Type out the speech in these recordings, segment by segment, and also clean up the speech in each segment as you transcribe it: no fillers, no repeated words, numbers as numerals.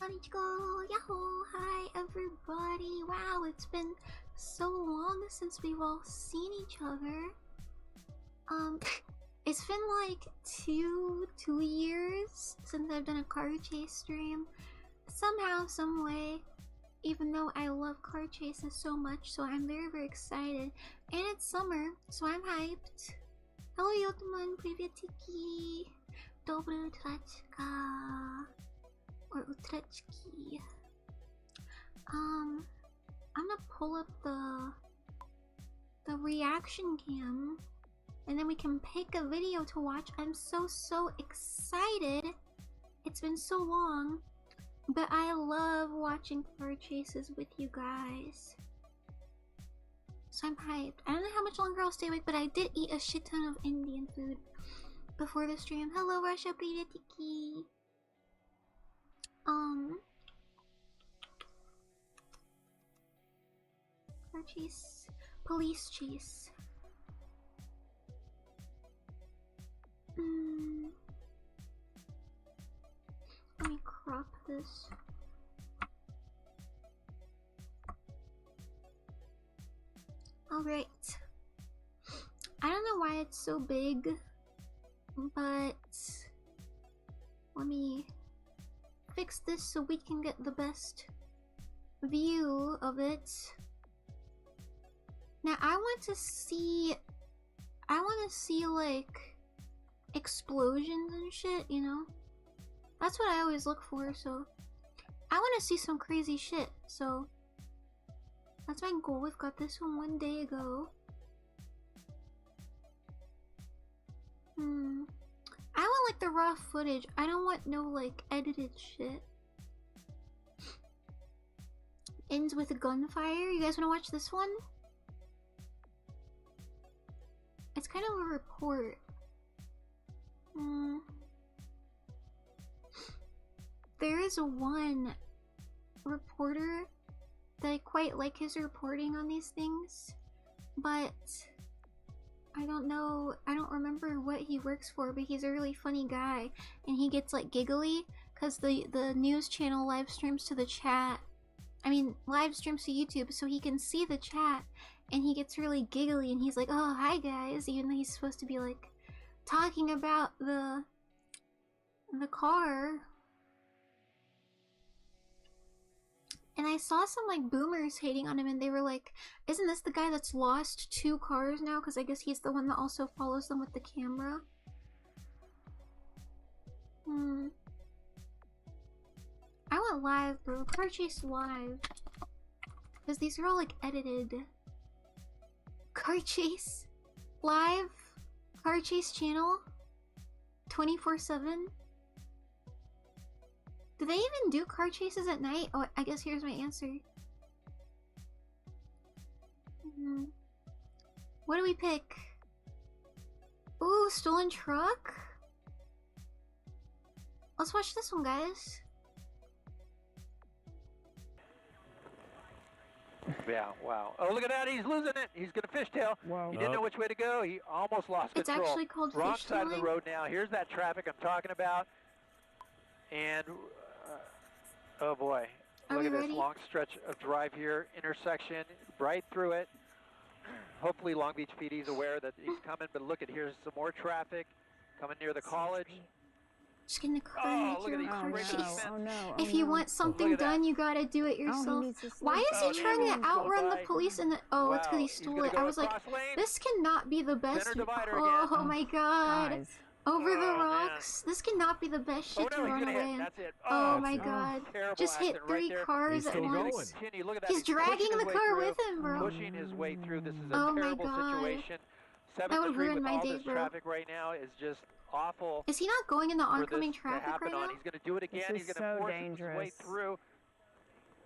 Ichigo! Yahoo! Hi everybody! Wow, it's been so long since we've all seen each other. It's been like two years since I've done a car chase stream. Somehow, some way, even though I love car chases so much, so I'm very excited. And it's summer, so I'm hyped. Hello Yotoman, привет Tiki. Доброе утречко. Or utrechki. I'm gonna pull up the reaction cam, and then we can pick a video to watch. I'm so excited. It's been so long, but I love watching car chases with you guys. So I'm hyped. I don't know how much longer I'll stay awake, but I did eat a shit ton of Indian food before the stream. Hello Russia, привет Tiki. Car chase, police chase. Let me crop this. Alright. I don't know why it's so big, but let me fix this so we can get the best view of it. Now I want to see like explosions and shit, you know? That's what I always look for, so I want to see some crazy shit, so that's my goal. We've got this one day ago. I want like the raw footage. I don't want no like edited shit. Ends with a gunfire. You guys want to watch this one? It's kind of a report. There is one reporter that I quite like his reporting on these things, but I don't know, I don't remember what he works for, but he's a really funny guy, and he gets like giggly because the news channel live streams to the chat. I mean, live streams to YouTube, so he can see the chat, and he gets really giggly, and he's like, "Oh, hi guys," even though he's supposed to be like talking about the car. And I saw some like boomers hating on him, and they were like, "Isn't this the guy that's lost 2 cars now?" Because I guess he's the one that also follows them with the camera. I want live, bro. Car chase live. Because these are all like edited. Car chase live. Car chase channel 24/7. Do they even do car chases at night? Oh, I guess here's my answer. What do we pick? Ooh, stolen truck? Let's watch this one, guys. Yeah, wow. Oh, look at that. He's losing it. He's going to fishtail. Wow. He didn't know which way to go. He almost lost control. It's actually called Wrong fishtailing. side of the road now. Here's that traffic I'm talking about. And, oh boy. Look at this long stretch of drive here. Intersection, right through it. Hopefully Long Beach PD is aware that he's coming, but look at, here's some more traffic coming near the college. Just getting a car. Oh, look at these crazy If you want something done, you gotta do it yourself. Why is he trying to outrun the police and the— oh, it's because he stole it. I was like, this cannot be the best. Oh my god. Over the rocks. This cannot be the best shit to run away in. Oh my god. Just hit 3 cars at once. He's dragging the car with him, bro. Pushing his way through. This is a terrible situation. That would ruin my day, bro. Traffic right now is just awful. Is he not going in the oncoming traffic right now? He's going to do it again. He's going to force his way through.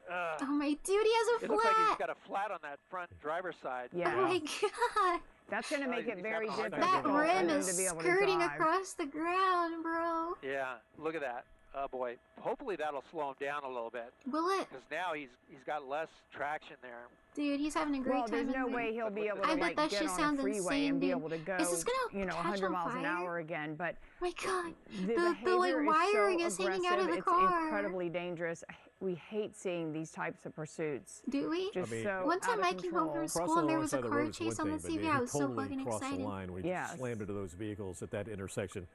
Oh my dude, he has a flat. It looks like he's got a flat on that front driver's side. Yeah. Oh my god. That's going to make it very difficult. That rim is skirting across the ground, bro. Yeah, look at that. Oh boy. Hopefully that'll slow him down a little bit. Will it? Because now he's got less traction there. Dude, he's having a great time. Well, there's no way he'll be able to I bet that get shit on sounds a freeway insane, and be dude. able to go, Is this gonna catch 100 on miles an fire? hour again. But My God, the like behavior wiring is is so hanging out of the aggressive, car. It's incredibly dangerous. We hate seeing these types of pursuits. Do we? Just so One time out I of came home control. from school Crossing and there was a alongside the car road is chase one on the thing, but TV. I was so totally fucking crossed excited. the line. We Yes. slammed into those vehicles at that intersection.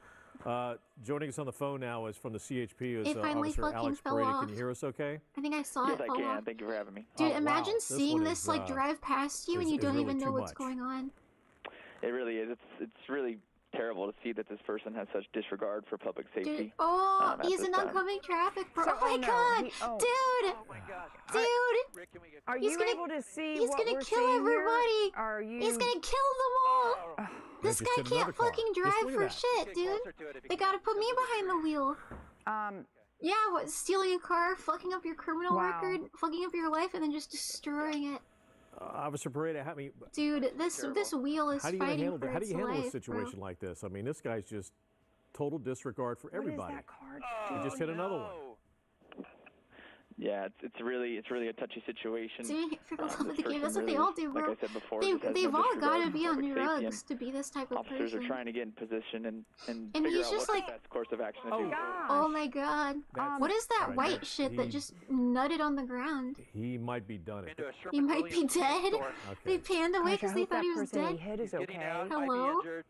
Joining us on the phone now is from the CHP is It finally Officer fucking Alex fell Brady. off. Can you hear us okay? I think I saw Yes, it I fall can. off. Thank you for having me. Dude, Oh, imagine wow. This seeing one this is, like drive past you and is you don't really even know too what's much. going on. It really is. It's really terrible to see that this person has such disregard for public safety. Dude, oh, at he's this in time. oncoming traffic, bro. So- Oh my oh, no, God, he- oh. dude, Oh my gosh. dude, Rick, can we get Are He's you gonna- able to see he's what gonna we're kill seeing everybody. Here? Are you? he's gonna kill them all. This just guy hit another can't car. fucking Just drive look at for that. shit, get dude. closer to it if you They can. gotta put me behind the wheel. Um, Yeah, what, stealing a car, fucking up your criminal Wow. record, fucking up your life, and then just destroying it. Officer Brady, Dude, this wheel is how do you fighting handle for that? How do its you handle a life, situation bro. like this? I mean, this guy's just total disregard for what is everybody. that card? He just hit another one. Yeah, it's really a touchy situation. Dude, for the love of This the game, that's person what they really, all do, like bro. I said before, They've just has no all disregard gotta for be on public safety, drugs to be this type of officers person. are trying to get in position and And figure he's out just what like- the best course of action to Oh do. gosh. Oh my God. That's What is that right white there. shit that He- just nutted on the ground? He might be done it. Into a Sherman He might be Williams dead. store. They panned away Gosh, I because they hope thought that he was person dead. he hit is He's getting okay. out, might Hello? be injured.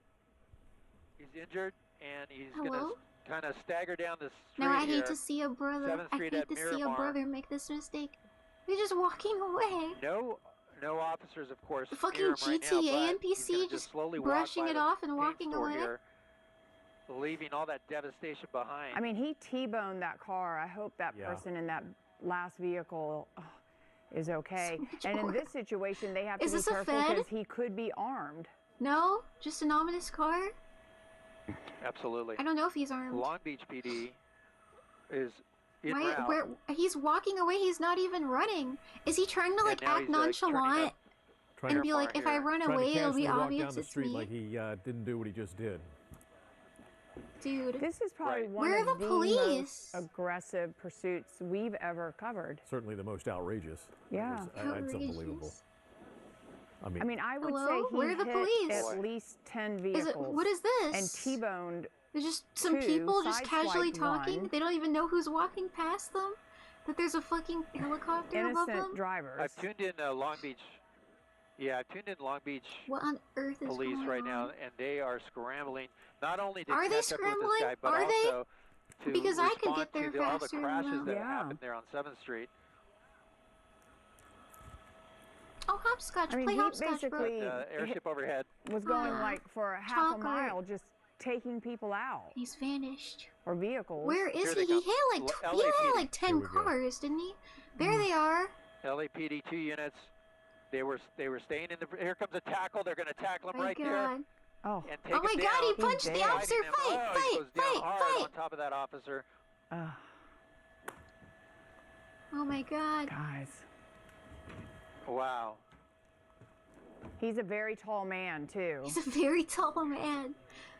He's injured, and he's Hello? gonna kind of stagger down the street Now I here. hate to see a brother. 7th I Street hate at to see a Miramar. brother make this mistake. He's just walking away. No officers, of course, Fucking near him right now, GTA but he's NPC gonna just slowly walk brushing by it the off and paint walking store away. here, leaving all that devastation behind. I mean, he T-boned that car. I hope that Yeah. person in that last vehicle is okay. So much And in more. this situation, they have Is to be this a careful Fed? because he could be armed. No, just an ominous car. Absolutely. I don't know if he's armed. Long Beach PD is in Why? route. Where? He's walking away. He's not even running. Is he trying to like now act he's, turning nonchalant up Trying and to, be like, if I here. run trying away, to it'll be casually walk obvious down the it's street me? like he didn't do what he just did. Dude, This is probably Right. one Where of are the the police? most aggressive pursuits we've ever covered. Certainly the most outrageous. Yeah. It's unbelievable. outrageous. I mean, I would Hello? say he Where are the hit police? at least 10 Is vehicles. it? What is this? And T-boned. There's just some two, people just casually sideswiped talking. one. They don't even know who's walking past them. That there's a fucking helicopter above Innocent them. drivers. I've tuned in Long Beach. Yeah, I've tuned in Long Beach What on earth is police going right on? now, and they are scrambling not only to Are they catch up with scrambling? this guy, but Are they? also to Because I could respond get there to all the faster than crashes them. that Yeah. happened there on 7th Street. Oh, hopscotch! I mean, Play he hopscotch, bro. basically Airship overhead. was going Ah, like for a half chocolate. a mile, just taking people out He's vanished. or vehicles. Where is Here he? they He come. hit like he hit LAPD. like 10 Here we go. cars, didn't he? There they are. LAPD 2 units. They were staying in the. Here comes a tackle. They're going to tackle him My right there God. Oh, and take Oh my him God! He down. punched the dead. officer. Fighting him. Fight! Oh, he Fight! goes down Fight! hard Fight! on top of that officer. Oh my God! guys. Wow. He's a very tall man, too. He's a very tall man.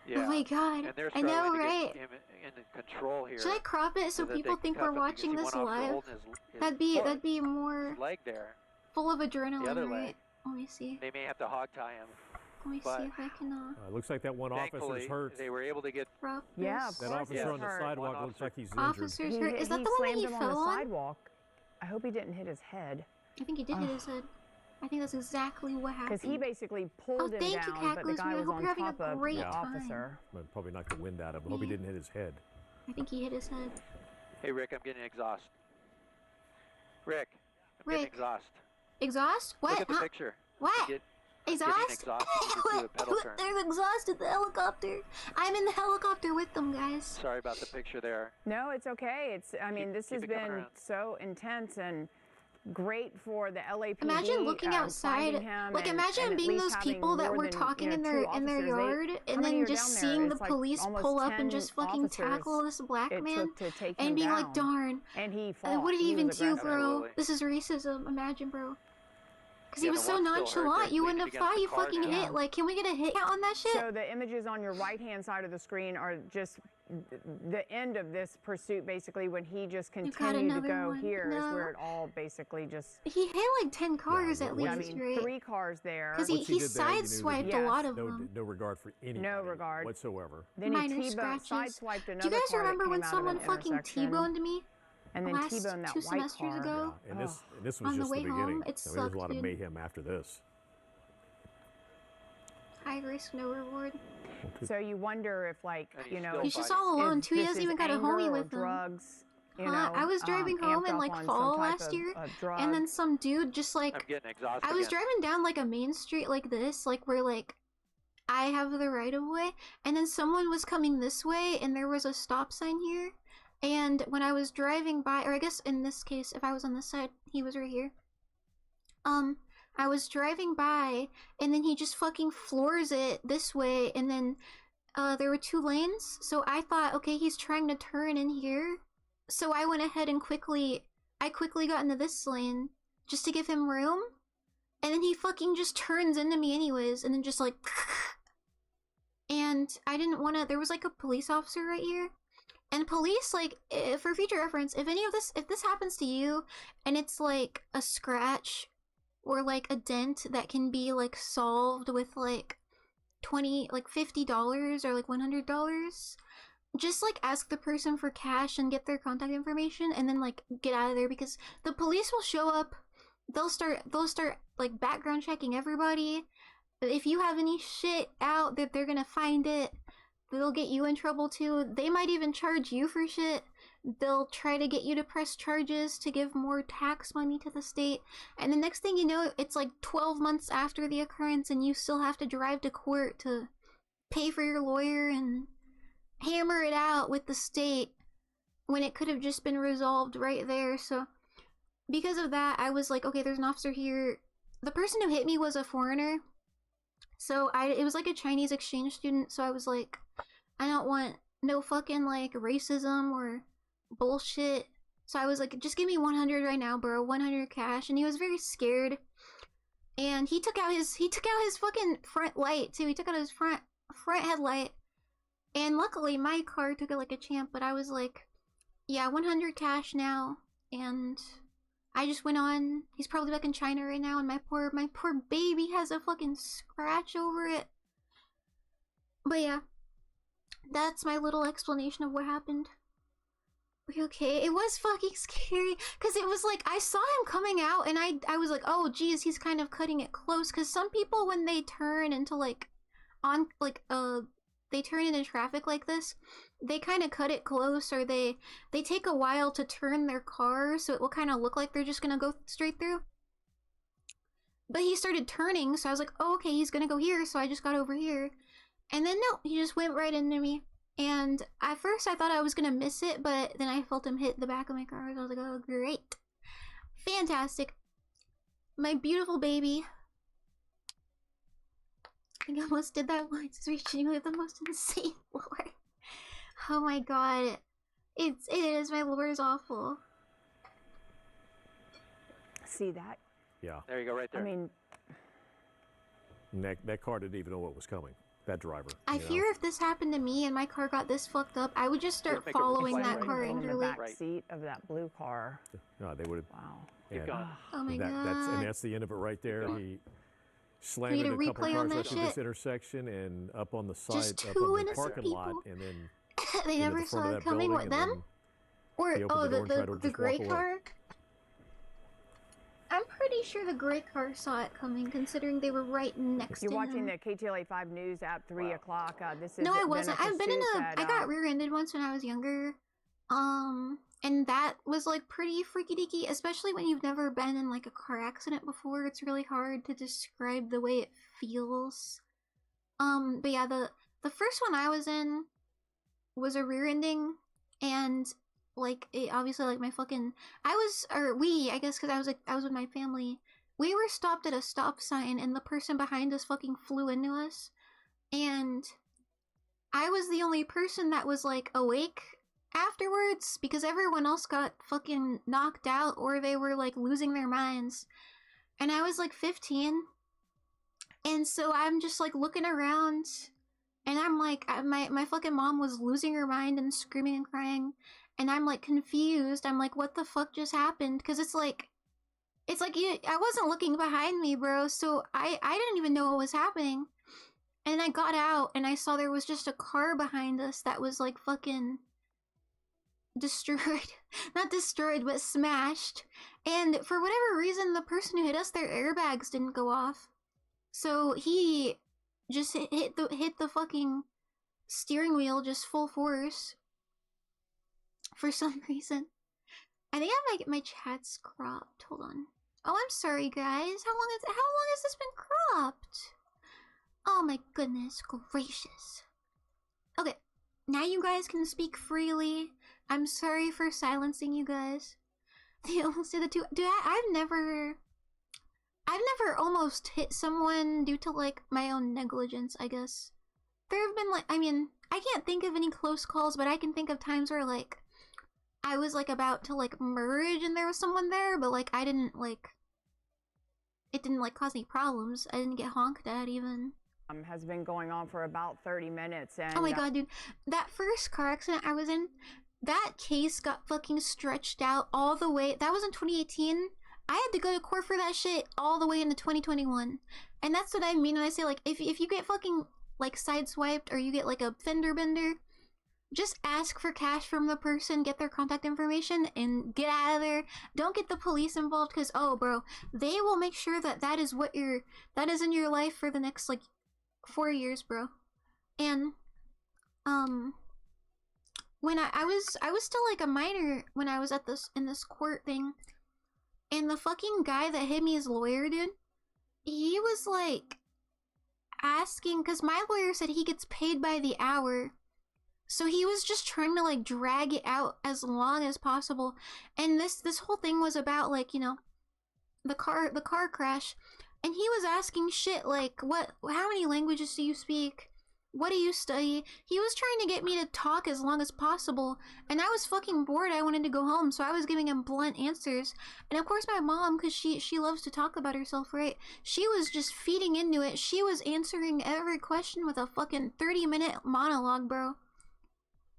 Yeah. Oh my God! And they're I know, struggling to right? get him in control here. Should I crop it so that they people can think cuff we're him because watching he this went off for live? holding his That'd be more his leg there. full of The adrenaline, other right? leg. Let me see. They may have to hog tie him. Let me but- see if I can looks like that one officer's Thankfully, hurt. they were able to get. crop Yeah, this. of That course officer he's on the hurt. sidewalk One looks like he's injured. Officer's hurt. Is that the one that slammed he him on fell the on? sidewalk. I hope he didn't hit his head. I think he did hit his head. I think that's exactly what happened. Because he basically pulled him thank you, down, but the Cackless. guy I was hope on you're having a top of great the time. officer. But probably knocked the wind out of him. Hope he Yeah. didn't hit his head. I think he hit his head. Hey Rick, I'm getting exhaust. Rick, I'm getting Rick. exhaust. Exhaust? What? Look at the Huh? picture. What? Get, Exhaust? exhaust when you do a pedal turn. There's exhaust at the helicopter. I'm in the helicopter with them, guys. Sorry about the picture there. No, it's okay. I mean, this keep has it coming been around. so intense and great for the LAPD. Imagine looking outside. finding him Like, and imagine at being least those having people that more were than, talking you know, in their two yard, officers. and How many then are just down there? seeing the It's like police almost pull up and 10 just fucking officers tackle this black it man, took to take him and being down. like, "Darn." And he fought. What did he even was do, aggressive. bro? Absolutely. This is racism. Imagine, bro. Because he Yeah, was the so one's still hurt. nonchalant. They're You wouldn't have leaning thought against he the car fucking now. hit. Like, can we get a hit count on that shit? So the images on your right-hand side of the screen are just the end of this pursuit, basically, when he just continued to go here, is where it all basically just. He hit like 10 cars at least, I mean, right? 3 cars there. Because he sideswiped a lot of them. No regard for anybody. No regard whatsoever. Then Minor he scratches. sideswiped another. Do you guys car remember that when came out someone of an fucking T-boned me? And then T-boned that 2 white semesters car. ago? Yeah. And this was On the just way the beginning. home, it I mean, there's a lot sucked, of dude. mayhem after this. High risk, no reward. So you wonder if, like, you know, He's just all alone too. He this doesn't is even got a anger homie or with him. drugs. You Huh? know, I was driving home amped in up like on fall some type last year, drug. and then some dude just like I'm getting exhausted. I was again. driving down like a main street like this, like where like I have the right of way, and then someone was coming this way, and there was a stop sign here. And when I was driving by, or I guess in this case, if I was on this side, he was right here. I was driving by, and then he just fucking floors it this way, and then there were 2 lanes, so I thought, okay, he's trying to turn in here. So I went ahead and quickly got into this lane just to give him room, and then he fucking just turns into me anyways, and then just like, and I didn't want to. There was like a police officer right here, and police, like, for future reference, if this happens to you, and it's like a scratch or like a dent that can be like solved with like $50 or like $100, just like ask the person for cash and get their contact information, and then like get out of there, because the police will show up. They'll start like background checking everybody. If you have any shit out, that they're gonna find it. They'll get you in trouble too. They might even charge you for shit. They'll try to get you to press charges to give more tax money to the state. And the next thing you know, it's like 12 months after the occurrence, and you still have to drive to court to pay for your lawyer and hammer it out with the state when it could have just been resolved right there. So because of that, I was like, okay, there's an officer here. The person who hit me was a foreigner. So it was like a Chinese exchange student, so I was like, I don't want no fucking like racism or bullshit. So I was like, just give me 100 right now, bro, 100 cash. And he was very scared. And he took out his fucking front light too. He took out his front headlight. And luckily my car took it like a champ, but I was like, yeah, 100 cash now. And I just went on. He's probably back in China right now, and my poor baby has a fucking scratch over it. But yeah, that's my little explanation of what happened. Okay, it was fucking scary, because it was like, I saw him coming out, and I was like, oh geez, he's kind of cutting it close, because some people, when they turn into like, they turn into traffic like this, they kind of cut it close, or they take a while to turn their car, so it will kind of look like they're just gonna go straight through. But he started turning, so I was like, oh, okay, he's gonna go here, so I just got over here. And then no, he just went right into me. And at first I thought I was gonna miss it, but then I felt him hit the back of my car, so I was like, oh, great. Fantastic. My beautiful baby. I almost did that once, reaching with the most insane lore. Oh my god. It is, my lore is awful. See that? Yeah. There you go, right there. I mean, that car didn't even know what was coming. That driver. I fear if this happened to me and my car got this fucked up, I would just start Make it following right that right car in the angrily. back seat of that blue car. No, they would have. Wow. Keep going. Oh my And god. that's the end of it right there. going. He slammed Need into a a couple replay cars on that right through this shit? intersection and up on the side, Just up two on the innocent parking lot, people. and then They into never the front saw of it that coming. building, What, and them? then Or, he opened oh, the door and tried to the just gray walk away. car? I'm pretty sure the gray car saw it coming, considering they were right next You're to watching him. the KTLA 5 News at 3 o'clock. This is No, I wasn't. I've been in a. that, I got rear-ended once when I was younger. And that was like pretty freaky deaky, especially when you've never been in like a car accident before. It's really hard to describe the way it feels. But yeah, the first one I was in was a rear-ending, and like it obviously like my fucking I guess because I was with my family. We were stopped at a stop sign, and the person behind us fucking flew into us, and I was the only person that was like awake afterwards, because everyone else got fucking knocked out or they were like losing their minds. And I was like 15, and so I'm just like looking around, And I'm like, my fucking mom was losing her mind and screaming and crying. And I'm like confused. I'm like, what the fuck just happened? Because it's like I wasn't looking behind me, bro. So I didn't even know what was happening. And I got out and I saw there was just a car behind us that was like fucking destroyed. Not destroyed, but smashed. And for whatever reason, the person who hit us, their airbags didn't go off. So he just hit the fucking steering wheel just full force. For some reason. I think I might get my chats cropped. Hold on. Oh, I'm sorry, guys. How long has this been cropped? Oh my goodness gracious. Okay, now you guys can speak freely. I'm sorry for silencing you guys. They almost did the two. Dude, I've never almost hit someone due to like my own negligence, I guess. There have been like, I mean, I can't think of any close calls, but I can think of times where like I was like about to like merge and there was someone there, but like I didn't like, it didn't like cause any problems. I didn't get honked at even. Has been going on for about 30 minutes and oh my god, dude, that first car accident I was in, that case got fucking stretched out all the way. That was in 2018. I had to go to court for that shit all the way into 2021. And that's what I mean when I say like if you get fucking like sideswiped or you get like a fender bender, just ask for cash from the person, get their contact information, and get out of there. Don't get the police involved, because oh bro, they will make sure that that is in your life for the next like 4 years, bro. And when I was still like a minor when I was at in this court thing, and the fucking guy that hit me, his lawyer, dude, he was like asking, because my lawyer said he gets paid by the hour. So he was just trying to like drag it out as long as possible. And this whole thing was about like, you know, the car crash. And he was asking shit like, how many languages do you speak? What do you study? He was trying to get me to talk as long as possible. And I was fucking bored. I wanted to go home. So I was giving him blunt answers. And of course my mom, because she loves to talk about herself, right? She was just feeding into it. She was answering every question with a fucking 30-minute monologue, bro.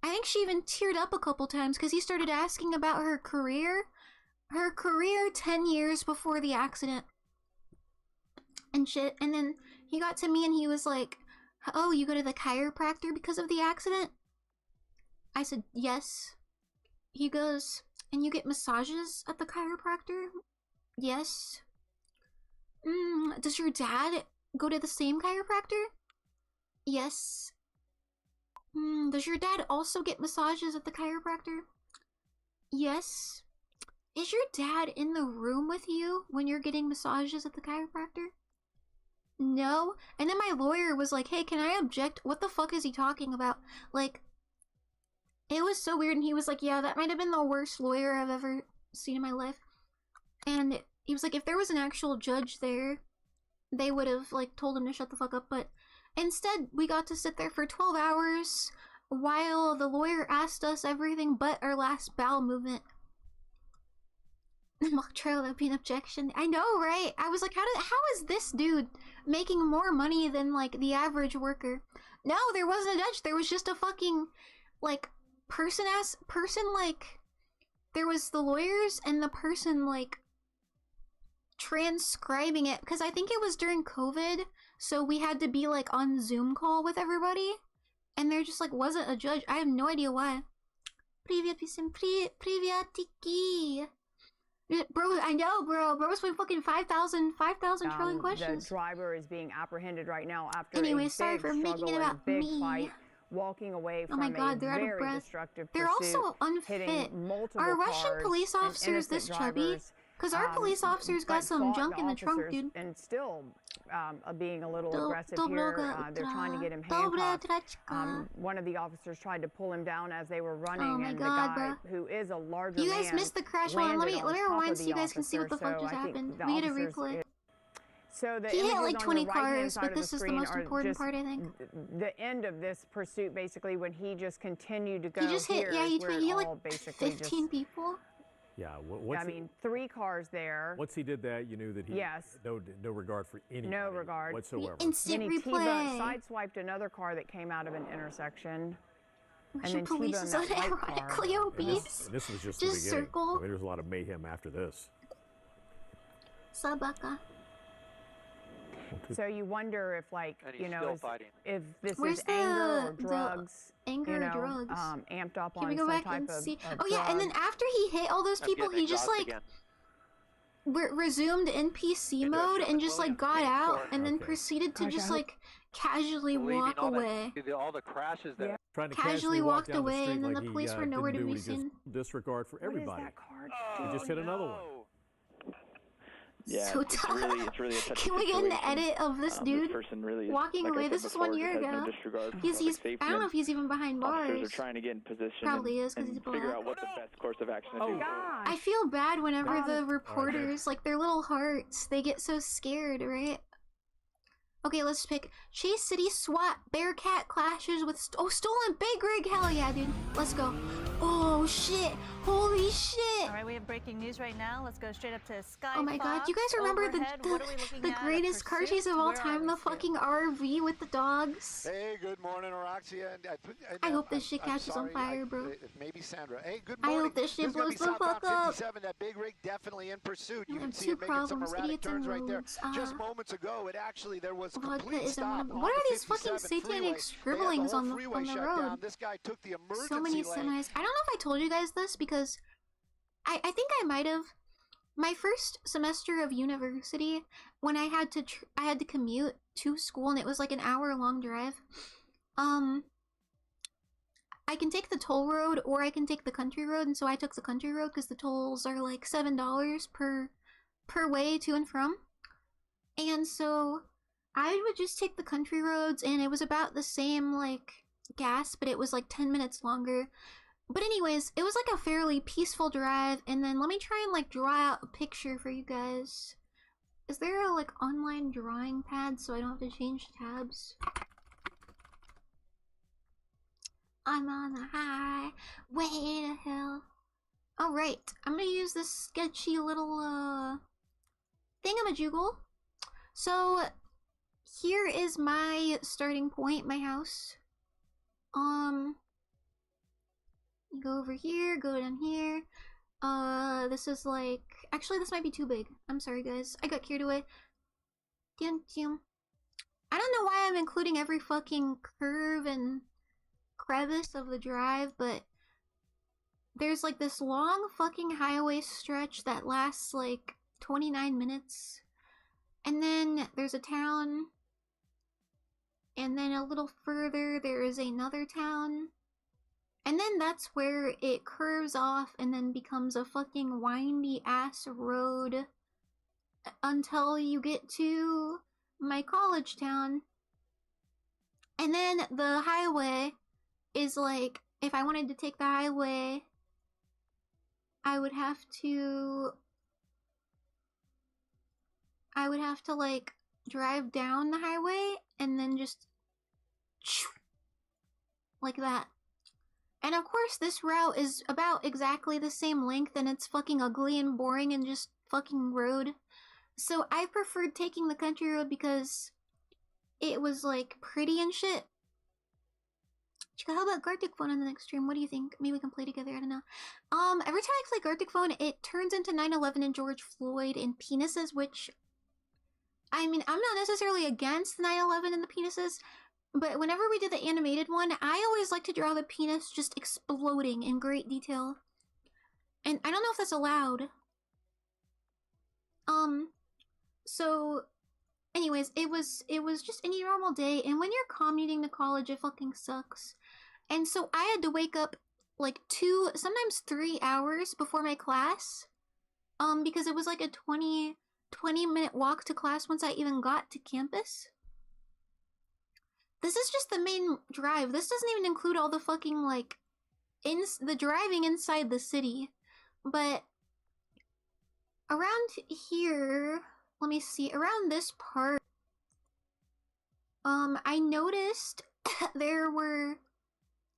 I think she even teared up a couple times because he started asking about her career 10 years before the accident and shit. And then he got to me and he was like, oh, you go to the chiropractor because of the accident? I said, yes. He goes, and you get massages at the chiropractor? Yes. Does your dad go to the same chiropractor? Yes. Does your dad also get massages at the chiropractor? Yes. Is your dad in the room with you when you're getting massages at the chiropractor? No. And then my lawyer was like, hey, can I object? What the fuck is he talking about? Like, it was so weird. And he was like, yeah, that might have been the worst lawyer I've ever seen in my life. And he was like, if there was an actual judge there, they would have like told him to shut the fuck up. But instead, we got to sit there for 12 hours while the lawyer asked us everything but our last bowel movement. Mock trial would be an objection. I know, right? I was like, how is this dude making more money than like the average worker? No, there wasn't a judge. There was just a fucking like person like there was the lawyers and the person like transcribing it, because I think it was during COVID, so we had to be like on Zoom call with everybody, and there just like wasn't a judge. I have no idea why. Привет, писем, приветики. Bro, I know, bro. Bro's been fucking 5,000 trillion questions. The driver is being apprehended right now after anyway, a sorry big for struggle making it about and big me. fight, walking away Oh from my god, a they're out of very breath. destructive They're pursuit, also unfit. hitting multiple Are Russian cars police and officers this innocent chubby? drivers, Because our police officers got but some fought junk the in the trunk, officers dude. and still being a little aggressive here. They're trying to get him handcuffed. One of the officers tried to pull him down as they were running, my and god, the guy, who is a larger you guys man, missed the crash one. Let me landed on top rewind of so the you guys can see what the officer, fuck just so I think happened. the We get a officers- replay. So the He hit images like on 20 the right-hand cars, side but of the this is the screen most are important just part, I think. the end of this pursuit, basically, when he just continued to go. He just hit, here yeah, is he where it hit all like basically 15 people. Yeah. I mean, 3 cars there. Once he did that, you knew that he had no regard for anybody. No regard whatsoever. Instant then he replay. sideswiped another car that came out of an intersection. And then police is unironically obese. And this was just the beginning. Circle. I mean, there's a lot of mayhem after this. Sabaka. So you wonder if, like, you know, if this Where's is anger or drugs, anger you know, or drugs? Amped up Can on we go some back type and of see? of Oh yeah, and then drug. after he hit all those people, he just like resumed NPC mode and just like got out and then proceeded to just like casually walk away. All the crashes that Trying to Casually walk walked down away, street and then like the police he, were nowhere to didn't do be what he just seen. disregard for everybody. He just hit another one. Yeah, So it's really a touchy Can we get an situation. edit of this dude This person really, walking like I away? said This was before, 1 year just has no ago. disregard for He's public safety, I don't know and if he's even behind officers bars. are trying to get in position Probably is, 'cause and he's figure black. out what the best course of action to Oh do. gosh! I feel bad whenever the reporters, like their little hearts, they get so scared, right? Okay, let's pick Chase City SWAT Bearcat clashes with stolen big rig. Hell yeah, dude. Let's go. Oh shit! Holy shit! All right, we have breaking news right now. Let's go straight up to Sky. Oh my god, you guys remember the greatest car chase of all time, the fucking RV with the dogs? Hey, good morning, Araxia. I hope this shit catches on fire, bro. Maybe Sandra. Hey, good morning. I hope this shit blows the fuck up. 57, that big rig definitely in pursuit. You can see two it making some problems, erratic idiots and turns right there. roads. Just moments ago, there was a Vodka complete isn't one stop of them. on What are the these fucking 57 satanic freeway. scribblings They had on the freeway shut road? down. This guy took the emergency So many lane. semis. I don't know if I told you guys this because I think I might have. My first semester of university, when I had to commute to school and it was like an hour-long drive. I can take the toll road or I can take the country road, and so I took the country road because the tolls are like $7 per way to and from. And so I would just take the country roads, and it was about the same like gas, but it was like 10 minutes longer. But anyways, it was like a fairly peaceful drive, and then let me try and like draw out a picture for you guys. Is there a like online drawing pad so I don't have to change tabs? I'm on the highway to hell. Alright, I'm gonna use this sketchy little thingamajiggle. So here is my starting point, my house. Go over here, go down here. This is like, actually this might be too big. I'm sorry guys, I got carried away. I don't know why I'm including every fucking curve and crevice of the drive, but there's like this long fucking highway stretch that lasts like 29 minutes. And then there's a town. And then a little further there is another town. And then that's where it curves off and then becomes a fucking windy ass road until you get to my college town. And then the highway is like, if I wanted to take the highway, I would have to like drive down the highway and then just like that. And of course this route is about exactly the same length, and it's fucking ugly and boring and just fucking road. So I preferred taking the country road because it was like pretty and shit. Chica, how about Gartic Phone on the next stream? What do you think? Maybe we can play together, I don't know. Every time I play Gartic Phone, it turns into 9/11 and George Floyd and penises, which, I mean, I'm not necessarily against 9/11 and the penises, but whenever we did the animated one, I always like to draw the penis just exploding in great detail. And I don't know if that's allowed. So, anyways, it was just any normal day, and when you're commuting to college, it fucking sucks. And so I had to wake up like 2, sometimes 3 hours before my class, because it was like a 20-minute walk to class once I even got to campus. This is just the main drive. This doesn't even include all the fucking, like, the driving inside the city. But around here, let me see, around this part, I noticed there were,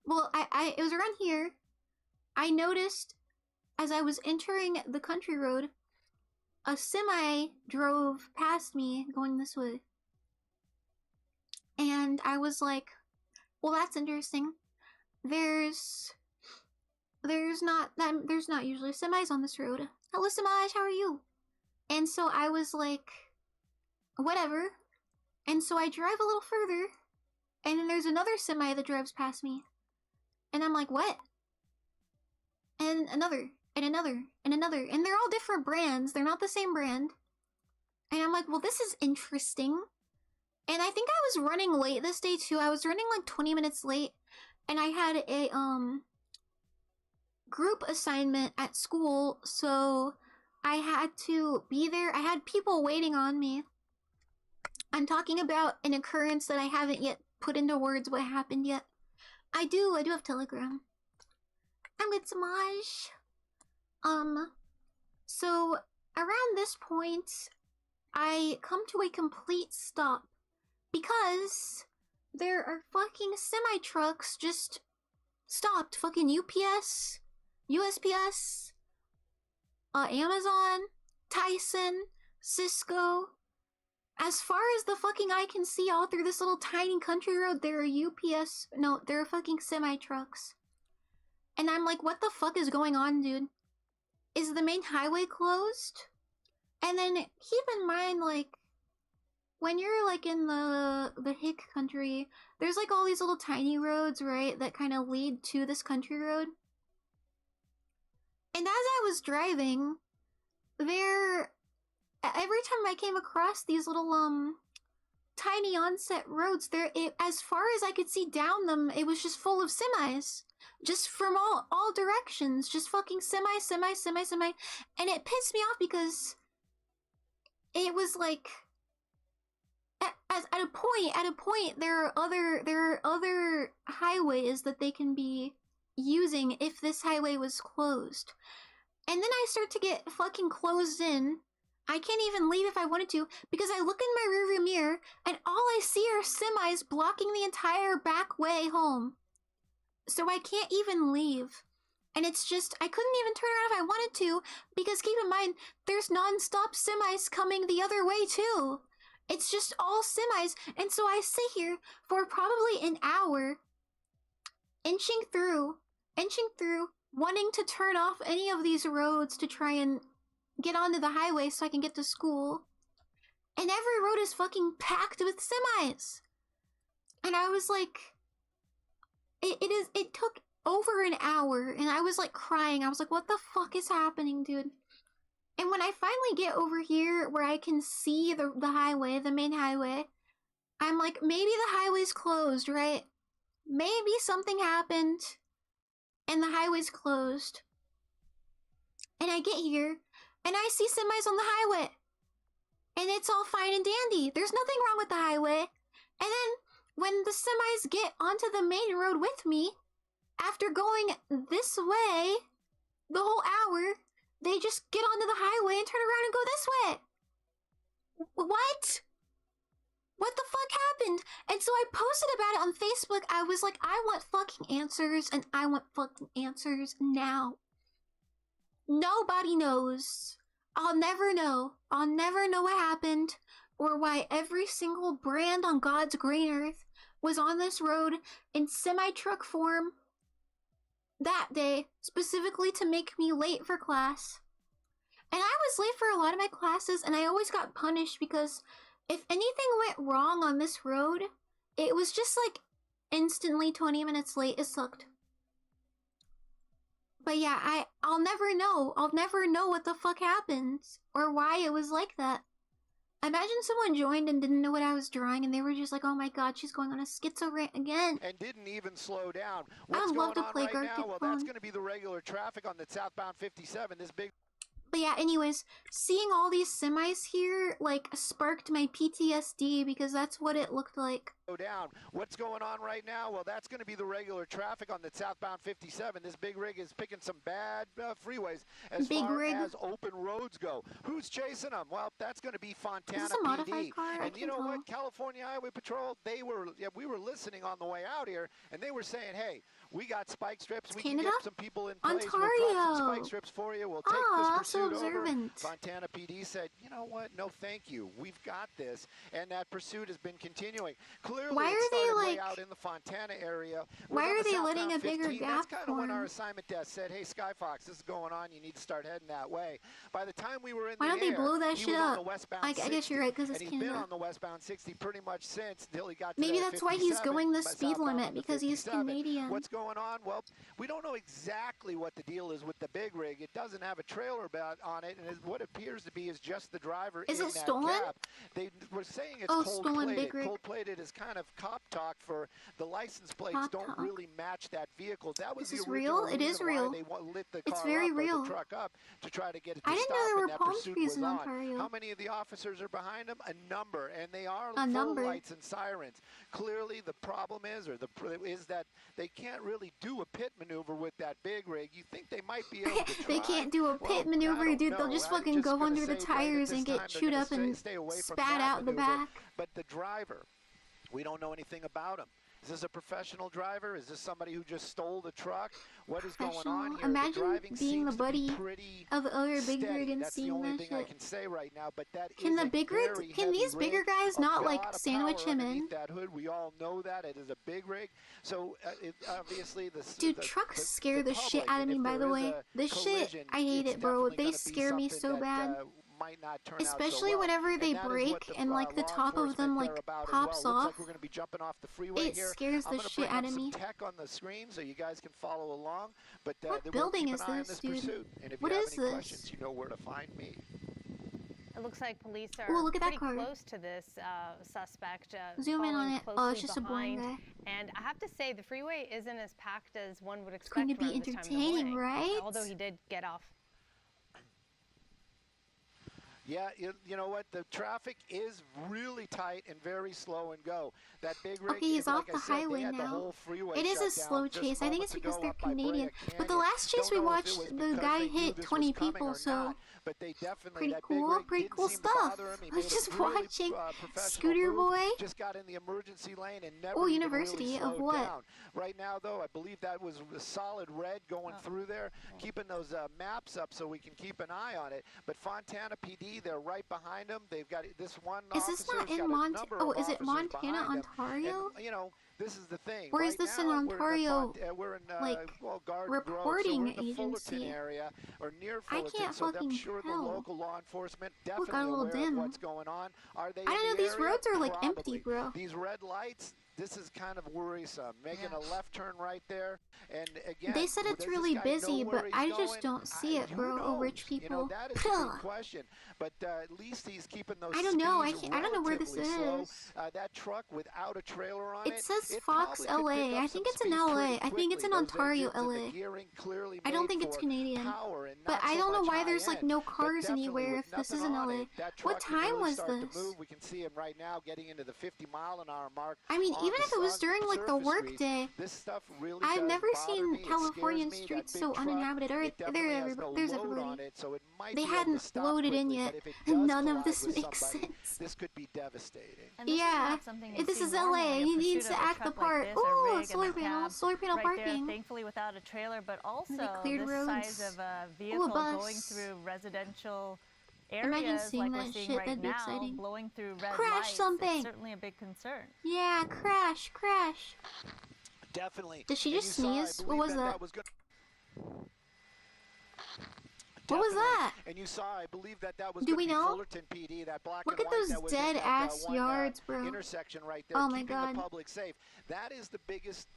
well, it was around here. I noticed as I was entering the country road, a semi drove past me going this way. And I was like, well, that's interesting. There's not usually semis on this road. Hello, Samaj, how are you? And so I was like, whatever. And so I drive a little further, and then there's another semi that drives past me. And I'm like, what? And another, and another, and another. And they're all different brands. They're not the same brand. And I'm like, well, this is interesting. And I think I was running late this day too. I was running like 20 minutes late. And I had a group assignment at school, so I had to be there. I had people waiting on me. I'm talking about an occurrence that I haven't yet put into words what happened yet. I do have Telegram. I'm good, Samaj. So around this point, I come to a complete stop because there are fucking semi-trucks just stopped. Fucking UPS, USPS, Amazon, Tyson, Cisco. As far as the fucking eye can see, all through this little tiny country road, there are fucking semi-trucks. And I'm like, what the fuck is going on, dude? Is the main highway closed? And then keep in mind, like, when you're like in the hick country, there's like all these little tiny roads, right, that kind of lead to this country road. And as I was driving, every time I came across these little tiny onset roads, as far as I could see down them, it was just full of semis, just from all directions, just fucking semi, and it pissed me off because it was like, at a point, there are other highways that they can be using if this highway was closed, and then I start to get fucking closed in. I can't even leave if I wanted to because I look in my rearview mirror and all I see are semis blocking the entire back way home. So I can't even leave. And it's just, I couldn't even turn around if I wanted to because keep in mind, there's non-stop semis coming the other way too. It's just all semis. And so I sit here for probably an hour, inching through, wanting to turn off any of these roads to try and get onto the highway so I can get to school. And every road is fucking packed with semis. And I was like, it took over an hour and I was like crying. I was like, what the fuck is happening, dude? And when I finally get over here where I can see the highway, the main highway, I'm like, maybe the highway's closed, right? Maybe something happened and the highway's closed. And I get here and I see semis on the highway. And it's all fine and dandy. There's nothing wrong with the highway. And then when the semis get onto the main road with me, after going this way the whole hour, they just get onto the highway and turn around and go this way. What? What the fuck happened? And so I posted about it on Facebook. I was like, I want fucking answers, and I want fucking answers now. Nobody knows. I'll never know. I'll never know what happened or why every single brand on God's green earth was on this road in semi-truck form that day, specifically to make me late for class. And I was late for a lot of my classes, and I always got punished because if anything went wrong on this road, it was just like instantly 20 minutes late. It sucked. But yeah, I'll never know. I'll never know what the fuck happened or why it was like that. Imagine someone joined and didn't know what I was drawing and they were just like, oh my god, she's going on a schizo rant again. And didn't even slow down. I What's would love going to on play right now? Well, Gartic that's going to be the regular traffic on the southbound 57. This big... But yeah, anyways, seeing all these semis here, like, sparked my PTSD because that's what it looked like. Down. What's going on right now? Well, that's going to be the regular traffic on the southbound 57. This big rig is picking some bad freeways as far as open roads go. Who's chasing them? Well, that's going to be Fontana PD. And you know what? California Highway Patrol, we were listening on the way out here, and they were saying, hey, We got spike strips. We Canada? can get some people in place. Ontario. We'll drop some spike strips for you. We'll take this so pursuit observant. over. Fontana PD said, you know what? No, thank you. We've got this. And that pursuit has been continuing. Clearly, Why it started are they, way out in the Fontana area. Why are they letting a bigger gap That's kind of when our form? assignment desk said, hey, Skyfox, this is going on. You need to start heading that way. By the time we were in Why the don't they air, blow that he shit was on up? the westbound I guess you're right, because it's and he's been Canada. on the westbound 60 pretty much since until he got to Maybe that that's why he's 57, going the speed southbound limit, on the because he's 57. Canadian. What's going on? Well, we don't know exactly what the deal is with the big rig. It doesn't have a trailer on it, and what appears to be is just the driver Is in it that stolen? gap. They were saying it's stolen cold-plated. big rig. Cold-plated is kind of cop talk for the license plates Cop don't talk. really match that vehicle. That was This is the original real? It is reason why real. they lit the It's car very up, real. Or the truck up to try to get it to I didn't stop, know there and were that palm pursuit trees was in on. Ontario. How many of the officers are behind them? A number, and they are A full number. lights and sirens. Clearly, the problem is that they can't really do a pit maneuver with that big rig. You think they might be able to try. They can't do a pit Well, maneuver, I don't dude. know. They'll just I'm fucking just go gonna under the say right at tires this and time get they're chewed gonna up and stay away from spat that out the maneuver. back. But the driver, we don't know anything about him. Is this a professional driver? Is this somebody who just stole the truck? What is going on here? Imagine the driving being the seems to be buddy pretty of the other big steady. rig and That's the seeing only that thing shit. I can say right now, but that Can is the a big very rigs? Can heavy these bigger rig, guys a not lot like of sandwich power him in? underneath that hood. We all know that it is a big rig. So obviously Dude, trucks scare the shit out of me, by the way. This shit, I hate it, bro. They scare me so bad. Might not turn Especially out so well. whenever they And that is break what and like the law top of them enforcement like they're about as pops well. Looks off. like we're going to be jumping off the freeway It here. scares I'm the gonna shit bring out up of some me. tech on the screen so you guys can follow along. But What we'll building keep is an eye on this, this dude? pursuit. And if What you have is any this? questions, you know where to find me. It looks like police are Ooh, look at that pretty car. close to this suspect. Zoom in on following it. Oh, closely it's just a blind behind. guy. And I have to say, the freeway isn't as packed as one would expect. going to be around this time of the entertaining, morning, right? Although he did get off. Yeah, you know what? The traffic is really tight and very slow and go. That big rig, Okay, he's like off I the said, they highway had the now. whole freeway It is a shut slow down just chase. I think it's moments because ago they're up by Canadian. Brea But the Canyon. last chase we Don't know if watched, it was the because guy they knew hit this 20 was coming people, or so not, but they definitely, pretty that big cool, rig pretty didn't cool seem to stuff. bother him. He I made was a just really, watching professional Scooter move, Boy. just got in the emergency lane and never Oh, even University really of slowed what? down. Right now, though, I believe that was a solid red going through there, keeping those maps up so we can keep an eye on it. But Fontana PD, they're right behind them. They've got this one Is this officer's not got in a Montana? number Oh, of is it officers Montana, behind them. Ontario? And, you know, this is the thing. Or is right this now, an we're in the Ontario, we're in, like, well, Garden Grove, so reporting we're in the Fullerton agency? area or near I Fullerton, can't so I'm fucking sure the tell. local law enforcement Got a definitely little aware dim. of what's going on. Are they I don't in know, the these area? roads are like Probably. empty, bro. These red lights, this is kind of worrisome. Making a left turn right there, and again, They said it's does really this guy know busy, where but he's I just going? don't see it, Who bro. Oh, rich knows? You know, people. that is a good question. But at least he's keeping those I don't know. I speeds don't know where this relatively slow. is. That truck without a trailer on it. It says it Fox, probably could pick LA. up I some think it's in speed LA. pretty I think it's in quickly. Those Ontario, engines and the LA. gearing clearly I don't made think it's for Canadian. power and But not I so don't know much why there's like high-end. no But cars definitely anywhere with if this nothing isn't on LA. it, that What truck can time really was start to this? move. We can see him right now getting into the 50-mile-an-hour mark. I mean, on even the if it was on during like the surface work streets. day, This stuff really I've does never bother seen me. It Californian scares me. streets That so big truck, uninhabited. it definitely has no There's load everybody. on it, so it might They be able to hadn't stop loaded in quickly, yet, but if it and does none of collide this with makes somebody, sense. this could be devastating. And this is Yeah, not something you this see is normally, LA. a He needs pursuit to of a act the truck like part. this, a Ooh, rig solar and a panel, cab solar panel right parking. there, thankfully without a trailer, but also cleared this size roads. of a Ooh, vehicle a bus. going through residential Imagine areas seeing like we're that seeing shit, right that'd be now, exciting. blowing through red Crash lights. something. It's certainly a big concern. Yeah, crash, crash. Definitely. Did she And just you saw, I sneeze? What believe was that? was gonna- What was Definitely. that? And you saw, I believe that was Do going we to be know? Fullerton PD, that black Look and at white those that was in that, dead-ass one, yards, bro. intersection right there, Oh my keeping God. the public safe. That is the biggest.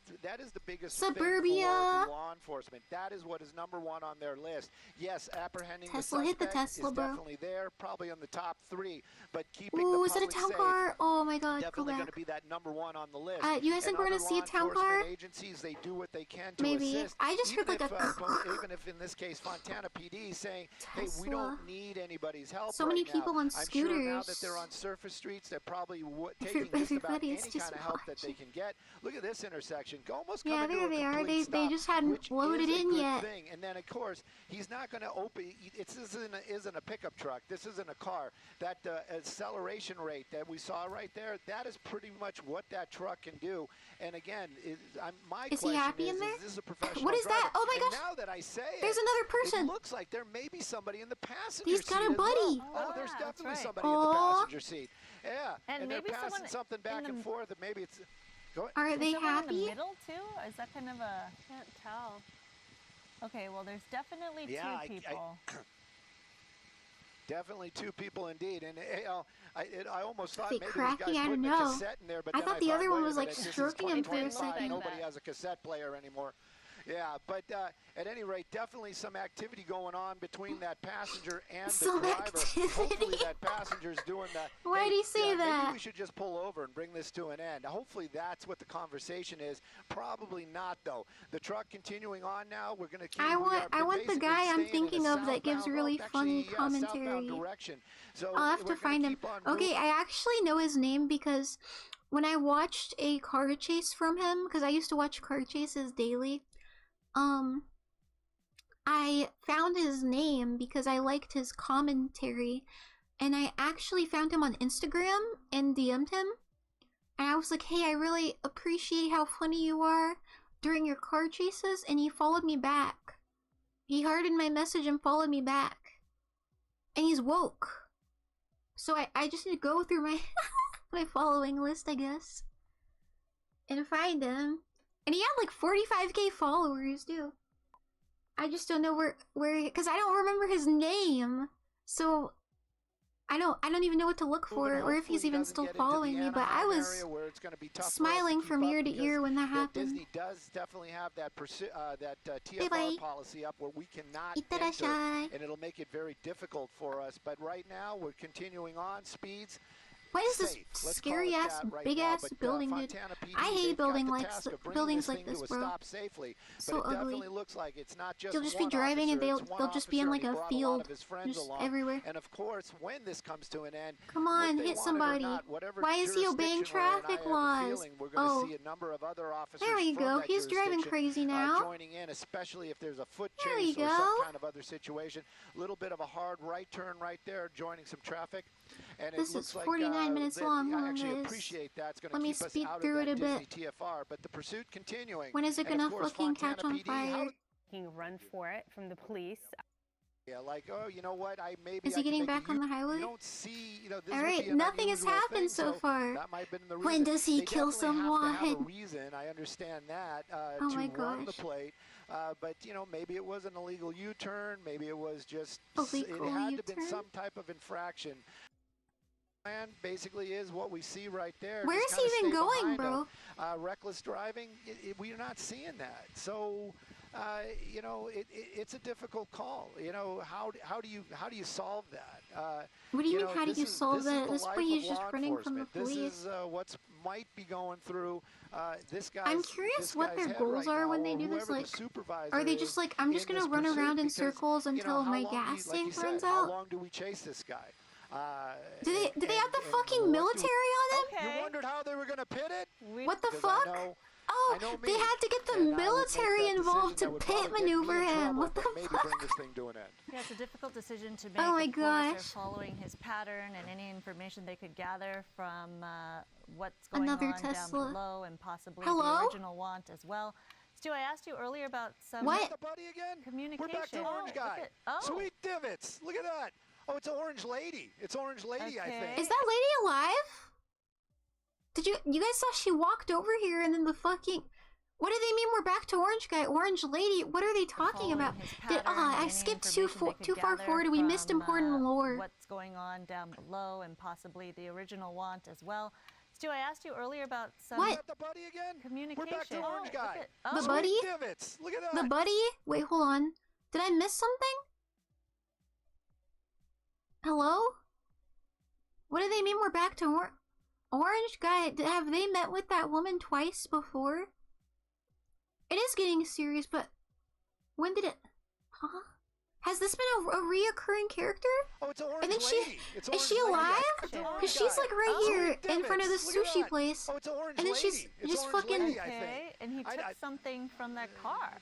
Suburbia. thing for law enforcement. That is what is number one on their list. Yes, apprehending Tesla, the hit the suspect Tesla, is bro. definitely there, probably on the top 3. But keeping Ooh, the is it a public town safe, car? Oh my God, go definitely going back. to be that number 1 on the list. You guys think And we're gonna other see a law town enforcement car? agencies, they do what they can to Maybe. assist. I just heard Even like if, a. even if in this case Fontana PD saying, hey, we don't need anybody's help. So many people on scooters. I'm sure now that they're on surface streets, they're probably taking just about any kind of help that they can get. Look at this intersection. Almost coming to a complete stop, they just hadn't loaded in yet. And then, of course, he's not going to open. This isn't a pickup truck. This isn't a car. That acceleration rate that we saw right there, that is pretty much what that truck can do. And again, my question he happy in there? Is this a professional What is driver? that? Oh my gosh! Now that I say there's another person. It looks like there may be somebody in the passenger seat. He's got a buddy. Well. Oh, there's definitely somebody in the passenger seat. Yeah, and maybe they're passing something back and forth. And maybe it's. Are they happy? In the middle too? Is that kind of a? Can't tell. Okay, well, there's definitely two people. Definitely two people indeed, and I almost thought maybe cracking, these guys put a cassette in there, but I then thought the other one was like stroking him for a second. Nobody has a cassette player anymore. Yeah, but at any rate, definitely some activity going on between that passenger and the driver. Hopefully that passenger's doing that. Why did he say that? Maybe we should just pull over and bring this to an end. Hopefully that's what the conversation is. Probably not, though. The truck continuing on now. We're going to keep. I want the guy I'm thinking of that gives really funny commentary. So I'll have to find him. Okay, I actually know his name because when I watched a car chase from him, because I used to watch car chases daily. I found his name because I liked his commentary, and I actually found him on Instagram and DM'd him, and I was like, hey, I really appreciate how funny you are during your car chases, and he followed me back. He hearted my message and followed me back, and he's woke. So I just need to go through my my following list, I guess, and find him. And he had like 45k followers too. I just don't know where because I don't remember his name. So I don't even know what to look for or if he's even still following me, but I was smiling from ear to ear when that happened. Disney does definitely have that TFR policy up where we cannot enter, and it'll make it very difficult for us. But right now we're continuing on speeds. What is this scary ass, big ass building, dude? I hate buildings like this, bro. So ugly. They'll just be driving and they'll just be in like a field, just everywhere. And of course, when this comes to an end, come on, hit somebody. Why is he obeying traffic laws? Oh, there you go. He's driving crazy now. Joining in, especially if there's a foot chase or some kind of other situation. A little bit of a hard right turn right there, joining some traffic. And this is 49 minutes long. I actually appreciate that. It's going to Let me keep us speed out through of it a that bit. Disney TFR, but the pursuit continuing. When is it going to fucking catch on fire? He run for it from the police. Yeah, like, oh, you know what? Is he getting back on the highway? You don't see, you know, this all right, nothing has happened so far. That might have been the reason. When does he kill someone? Have a reason. I understand that. Oh to my run the gosh. plate. But you know, maybe it was an illegal U-turn. Maybe it was just illegal it had to have U-turn? been some type of infraction. Plan basically is what we see right there. Where is he even going, bro? Reckless driving. We're not seeing that. So, you know, it's a difficult call. You know, how do you solve that? What do you mean? How do you solve that? At this point, he's just running from the police. This is what might be going through this guy. I'm curious what their goals are when they do this. Like, are they just like, I'm just gonna run around in circles until my gas tank runs out? How long do we chase this guy? Do they have the fucking military on him? Okay. You wondered how they were gonna pit it? What the fuck? Oh, they had to get the military involved to pit maneuver him. What the fuck? Bring this thing to an end. Yeah, it's a difficult decision to make. Oh my of course. gosh. They're following his pattern and any information they could gather from what's going on down below and possibly the original want as well. Stu, I asked you earlier about some communication. We're back to Orange Guy. Sweet divots. Look at that. Oh, it's Orange Lady. It's Orange Lady, I think. Is that lady alive? Did you guys saw she walked over here and then the fucking... What do they mean we're back to Orange Guy? Orange Lady? What are they talking about? I skipped too far forward. We missed important lore. What's going on down below and possibly the original want as well. Stu, I asked you earlier about some the buddy again? communication. We're back to Orange Guy. The buddy? Divots. Look at that. The buddy? Wait, hold on. Did I miss something? Hello? What do they mean we're back to Orange Guy? Have they met with that woman twice before? It is getting serious, but when did it... Huh? Has this been a reoccurring character? Oh, it's an orange And then lady. is she alive? Because she's like right here in front of the sushi place. Oh, it's an orange and then lady. he's fucking. Lady, I think. And he took something from that car.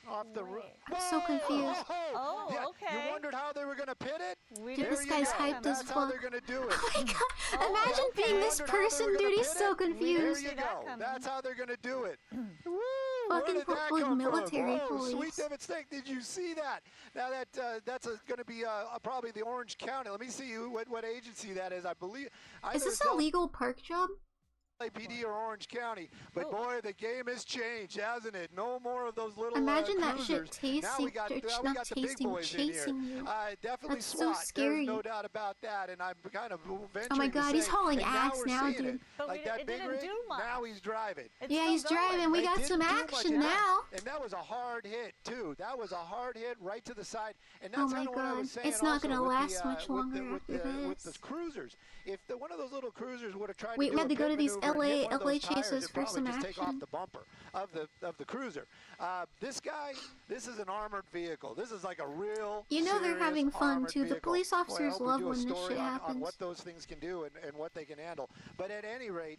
Off the roof. I'm so confused. Oh, yeah, okay. You wondered how they were gonna pit it? Dude, this guy's hyped as That's how fuck. they're gonna do it. Oh my god! Imagine being this person, dude. He's so confused. There you go. That's how they're gonna do it. Woo! Fucking like military police. police. Sweet Stick, did you see that? Now that's going to be probably the Orange County. Let me see what agency that is. I believe. Is this a legal park job? LAPD or Orange County, but boy, the game has changed, hasn't it? No more of those little Imagine that cruisers. shit Now we got the big boys chasing in here. you. Definitely That's SWAT. so scary. There's no doubt about that, and I'm kind of venturing Oh my god, to he's say, hauling and ass now, seeing dude. it. But Like that it big didn't rig, do much. now he's driving. Yeah, he's driving. We got some action now. And that was a hard hit too. That was a hard hit right to the side. And Oh that's my kind of what I god, was saying. it's not gonna also with last the, much longer with after the this. cruisers. If one of those little cruisers would have tried We to do had a to go to pit these maneuver and hit one of LA those tires, chases it'd for probably some just take off action. the bumper of the cruiser. This guy, this is an armored vehicle. This is like a real. You know they're having fun too. The police officers love when this shit on happens. what those things can do and what they can handle. But at any rate,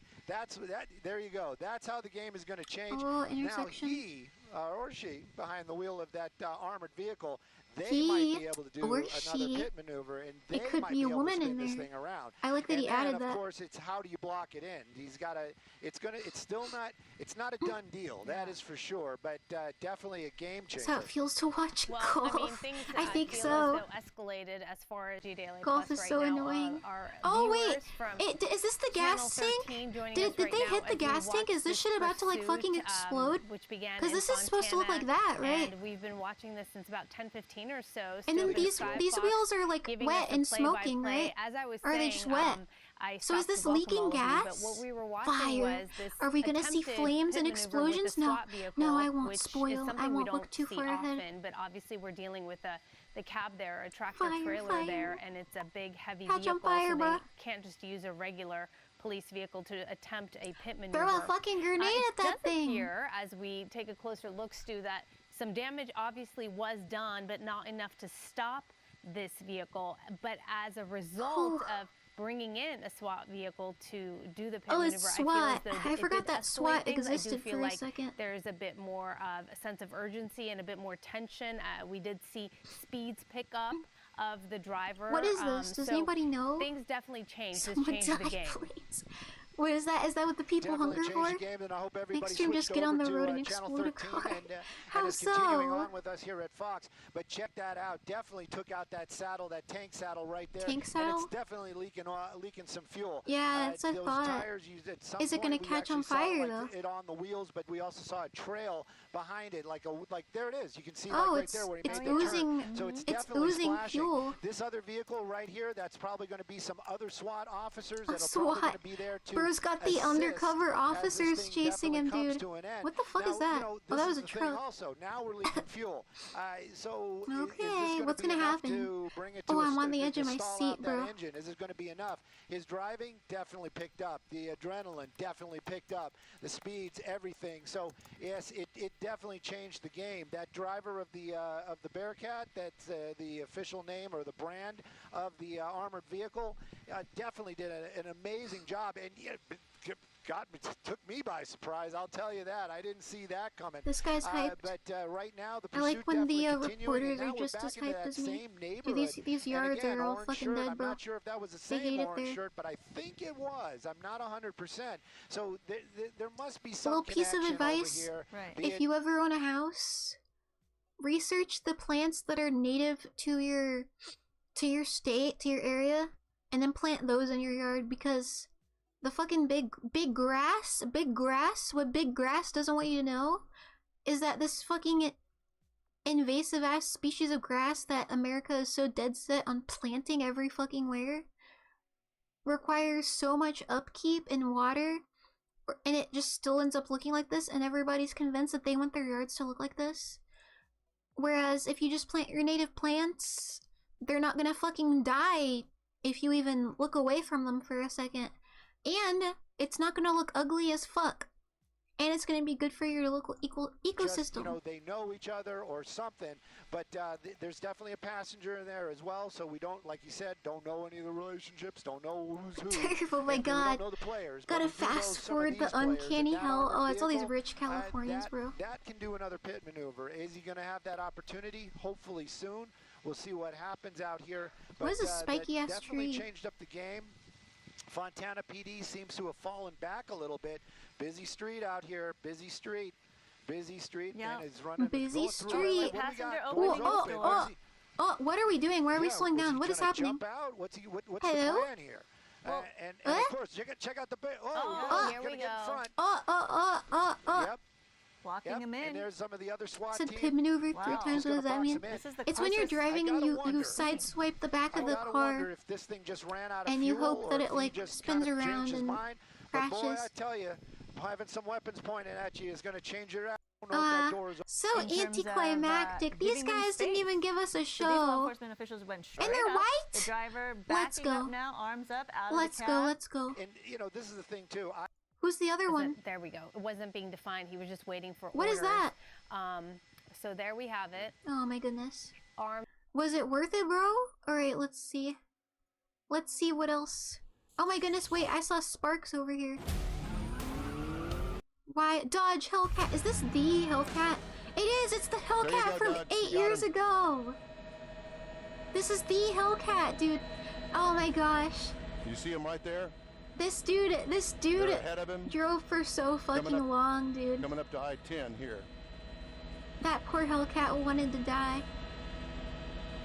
there you go. That's how the game is going to change. Oh, intersection. Now he or she behind the wheel of that armored vehicle, they might be able to do another pit maneuver, and they could might be a able woman to in spin this there. thing around. I like that and he then, added of that. course, it's how do you block it in? He's got to. It's still not. It's not a done deal. That is for sure. But definitely a game changer. That's how it feels to watch Well, golf. I mean, things I think feel so. as though escalated as far as GDLA Golf Plus is right so now, annoying. Our Oh wait, viewers from is this the gas Channel tank? 13 joining Did us right they now hit the as we gas tank? watch Is this shit about to like pursuit, fucking explode? which began Because in this is supposed to look like Fontana, that, right? And we've been watching this since about 10:15 or so. And then Still these Sky these Fox wheels are like giving wet us a and play-by-play. smoking, right? As I was Or are they saying, just wet? I So is stopped to this welcome leaking all of you, gas? but what we were watching Fire. was this Are we gonna see attempted flames pit and maneuver with the explosions? No. SWAT vehicle, No, I won't which spoil. is I something we won't don't look too see far ahead. often, but obviously we're dealing with the cab there, a tractor Fire, trailer fire. there, and it's a big heavy Catch on vehicle, fire, so bruh. they can't just use a regular police vehicle to attempt a pit maneuver. Throw a fucking grenade at that It does thing. appear, as we take a closer look, Stu, that some damage obviously was done, but not enough to stop this vehicle. But as a result of bringing in a SWAT vehicle to do the pit Oh, maneuver, it's I feel SWAT. as though I it forgot did that escalate SWAT things. I do existed feel for a like second. there's a bit more of a sense of urgency and a bit more tension. We did see speeds pick up of the driver. What is this? Does so anybody know? Things definitely changed. This Someone changed the die, game. please. What is that? Is that what the people Definitely hunger changed for? the game, and I hope everybody Next stream, just switched get on over the road to, and Channel explode a 13 car. and How is continuing so? on with us here at Fox. But check that out. Definitely took out that saddle, that tank saddle right there. Tank And saddle? it's definitely leaking some fuel. Yeah, that's what I those thought. tires used at some Is it point, gonna we catch on actually saw, fire, like, though? it on the wheels, but we also saw a trail behind it, like there it is. You can see Oh, right it's there where he it's made the oozing. turn. So it's It's definitely oozing splashing. fuel. This other vehicle right here, that's probably going to be some other SWAT officers A that are probably going SWAT. to be there to Bro's got the assist undercover as this officers thing chasing him, definitely comes dude. to an end. What the fuck Now, is that? You know, Oh, that this was is a the thing truck. also, now we're leaking fuel. So is Okay, this what's be gonna enough happen? to bring it to Oh, a I'm on the to edge of my stall seat, out that bro. engine? Is it going to be enough? His driving definitely picked up. The adrenaline definitely picked up. The speeds, everything. So yes, it definitely changed the game. That driver of the Bearcat, that's the official name or the brand of the armored vehicle, definitely did an amazing job. And took me by surprise. I'll tell you that. I didn't see that coming. This guy's hyped. But right now, the I like pursuit when the definitely continuing, reporters and are now we're just back as into hyped that as me. same Dude, neighborhood. these And yards again, are all orange fucking shirt, dead, I'm bro. not sure if that was the They hate same it orange there. shirt, but I think it was. I'm not 100%. So there must be A some little piece of connection advice: over here. Right. Be if it- you ever own a house, research the plants that are native to your state, to your area, and then plant those in your yard, because the fucking big grass, what big grass doesn't want you to know is that this fucking invasive ass species of grass that America is so dead set on planting every fucking where requires so much upkeep and water, and it just still ends up looking like this, and everybody's convinced that they want their yards to look like this. Whereas if you just plant your native plants, they're not gonna fucking die if you even look away from them for a second. And it's not gonna look ugly as fuck. and it's going to be good for your local ecosystem. Just, you know, they know each other or something, but there's definitely a passenger in there as well, so we don't, like you said, don't know any of the relationships, don't know who's who. Oh my god. We don't know the players. Gotta fast forward the uncanny hell. Oh, it's all these rich Californians, bro. That can do another pit maneuver. Is he going to have that opportunity? Hopefully soon. We'll see what happens out here. What is a spiky ass definitely tree? Changed up the game. Fontana PD seems to have fallen back a little bit. Busy street out here. Busy street. Busy street. Yeah. And it's running. Busy street. Passenger Oh, what are we doing? Why are we slowing down? What is happening? Jump out? What's the Hello? plan here? And of course, check out the bit. Here we go. Yep. Blocking him in. And there's some of the other SWAT Said team. pit maneuver 3 times. What does that mean? This is the It's when you're driving and you sideswipe the back of the car if this thing just ran out of and you fuel, hope that or it if he like just spins kind of around changed his and mind. But boy, I crashes. tell you, having some weapons pointed at you is going to change your out. I don't know if that door is So In terms of, anticlimactic. These giving them guys didn't space. even give us a So these law show. enforcement officials went straight they're up. white? The driver Let's backing go. up now, arms up, out Let's of the cab. let's go. And you know, this is the thing too. Who's the other one? There we go. It wasn't being defined. He was just waiting for What orders. is that? So there we have it. Oh my goodness. Arm. Was it worth it, bro? Alright, let's see. Let's see what else. Oh my goodness, wait, I saw sparks over here. Why? Dodge Hellcat. Is this the Hellcat? It is! It's the Hellcat from 8 years ago! This is the Hellcat, dude. Oh my gosh. You see him right there? This dude They're ahead of him. drove for so fucking up- long, dude. Coming up to I-10 here. That poor Hellcat wanted to die.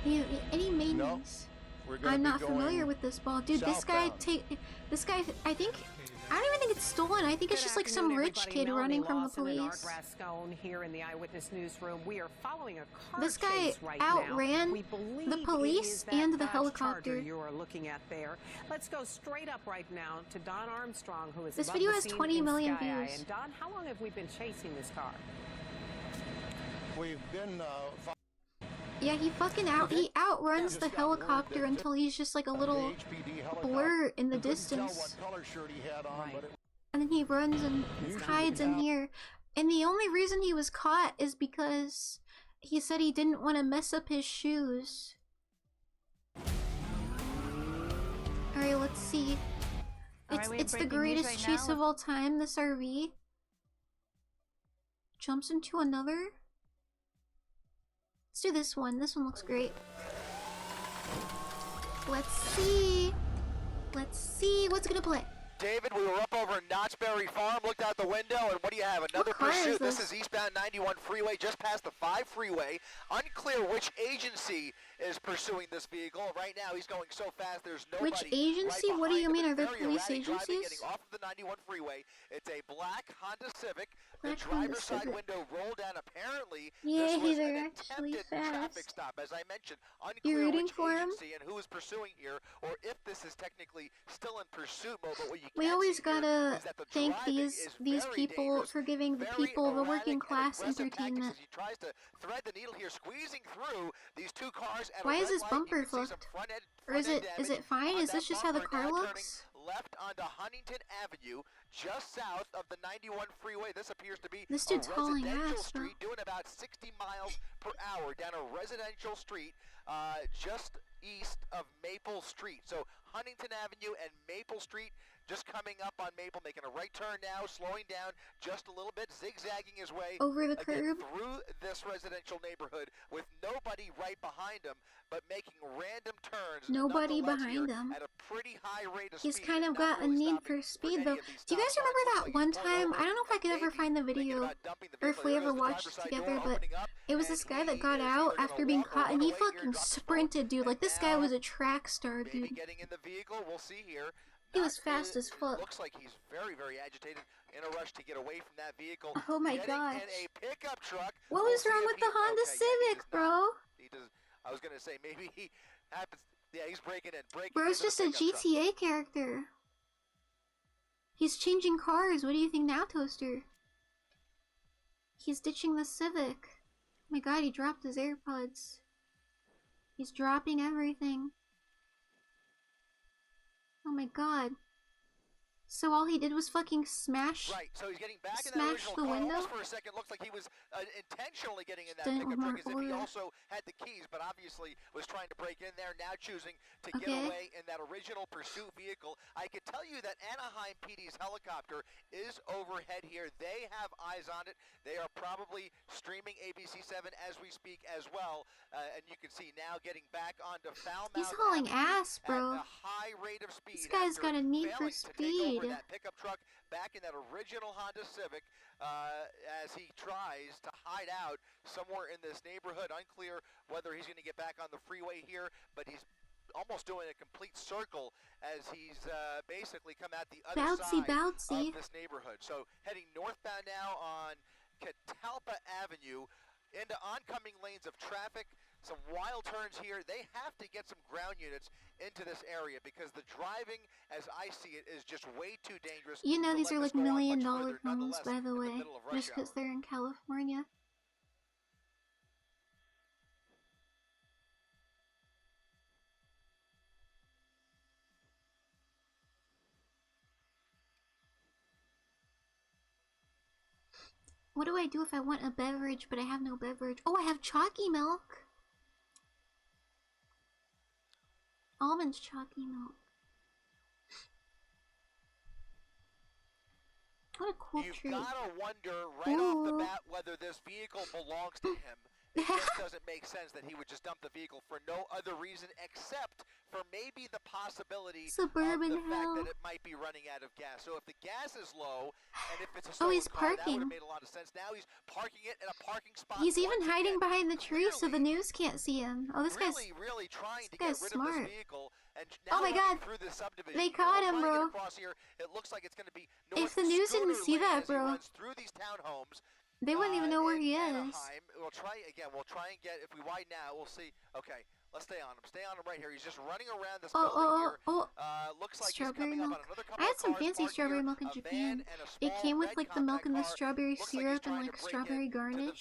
Any maintenance? We're gonna I'm be not familiar going with this ball. Dude, this guy, I think, I don't even think it's stolen. I think it's just like some rich kid running from the police. Here in the Eyewitness Newsroom. We are following a car This guy chase right outran now. We believe the police it is and that the Dodge helicopter. Charger you are looking at there. Let's go straight up right now to Don Armstrong, who is This above video the has scene 20 in million Sky Eye. views. And Don, how long have we been chasing this car? We've been Yeah, he outruns the helicopter until he's just like a little blur in the distance. What color shirt he had on, but it And then he runs and hides in here. And the only reason he was caught is because he said he didn't want to mess up his shoes. Alright, let's see. It's the greatest chase of all time, this RV. Jumps into another. Let's do this one. This one looks great. Let's see. Let's see what's gonna play. David, we were up over in Knott's Berry Farm, looked out the window, and what do you have? Another car pursuit. is this? This is eastbound 91 freeway, just past the 5 freeway. Unclear which agency is pursuing this vehicle. Right now, he's going so fast, there's nobody. Which agency? Right What do you behind him. mean? Are there Very police erratic driving, agencies? Getting off of the 91 freeway. It's a black Honda Civic. Black The Honda driver's side Civic. window rolled down. Apparently, Yay, this was they're an actually attempted traffic fast. stop. As I mentioned, You're unclear rooting which for him? agency and who is pursuing here, or if this is technically still in pursuit mode. But what you We can always see here gotta is that the thank driving these is people very dangerous, for giving the very people the working erratic and class aggressive entertainment. tactics as he tries to thread the needle here, squeezing through these two cars at a Why is red this light. bumper You can see some flipped? front-end Or is it damage fine? on Is this that just how the bumper, car now turning looks? left onto Huntington Avenue, just south of the 91 freeway. This appears to be This a dude's hauling residential ass, bro. street, doing about 60 miles per hour down a residential street just east of Maple Street. So Huntington Avenue and Maple Street, just coming up on Maple, making a right turn now, slowing down just a little bit, zigzagging his way Over the again curb. through this residential neighborhood with nobody right behind him, but making random turns. Nobody nonetheless behind here him. At a pretty high rate of He's speed, kind of not got a really need stopping for speed any though. of these Do you guys stop remember signs. that Looks like one he's pulling time? over, I don't know if I could ever maybe find the thinking video about dumping the or if vehicle. we Here ever goes the watched driver's it side together, door but opening up, it was and this guy that he got is out either after gonna being walk or caught and run he away here, fucking drop the phone, sprinted, dude. Like and this guy now was a track star, maybe dude. getting in the vehicle. We'll see here. He was fast as fuck. Looks like he's very, very agitated, in a rush to get away from that vehicle. Oh my Getting gosh. in a pickup truck. What We'll was see wrong if with he- the Honda okay, yeah, he Civic, does bro? not- He does. I was gonna say maybe he happens. Yeah, he's breaking in. Bro's into the just a pickup truck. GTA character. He's changing cars. What do you think now, Toaster? He's ditching the Civic. Oh my god, he dropped his AirPods. He's dropping everything. Oh my god. So all he did was fucking smash. Right. So he's getting back in that Smash original the car. window. Almost for a second, looks like he was intentionally getting in that pickup truck, as if he also had the keys, but obviously was trying to break in there. Now choosing to get away in that original pursuit vehicle. I could tell you that Anaheim PD's helicopter is overhead here. They have eyes on it. They are probably streaming ABC7 as we speak as well. And you can see now getting back onto Falmouth. He's hauling ass, bro. At a high rate of speed. This guy's got a need for speed. That pickup truck back in that original Honda Civic as he tries to hide out somewhere in this neighborhood. Unclear whether he's going to get back on the freeway here, but he's almost doing a complete circle as he's basically come out the other side of this neighborhood. So heading northbound now on Catalpa Avenue into oncoming lanes of traffic. Some wild turns here. They have to get some ground units into this area because the driving, as I see it, is just way too dangerous. You know these are like $1 million homes, by the way, just because they're in California. What do I do if I want a beverage, but I have no beverage? Oh, I have chalky milk. Almond chalky milk. What a cool treat. You've gotta wonder right off the bat whether this vehicle belongs to him. It just doesn't make sense that he would just dump the vehicle for no other reason except for maybe the possibility of the fact that it might be running out of gas. So if the gas is low, and if it's a stolen car, that would have made a lot of sense. Now he's parking it in a parking spot. He's even hiding behind the tree so the news can't see him. Oh, this guy's really trying to get rid smart. of this vehicle. And now oh my god, through this subdivision, they caught him, bro. Here, it looks like it's going to be if the news didn't see that, bro, through these townhomes. They wouldn't even know where he is. We'll try again. We'll try and get. If we widen out, we'll see. Okay, let's stay on him. Stay on him right here. He's just running around this building here. Looks like strawberry he's milk. On another couple I had some cars fancy strawberry milk in Japan. It came with like the milk and the strawberry syrup and like strawberry garnish.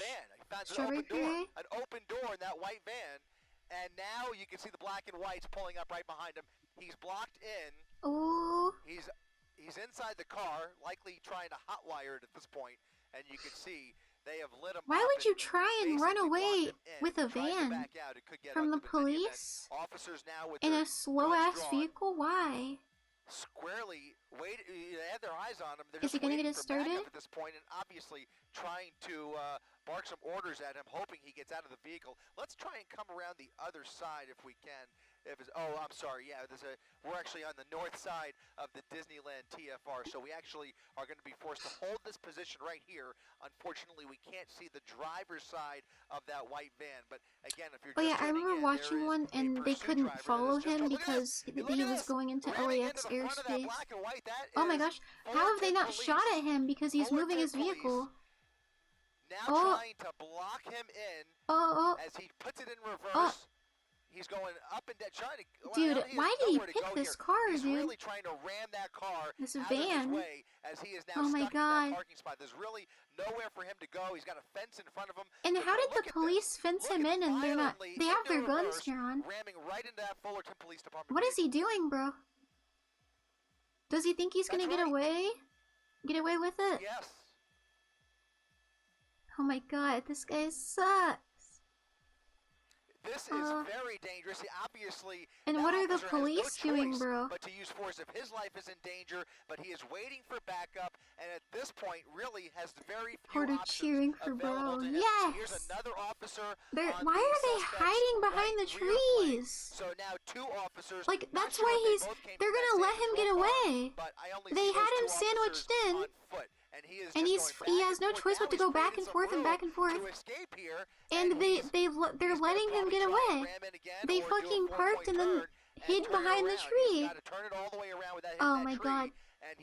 Strawberry puree. An open door in that white van, and now you can see the black and whites pulling up right behind him. He's blocked in. Ooh. He's inside the car, likely trying to hotwire it at this point. And you can see they have lit him. Why would you try and run away with a van from the police in a slow-ass vehicle? Why? Squarely, they have their eyes on him. They're Is he gonna get it started? At this point, and obviously trying to bark some orders at him, hoping he gets out of the vehicle. Let's try and come around the other side if we can. Oh, I'm sorry. Yeah, we're actually on the north side of the Disneyland TFR, so we actually are going to be forced to hold this position right here. Unfortunately, we can't see the driver's side of that white van. But again, if you're I remember watching one and they couldn't follow him because he was going into LAX airspace. Oh my gosh, how have they not shot at him because he's moving his vehicle? Now trying to block him in as he puts it in reverse. He's going up and down, trying to. Dude, why did he pick this car, He's dude? really trying to ram that car this out van. of his way as he is now oh my stuck god. in that parking spot. There's really nowhere for him to go. He's got a fence in front of him. And how did the police fence him in and they're not? They have their guns here on. Ramming right into that Fullerton Police Department. What is he doing, bro? Does he think he's gonna get away? Get away with it? Yes. Oh my god, this guy sucks. This is very dangerous. Obviously, and what are the police doing, bro? But to use force if his life is in danger, but he is waiting for backup, and at this point, really has very few options cheering for bro. Yes. Here's another officer. Why are they hiding behind the trees? So now 2 officers. Like that's why they're gonna let him get away. They had him sandwiched in. And he has no choice but to go back and forth and back and forth. And they're letting him get away. They fucking parked and then hid behind the tree. Oh my god.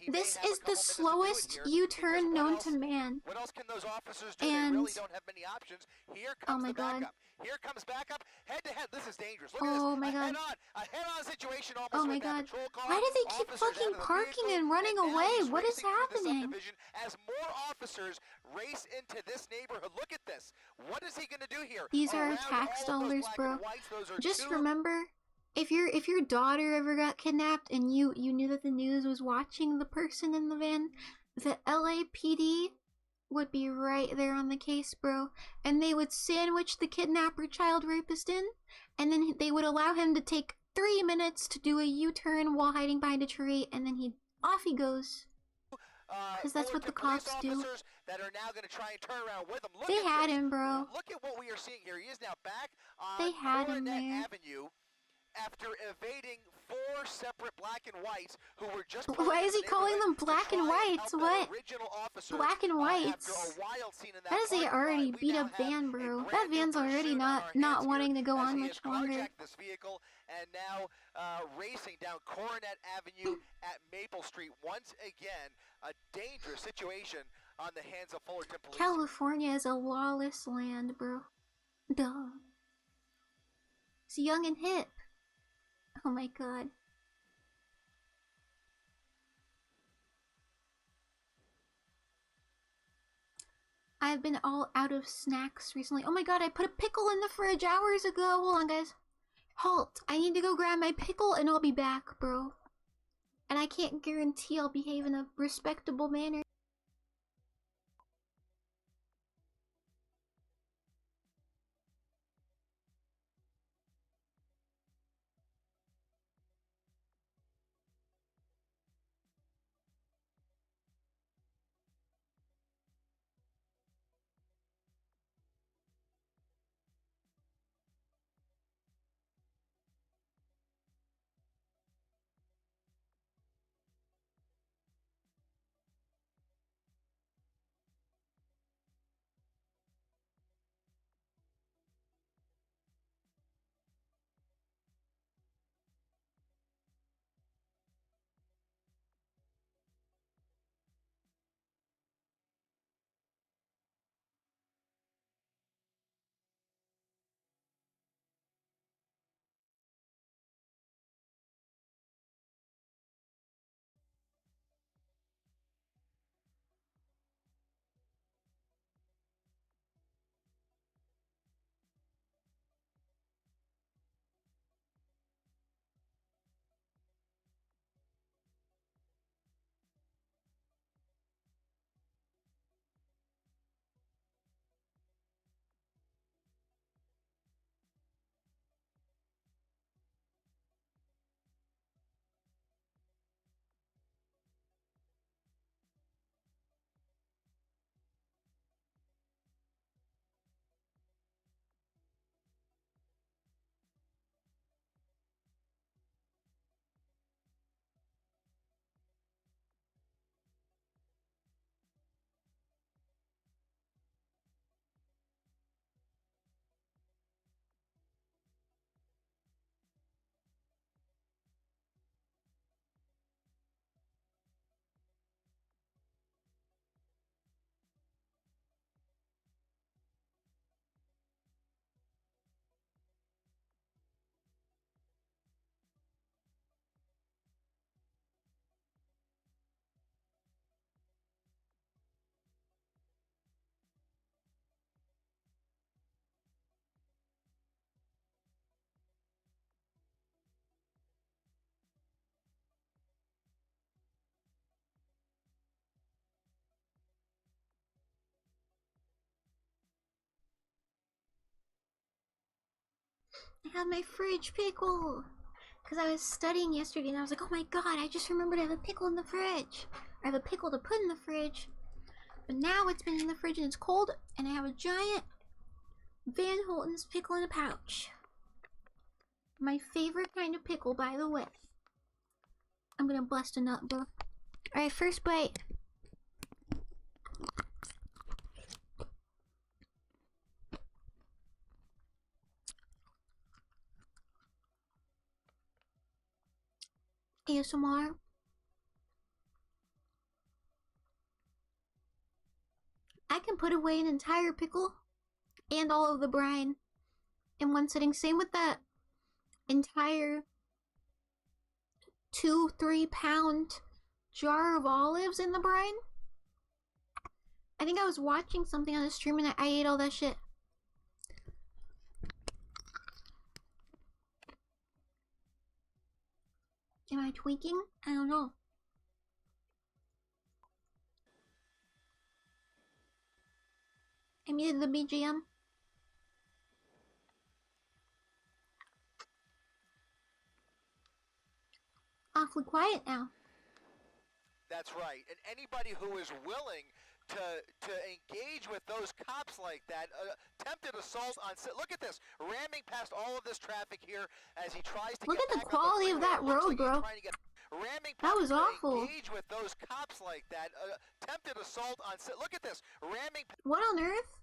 This is the slowest U-turn known to man. What else can those officers do? And they really don't have many options. Here comes the backup. Here comes backup. Head to head. This is dangerous. Look at this. My god. A head-on situation almost. Oh my god. Why do they keep fucking parking and running away? What is happening? As more officers race into this neighborhood. Look at this. What is he going to do here? These are our tax dollars, bro. Just remember, if your daughter ever got kidnapped and you knew that the news was watching the person in the van, the LAPD would be right there on the case, bro. And they would sandwich the kidnapper child rapist in, and then they would allow him to take 3 minutes to do a U-turn while hiding behind a tree, and then off he goes. Because that's what the cops do. That are now going to try and turn around with him. They had him, bro. Look at what we are seeing here. He is now back on They had him Coronet there. Avenue after evading 4 separate black and whites who were just. Why is he calling them black and whites? What? Black and whites? That is a already beat up van, bro. That van's already not wanting to go on much longer. This vehicle and now racing down Coronet Avenue at Maple Street once again. A dangerous situation on the hands of Fullerton Police. California is a lawless land, bro. Duh. It's young and hip. Oh my god. I've been all out of snacks recently. Oh my god, I put a pickle in the fridge hours ago. Hold on, guys. Halt. I need to go grab my pickle and I'll be back, bro. And I can't guarantee I'll behave in a respectable manner. I have my fridge pickle! Because I was studying yesterday and I was like, oh my god, I just remembered I have a pickle in the fridge! I have a pickle to put in the fridge. But now it's been in the fridge and it's cold, and I have a giant Van Holten's pickle in a pouch. My favorite kind of pickle, by the way. I'm gonna bust a nut, bro. Alright, first bite. ASMR. I can put away an entire pickle and all of the brine in one sitting. Same with that entire 2-3 pound jar of olives in the brine. I think I was watching something on the stream and I ate all that shit. Am I tweaking? I don't know. I muted the BGM. Awfully quiet now. That's right. And anybody who is willing to engage with those cops like that, attempted assault on. Look at this, ramming past all of this traffic here as he tries to. Look get at the back quality on the of that road, like bro. That was awful. Engage with those cops like that, attempted assault on. Look at this, ramming. What on earth?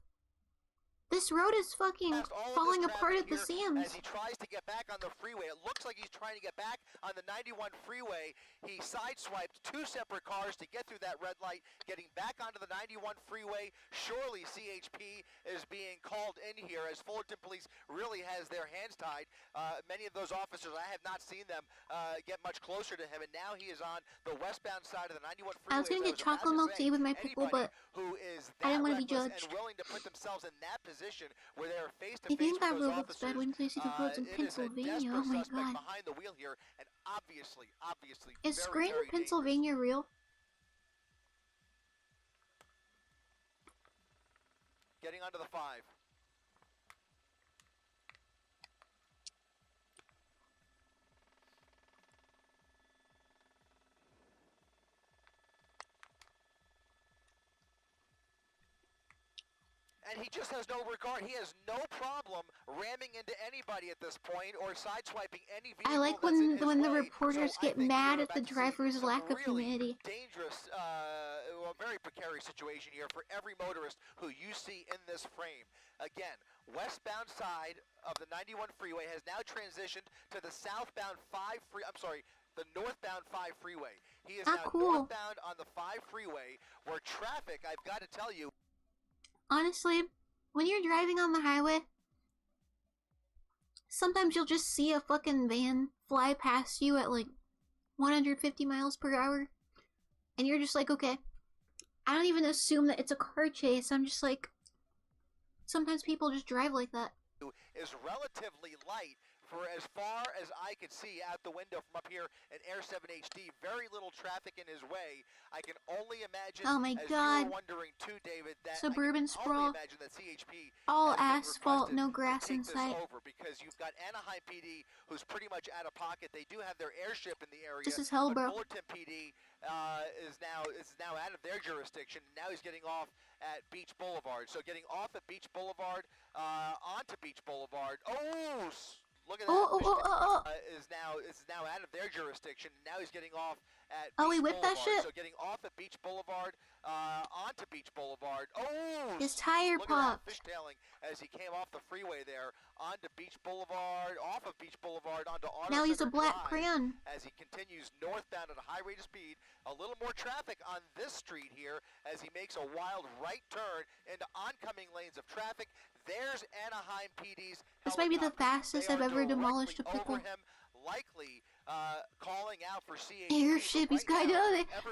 This road is fucking falling apart at the seams. As he tries to get back on the freeway, it looks like he's trying to get back on the 91 freeway. He sideswiped two separate cars to get through that red light, getting back onto the 91 freeway. Surely CHP is being called in here as Fullerton Police really has their hands tied. Many of those officers, I have not seen them get much closer to him, and now he is on the westbound side of the 91 freeway. I was gonna get chocolate milk tea with my pickle, but I didn't want to be judged. And willing to put themselves in that position where they're face to I face think with that those road looks officers. bad when you see the roads in Pennsylvania. Oh my god. Behind the wheel here, and obviously, is Scranton, Pennsylvania real? Getting onto the 5. And he just has no regard. He has no problem ramming into anybody at this point or sideswiping any vehicle. I like when the reporters get mad at the driver's lack of humanity. Dangerous, well, very precarious situation here for every motorist who you see in this frame. Again, westbound side of the 91 freeway has now transitioned to the southbound the northbound 5 freeway. He is now northbound on the 5 freeway where traffic, I've got to tell you. Honestly, when you're driving on the highway, sometimes you'll just see a fucking van fly past you at like 150 miles per hour. And you're just like, okay. I don't even assume that it's a car chase. I'm just like, sometimes people just drive like that. Is relatively light for as far as I could see out the window from up here in Air 7 HD. Very little traffic in his way. I can only imagine. Oh my as god. You were wondering too, David, that suburban sprawl. Imagine that CHP all asphalt, no grass in sight. Over because you've got Anaheim PD, who's pretty much out of pocket. They do have their airship in the area. This is hell, bro. Fullerton PD is now out of their jurisdiction. Now he's getting off at Beach Boulevard. So getting off at Beach Boulevard, onto Beach Boulevard. Oh. Look at that. Is now out of their jurisdiction. Now he's getting off at Beach he whipped Boulevard. that shit? So getting off at Beach Boulevard, onto Beach Boulevard. Oh! His tire popped. Fishtailing as he came off the freeway there, onto Beach Boulevard, off of Beach Boulevard, onto Auto Now he's a Center black Drive crayon. as he continues northbound at a high rate of speed. A little more traffic on this street here as he makes a wild right turn into oncoming lanes of traffic. There's Anaheim PD's. This might be the fastest I've ever demolished a pickle. Him, likely calling out for CHP. Airship, he's got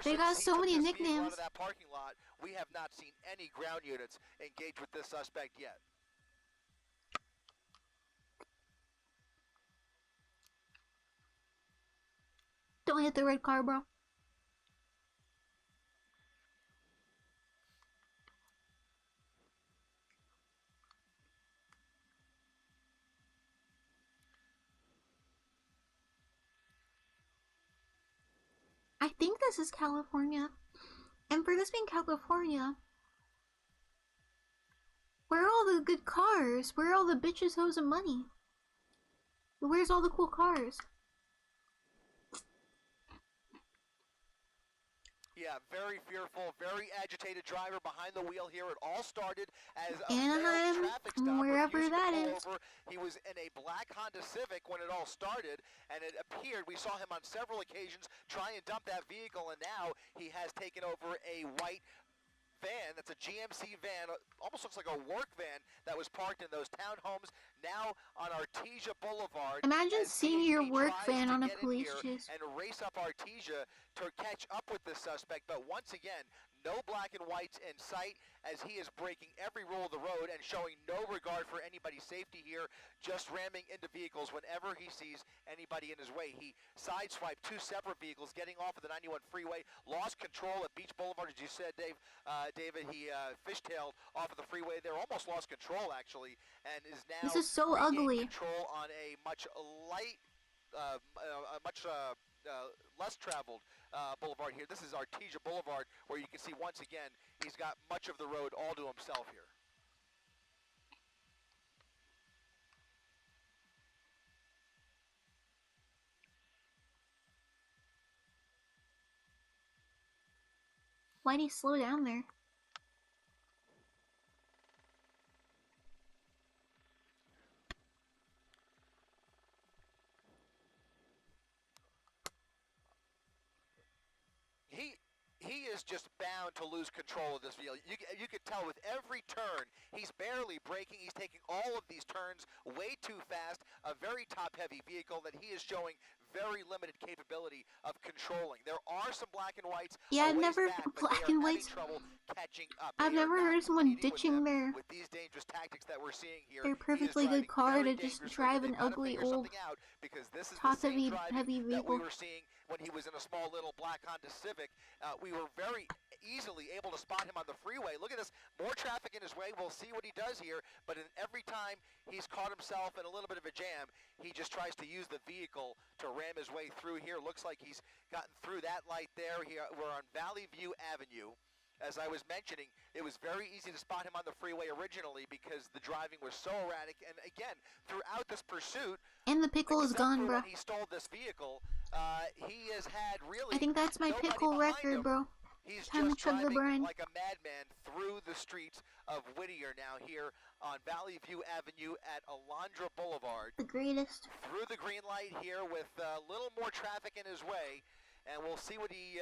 they got so many nicknames. Out of that parking lot, we have not seen any ground units engage with this suspect yet. Don't hit the red car, bro. I think this is California. And for this being California, where are all the good cars? Where are all the bitches, hoes, and money? Where's all the cool cars? Yeah, very fearful, very agitated driver behind the wheel here. It all started as a Anaheim, traffic stop wherever that is. Over. He was in a black Honda Civic when it all started, and it appeared, we saw him on several occasions try and dump that vehicle, and now he has taken over a white van. That's a GMC van, almost looks like a work van that was parked in those townhomes now on Artesia Boulevard. Imagine seeing your work van on a police chase. And race up Artesia to catch up with the suspect, but once again, no black and whites in sight as he is breaking every rule of the road and showing no regard for anybody's safety here, just ramming into vehicles whenever he sees anybody in his way. He sideswiped 2 separate vehicles getting off of the 91 freeway, lost control at Beach Boulevard, as you said, David. He fishtailed off of the freeway there, almost lost control actually, and is now this is so ugly. Control on a much less traveled boulevard here. This is Artesia Boulevard, where you can see once again he's got much of the road all to himself here. Why'd he slow down there? He is just bound to lose control of this vehicle. You could tell with every turn, he's barely braking. He's taking all of these turns way too fast. A very top-heavy vehicle that he is showing very limited capability of controlling. There are some black and whites. Yeah, I've never black and whites. I've never heard of someone ditching their with these dangerous tactics that we're seeing here. Their perfectly good car to just drive an ugly old top-heavy vehicle. That we were seeing when he was in a small little black Honda Civic. We were very easily able to spot him on the freeway. Look at this, more traffic in his way. We'll see what he does here, but every time he's caught himself in a little bit of a jam, he just tries to use the vehicle to ram his way through here. Looks like he's gotten through that light there. We're on Valley View Avenue. As I was mentioning, it was very easy to spot him on the freeway originally because the driving was so erratic. And again, throughout this pursuit, and the pickle is gone, bro. When he stole this vehicle, he has had really. I think that's my pickle record, bro. He's time just to chug the brine like a madman through the streets of Whittier now here on Valley View Avenue at Alondra Boulevard. The greatest. Through the green light here with a little more traffic in his way. And we'll see what he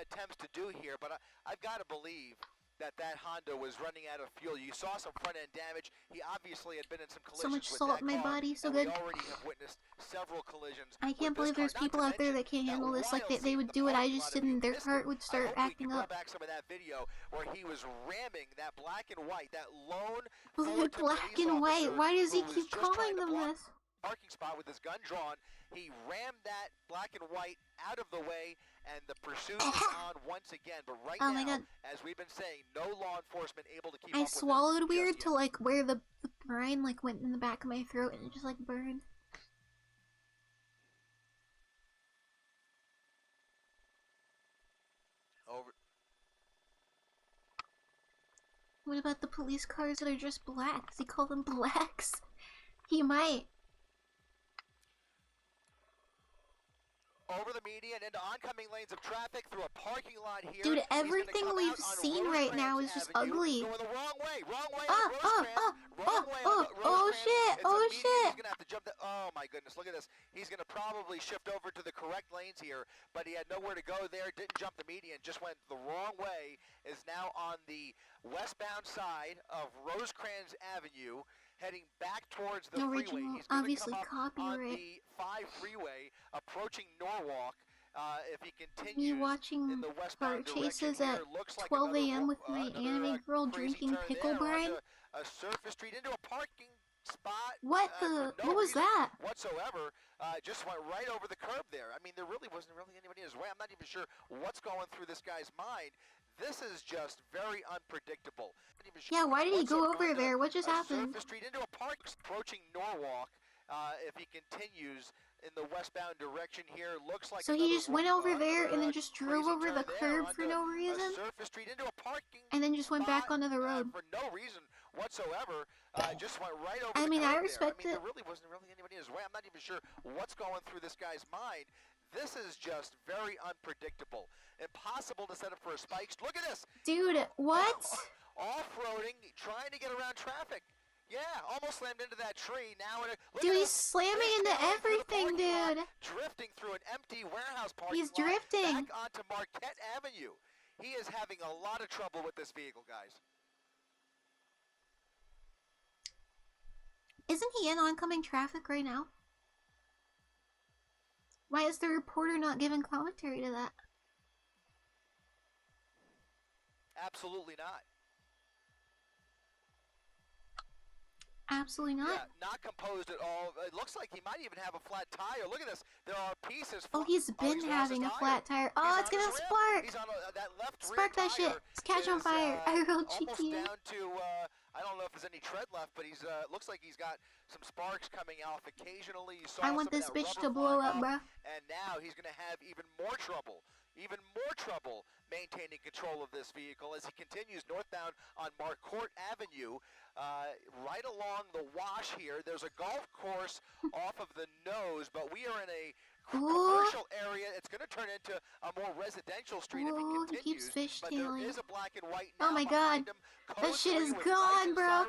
attempts to do here. But I've got to believe that Honda was running out of fuel. You saw some front-end damage. He obviously had been in some collisions. So much salt in my body, so good. We already have witnessed several collisions. I can't believe there's people out there that can't handle this. Like they would do what I just did, and their heart would start acting up. Back some of that video where he was ramming that black and white, that lone black and white. Why does he keep calling them this? Parking spot with his gun drawn. He rammed that black and white out of the way, and the pursuit is on once again. But right now, as we've been saying, no law enforcement able to keep up with him. I swallowed weird to like where the brine like went in the back of my throat and it just like burned. Over. What about the police cars that are just black? Does he call them blacks? He might. Over the median into oncoming lanes of traffic through a parking lot here. Dude, everything we've seen right now is just ugly. Going the wrong way, oh shit, oh shit. He's gonna have to jump oh my goodness, look at this. He's gonna probably shift over to the correct lanes here, but he had nowhere to go there, didn't jump the median, just went the wrong way, is now on the westbound side of Rosecrans Avenue, heading back towards the freeway. He's obviously come up on the 5 freeway, approaching Norwalk. If he continues me watching in the westbound chases here, at 12 a.m. with my anime girl drinking pickle brine. A surface street into a parking spot. What what was that? Whatsoever, just went right over the curb there. I mean, there really wasn't anybody in his way. I'm not even sure what's going through this guy's mind. This is just very unpredictable. Yeah, why did he go over there? What just happened? Surface street into a park, approaching Norwalk. If he continues in the westbound direction here, looks like. So he just went over there and then just drove over the curb for no reason. Surface street into a parking. And then just went back onto the road. For no reason whatsoever. Just went right over. I mean, I respect it. There really wasn't anybody in his way. I'm not even sure what's going through this guy's mind. This is just very unpredictable. Impossible to set up for a spike. Look at this. Dude, what? Off-roading, trying to get around traffic. Yeah, almost slammed into that tree. Now, dude, he's slamming into everything, dude. Drifting through an empty warehouse parking lot. He's drifting. Back onto Marquette Avenue. He is having a lot of trouble with this vehicle, guys. Isn't he in oncoming traffic right now? Why is the reporter not giving commentary to that? absolutely not. Absolutely not. Yeah, not composed at all. It looks like he might even have a flat tire. Look at this. There are pieces. Oh, he's been having a flat tire. Oh, it's gonna spark. He's on that left spark that shit. It's catch on fire. I rolled cheeky. Down to I don't know if there's any tread left, but he's looks like he's got some sparks coming off occasionally. You saw I want this bitch to blow up, bruh. And now he's gonna have even more trouble maintaining control of this vehicle as he continues northbound on Marcourt Avenue. Right along the wash here, there's a golf course off of the nose, but we are in a commercial area. It's going to turn into a more residential street if he continues. But there is a black and white now. Oh my god, that shit is gone, bro.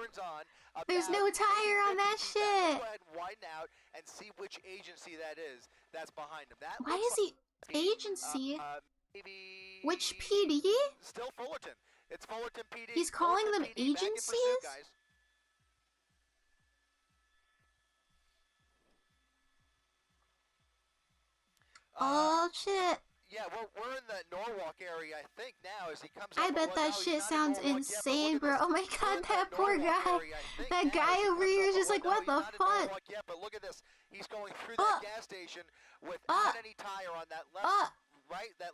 There's no tire on that shit. Go ahead and widen out and see which agency that is that's behind him. That Why is he agency? Maybe which PD? Still Fullerton. It's Fullerton PD. He's calling them agencies? Oh shit. Yeah, we're in the Norwalk area, I think, now as he comes I bet that shit sounds insane, bro. Oh my god, that poor guy. That guy over here is just like, what the fuck? Yeah, but look at this. He's going through that gas station without any tire on that left.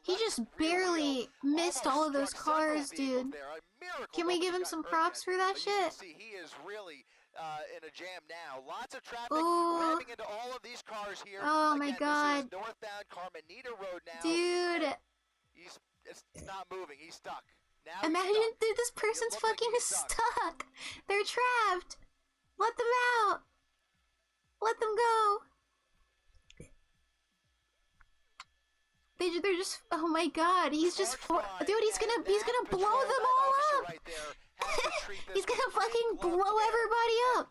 He just barely missed all of those cars, dude. Can we give him some props for that shit? See, he is really in a jam now. Lots of traffic ramming into all of these cars here. Oh my god. This is northbound Carmenita Road now. Dude. It's not moving. He's stuck. Now imagine, dude, this person's fucking stuck. They're trapped. Let them out. Let them go. They're just, oh my god, he's just, dude, he's gonna blow them all up. He's gonna fucking blow everybody up.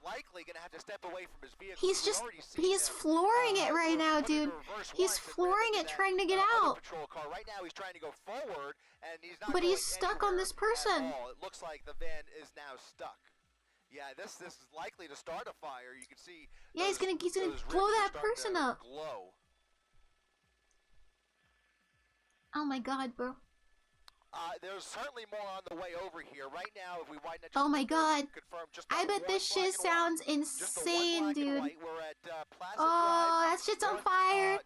He's flooring it right now, dude. He's flooring it trying to get out. Right now he's trying to go forward, and he's not. But he's stuck on this person. It looks like the van is now stuck. Yeah, this is likely to start a fire. You can see. Yeah, he's gonna blow that person up. Glow. Oh my god, bro. There's certainly more on the way over here. Right now, if we widen it, oh my god. I bet this shit sounds insane, dude. Oh, that shit's on fire.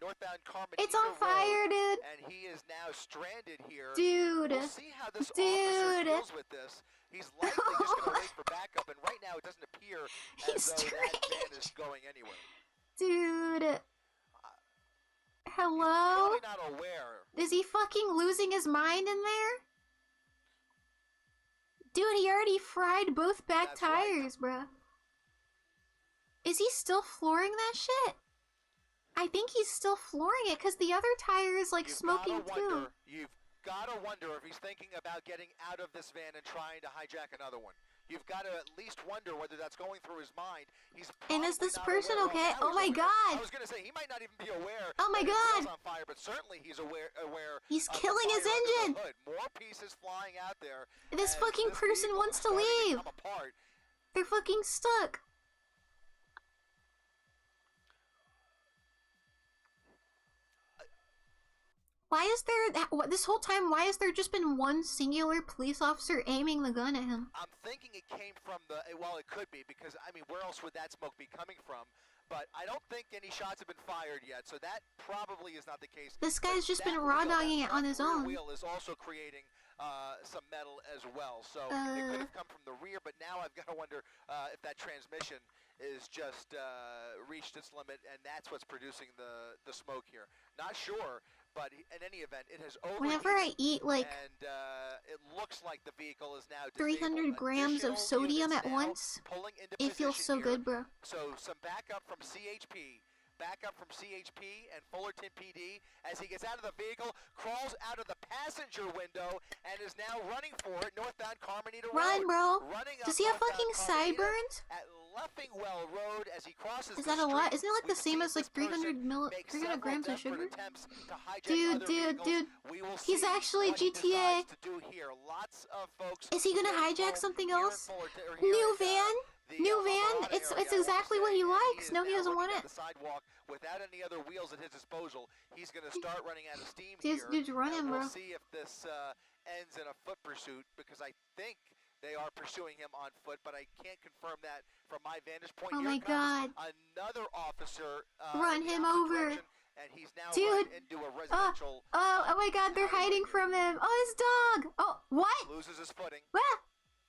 It's on fire, dude. And he is now stranded here. Dude. We'll see how this officer deals with this. He's likely just going to wait for backup, and right now it doesn't appear as though that van is going anywhere. Dude. Hello? He's probably not aware. Is he fucking losing his mind in there? Dude, he already fried both back tires, bruh. Is he still flooring that shit? I think he's still flooring it because the other tire is like smoking too. You've gotta wonder if he's thinking about getting out of this van and trying to hijack another one. You've got to at least wonder whether that's going through his mind. And is this person okay? Oh my god! I was gonna say he might not even be aware. Oh my god! On fire, but certainly he's aware. He's killing his engine. More pieces flying out there. This fucking person wants to leave. They're fucking stuck. Why is there, this whole time, why has there just been one singular police officer aiming the gun at him? I'm thinking it came from well, it could be, because, I mean, where else would that smoke be coming from? But I don't think any shots have been fired yet, so that probably is not the case. This guy's just been raw-dogging it on his own. The wheel is also creating some metal as well, so it could have come from the rear, but now I've got to wonder if that transmission is just reached its limit, and that's what's producing the smoke here. Not sure. But in any event, it has overheated. Whenever I eat like it looks like the vehicle is now 300 grams of sodium at once, it feels so good, bro. So some backup from CHP. Backup from CHP and Fullerton PD as he gets out of the vehicle, crawls out of the passenger window, and is now running for it northbound Carmenita Road. Run, bro. Does he have fucking sideburns? At Leffingwell Road as he crosses is that a lot? Isn't it like the same as like 300 grams of sugar? Dude. He's actually GTA. Is he gonna hijack something else? New van? New van. It's exactly what he likes. No, he doesn't want it. The sidewalk without any other wheels at his disposal. He's going to start running out of steam Dude's running, bro. We'll see if this ends in a foot pursuit, because I think they are pursuing him on foot, but I can't confirm that from my vantage point. Oh my God! Another officer. Run him over. And he's now Dude. into a residential. Oh my God! They're hiding from him. Oh, his dog. Oh, what? Loses his footing. What?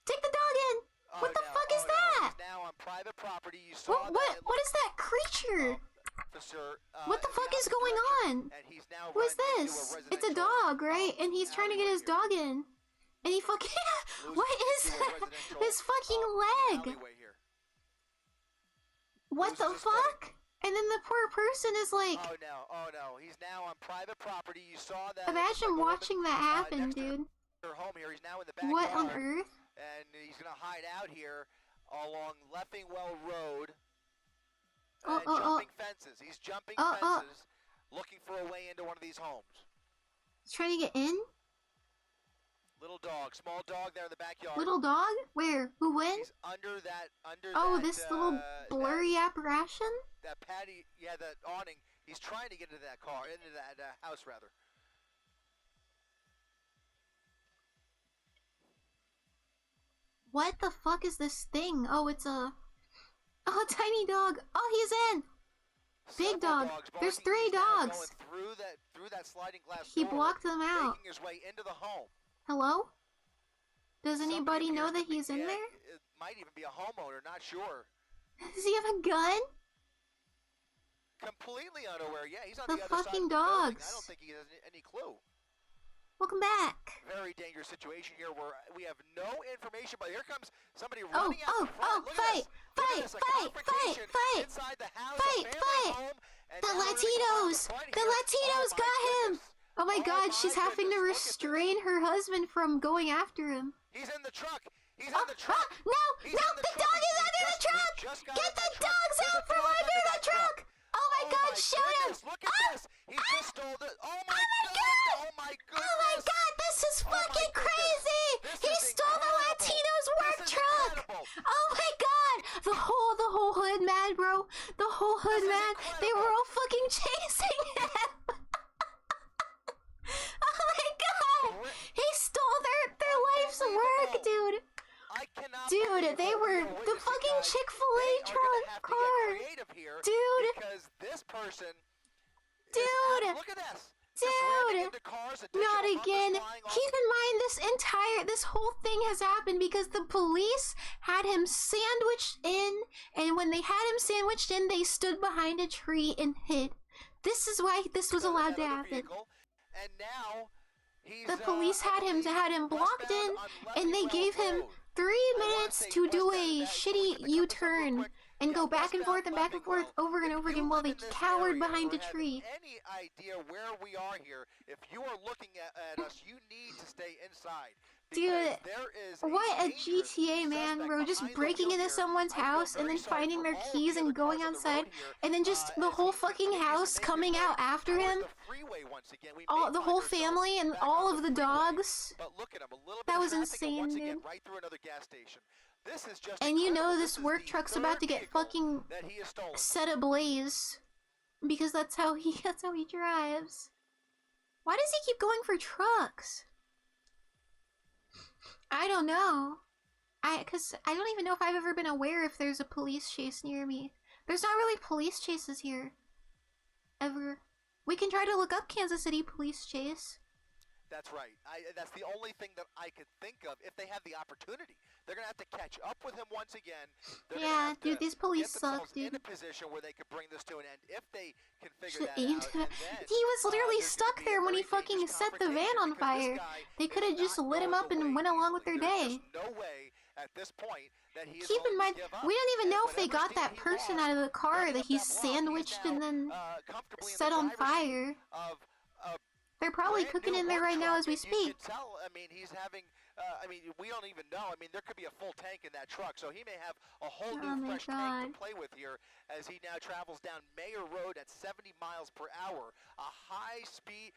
Take the dog in. What the fuck is that? He's now on private property. You saw what is that creature? Officer, what the fuck is going on? Who is this? It's a dog, right? And he's trying to get his dog in. And he fucking... What is his fucking leg? What the fuck? And then the poor person is like... Oh no, he's now on private property. You saw that. Imagine watching that happen, dude. Home here. He's now in the backyard. What on earth? And he's gonna hide out here along Leffingwell Road. Jumping fences. He's jumping fences, looking for a way into one of these homes. He's trying to get in? Little dog, small dog there in the backyard. Little dog? Where? Who went? He's under that, this little blurry apparition? That patty, yeah, that awning. He's trying to get into that car, into that house, rather. What the fuck is this thing? Oh, it's a... Oh, tiny dog. Oh, he's in. Big dog. There's 3 dogs. Through that sliding glass he blocked them out. Making his way into the home. Hello? Does anybody know that he's in there? It might even be a homeowner, not sure. Does he have a gun? Completely unaware. Yeah, he's on the other fucking side of the building. dogs. I don't think he has any clue. Welcome back. Very dangerous situation here where we have no information, but here comes somebody running out. Fight! Inside the house, fight! Home, the Latinos! The Latinos got him! Oh my God, she's having to restrain her husband from going after him. He's in the truck. He's in the truck. No, the dog is under the truck! Get the dogs out from under the truck! Oh my God, shoot him! Look at this! He just stole the... Oh my God! Oh my goodness! Oh my God, this is fucking crazy! He stole the Latinos' work truck! Oh my God! The whole hood mad, bro. The whole hood mad. They were all fucking chasing him. Oh my God! He stole their life's work, dude. Dude, they were the fucking Chick-fil-A truck car. Dude. Because this person. Dude. Look at this. Dude. Not again. Keep in mind this whole thing has happened because the police had him sandwiched in, and when they had him sandwiched in, they stood behind a tree and hid. This is why this was allowed to happen. And now the police had him blocked in, and they gave him 3 minutes to do a shitty U-turn and go back and forth over and over again while they cowered behind a tree. Any idea where we are here? If you are looking at us, you need to stay inside. Dude, what a GTA, man, bro. Just breaking into someone's house and then finding their keys and going outside, and then just the whole fucking house coming out after him. All the whole family and all of the dogs. That was insane, dude. And you know this work truck's about to get fucking set ablaze because that's how he drives. Why does he keep going for trucks? I don't know. Cause I don't even know if I've ever been aware if there's a police chase near me. There's not really police chases here. Ever. We can try to look up Kansas City police chase. That's right. That's the only thing that I could think of if they have the opportunity. They're gonna have to catch up with him once again. Yeah, dude, these police suck, dude. In a position where they could bring this to an end if they can figure that out. He was literally stuck there when he fucking set the van on fire. They could have just lit him up and went along with their day. No way at this point that he is Keep in mind, we don't even know if they got that person out of the car that he sandwiched and then set on fire. They're probably cooking in there right now as we speak. I mean, he's having I mean, we don't even know. I mean, there could be a full tank in that truck, so he may have a whole new fresh tank to play with here as he now travels down Mayor Road at 70 miles per hour, a high speed,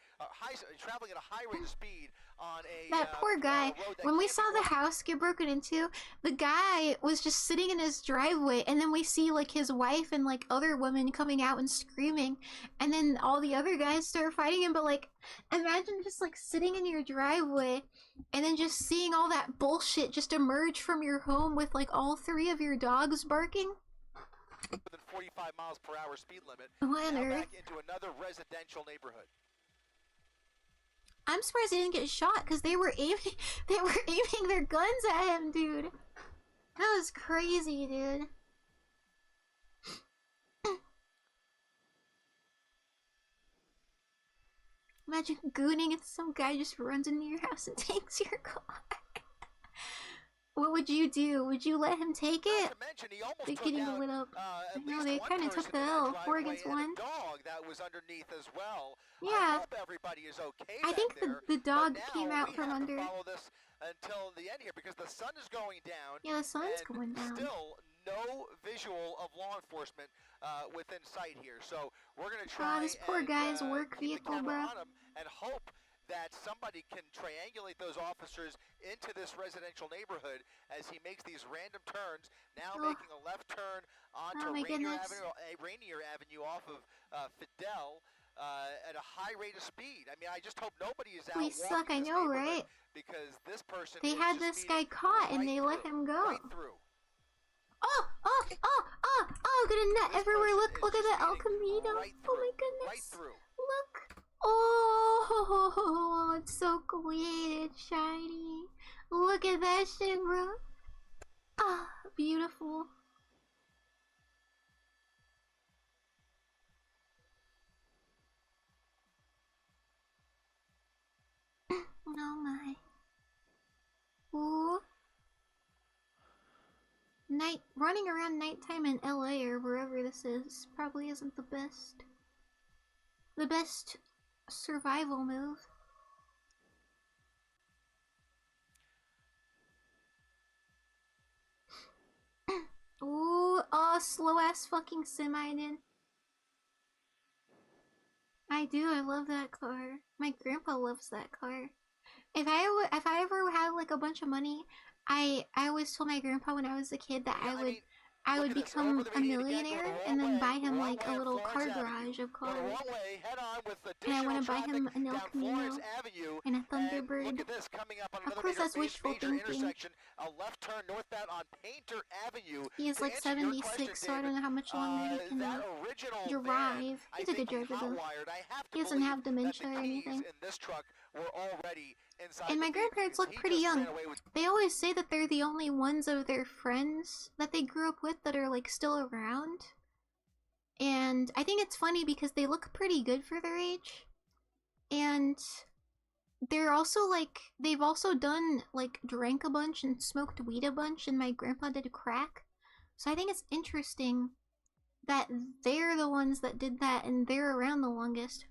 traveling at a high rate of speed on a that poor guy. When we saw the house get broken into, the guy was just sitting in his driveway, and then we see like his wife and like other women coming out and screaming, and then all the other guys start fighting him. But like, imagine just like sitting in your driveway and then just seeing all that bullshit just emerge from your home with like all 3 of your dogs barking. Within 45 miles per hour speed limit. What on earth? Back into another residential neighborhood. I'm surprised they didn't get shot because they were aiming their guns at him, dude. That was crazy, dude. Imagine gooning and some guy just runs into your house and takes your car. What would you do? Would you let him take it? They're getting lit up. No, they kind of took the L, 4 against 1. Dog that was underneath as well. Yeah. I hope everybody is okay. I think the dog came out from under. Follow this until the end here because the sun is going down. Yeah, the sun's going down. Still no visual of law enforcement within sight here. So we're gonna try. This poor guy's work vehicle, bro. And hope that somebody can triangulate those officers into this residential neighborhood as he makes these random turns, now making a left turn onto Rainier Avenue off of Fidel at a high rate of speed. I mean, I just hope nobody is out We suck, I know, right? Because this person they had this guy caught and they let him go. Oh, look at a net everywhere. Look at that El Camino. Oh my goodness. Look. Oh, it's so clean and shiny. Look at that shit, bro. Ah, beautiful. Oh my. Ooh. Running around nighttime in LA or wherever this is probably isn't the best survival move. Ooh, slow ass fucking semi in. I do, I love that car. My grandpa loves that car. If I ever had like a bunch of money, I always told my grandpa when I was a kid that I would become a millionaire and then buy him like a little car garage of cars. And I want to buy him an El Camino and a Thunderbird. Of course, that's wishful thinking. He is like 76, so I don't know how much longer he can drive. He's a good driver though. He doesn't have dementia or anything. And my grandparents look pretty young. They always say that they're the only ones of their friends that they grew up with that are like still around. And I think it's funny because they look pretty good for their age. And they're also like, they've also done like drank a bunch and smoked weed a bunch, and my grandpa did crack. So I think it's interesting that they're the ones that did that and they're around the longest.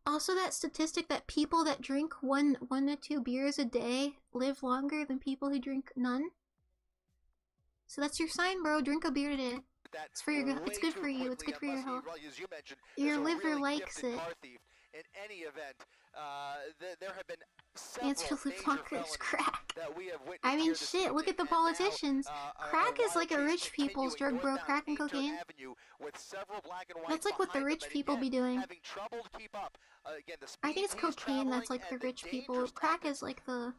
Also, that statistic that people that drink one to 2 beers a day live longer than people who drink none. So that's your sign, bro. Drink a beer a day. It's for your good. It's good for you. It's good for your health. Your liver likes it. In any event, there have been Answer to live longer is crack. I mean, shit. Look at the politicians. Crack is like a rich people's drug, bro. Crack and cocaine. That's like what the rich people be doing. I think it's cocaine that's like the rich people. Crack is like the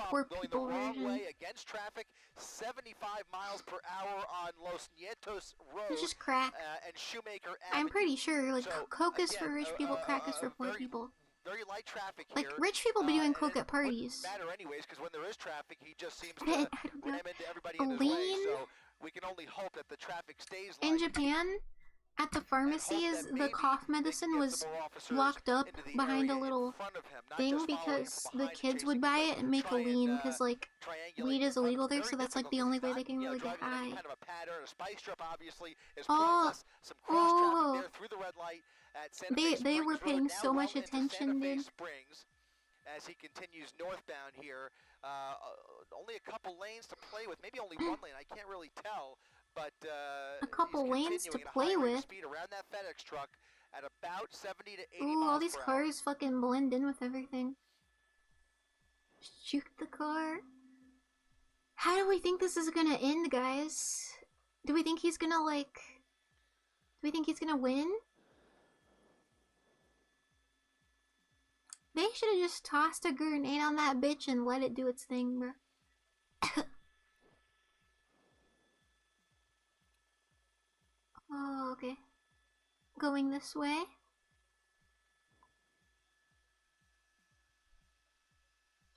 poor people version. Against traffic, 75 miles per hour on Los Nietos Road. It's just crack. And Shoemaker I'm pretty sure like coke is for rich people, crack is for poor people. Very light traffic like here. Rich people be doing coke at parties. Matter anyways, because when there is traffic, he just seems to ram into everybody in his way. So we can only hope that the traffic stays light. In Japan, at the pharmacies, the cough medicine was locked up behind a little thing because the kids would buy it and make a lien because like weed is illegal there, so that's like the only way they can really get high. They were paying so much attention, dude. as he continues northbound here. Only a couple lanes to play with, maybe only one lane, I can't really tell, but a couple lanes to play with. Speed around that FedEx truck at about 70 to 80 Ooh, miles all these per cars fucking blend in with everything. Shoot the car. How do we think this is gonna end, guys? Do we think he's gonna, like... Do we think he's gonna win? They should have just tossed a grenade on that bitch and let it do its thing, bro. Oh, okay. Going this way.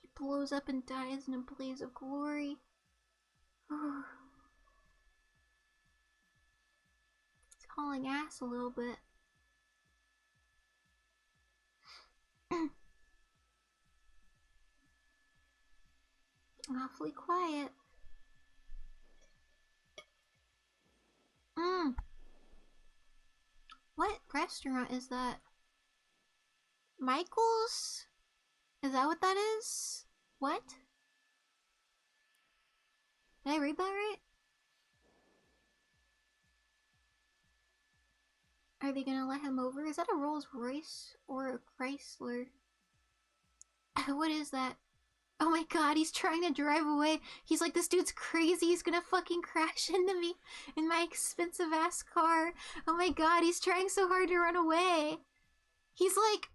He blows up and dies in a blaze of glory. It's hauling ass a little bit. Awfully quiet. What restaurant is that? Michael's? Is that what that is? What? Did I read that right? Are they gonna let him over? Is that a Rolls Royce or a Chrysler? What is that? Oh my god, he's trying to drive away. He's like, this dude's crazy. He's gonna fucking crash into me in my expensive ass car. Oh my god, he's trying so hard to run away. He's like,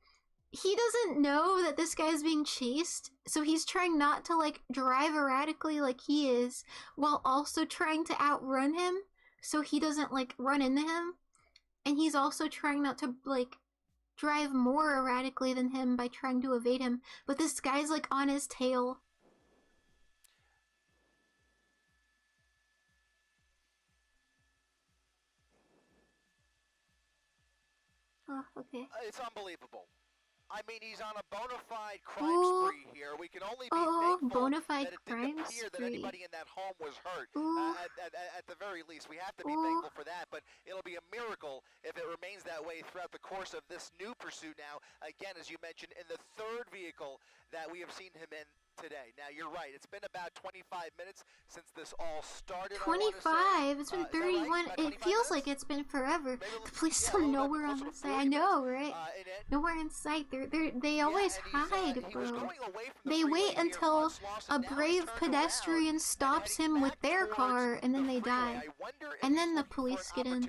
he doesn't know that this guy's being chased, so he's trying not to like drive erratically like he is, while also trying to outrun him so he doesn't like run into him. And he's also trying not to like drive more erratically than him by trying to evade him, but this guy's like on his tail. Oh, okay. It's unbelievable. I mean, he's on a bona fide crime spree here. We can only be thankful bona fide that it didn't appear that anybody in that home was hurt. At the very least, we have to be thankful for that, but it'll be a miracle if it remains that way throughout the course of this new pursuit now. Again, as you mentioned, in the third vehicle that we have seen him in today. Now, you're right. It's been about 25 minutes since this all started. 25? It's been 31. Right? It feels like it's been forever. The police still nowhere on the side. I know, right? Nowhere in sight. They always hide, bro. They wait until a brave pedestrian stops him with their car, and then they die. And then the police get in.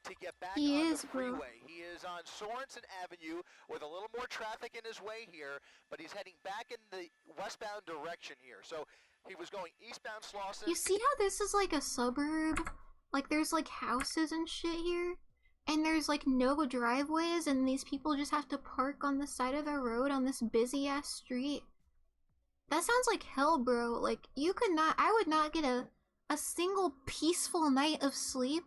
To get back he on is, the freeway. He is on Sorensen Avenue with a little more traffic in his way here, but he's heading back in the westbound direction here. So he was going eastbound Slauson. You see how this is like a suburb? Like there's like houses and shit here? And there's like no driveways, and these people just have to park on the side of the road on this busy ass street. That sounds like hell, bro. Like you could not, I would not get a single peaceful night of sleep.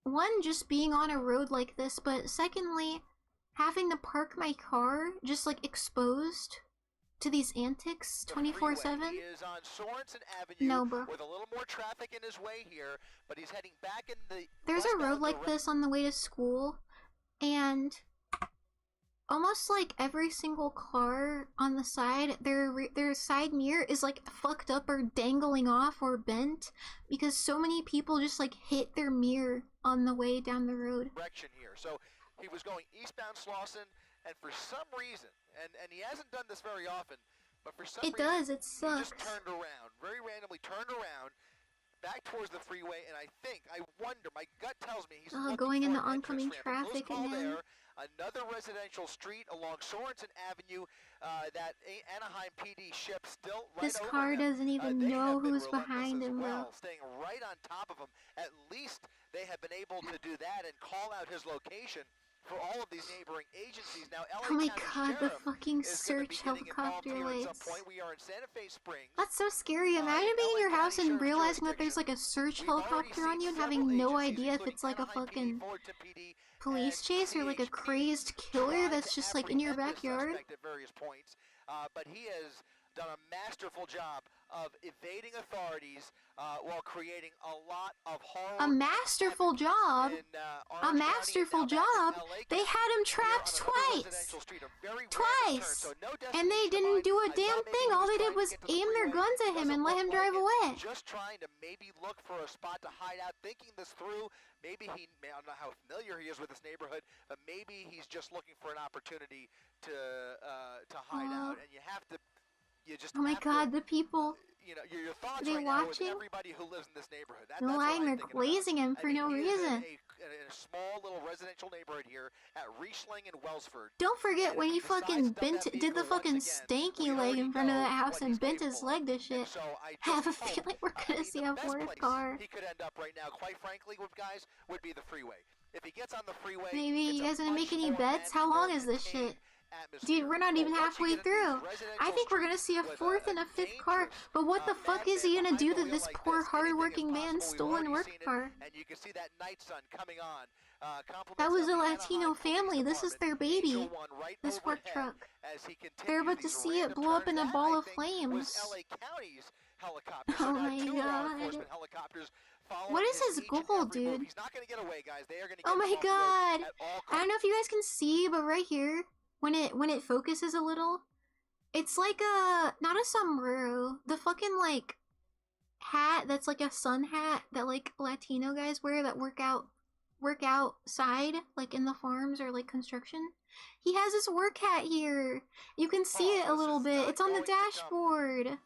One, just being on a road like this, but secondly, having to park my car just like exposed to these antics 24/7. He is on Sorensen Avenue no, bro. With a little more traffic in his way here, but he's heading back in the There's a road like this on the way to school, and almost like every single car on the side, their side mirror is like fucked up or dangling off or bent because so many people just like hit their mirror on the way down the road. Direction here. So he was going eastbound Slauson, and for some reason, and he hasn't done this very often, but for some reason, it sucks. He just turned around, very randomly turned around, back towards the freeway, and I wonder, my gut tells me he's going in the oncoming traffic again. Another residential street along Sorensen Avenue that Anaheim PD ships still right this car over him. Doesn't even know who's behind him, bro. Staying right on top of him. At least they have been able to do that and call out his location for all of these neighboring agencies. Now, LA oh my County god, the Sheriff fucking is search helicopter lights. At some point. We are in Santa Fe Springs. That's so scary. Imagine being in your house and realizing that there's like a search helicopter on you and having no idea if it's like a fucking police chase or like a crazed killer that's just like in your backyard. At various points, but he has done a masterful job of evading authorities while creating a lot of horror. A masterful job. A masterful job. They had him trapped twice. Twice. And they didn't do a damn thing. All they did was aim their guns at him and let him drive away. Just trying to maybe look for a spot to hide out, thinking this through. Maybe I don't know how familiar he is with this neighborhood, but maybe he's just looking for an opportunity to hide out. And you have to, oh my God, the people. You know, your thoughts they right watching? Now with everybody who lives in this neighborhood. They're lying, they're glazing him for no reason. In a small little residential neighborhood here at Riesling and Wellsford. Don't forget when he fucking did the fucking stanky leg in front of that house and bent his leg to shit. So I have a feeling we're gonna see a fourth car. He could end up right now, quite frankly, with guys, would be the freeway. If he gets on the freeway, maybe you guys gonna make any bets? How long is this shit? Dude, we're not even halfway through. I think we're gonna see a fourth and a fifth car, but what the fuck is he gonna do to this poor hard-working man's stolen work car? And you can see that night sun coming on. That was a Latino family. This is their baby. This work truck. They're about to see it blow up in a ball of flames. Oh my God. What is his goal, dude? Oh my God. I don't know if you guys can see, but right here, when it focuses a little, it's like not a sombrero, the fucking like hat that's like a sun hat that like Latino guys wear that work outside, like in the farms or like construction. He has this work hat here. You can see it a little bit. It's on the dashboard.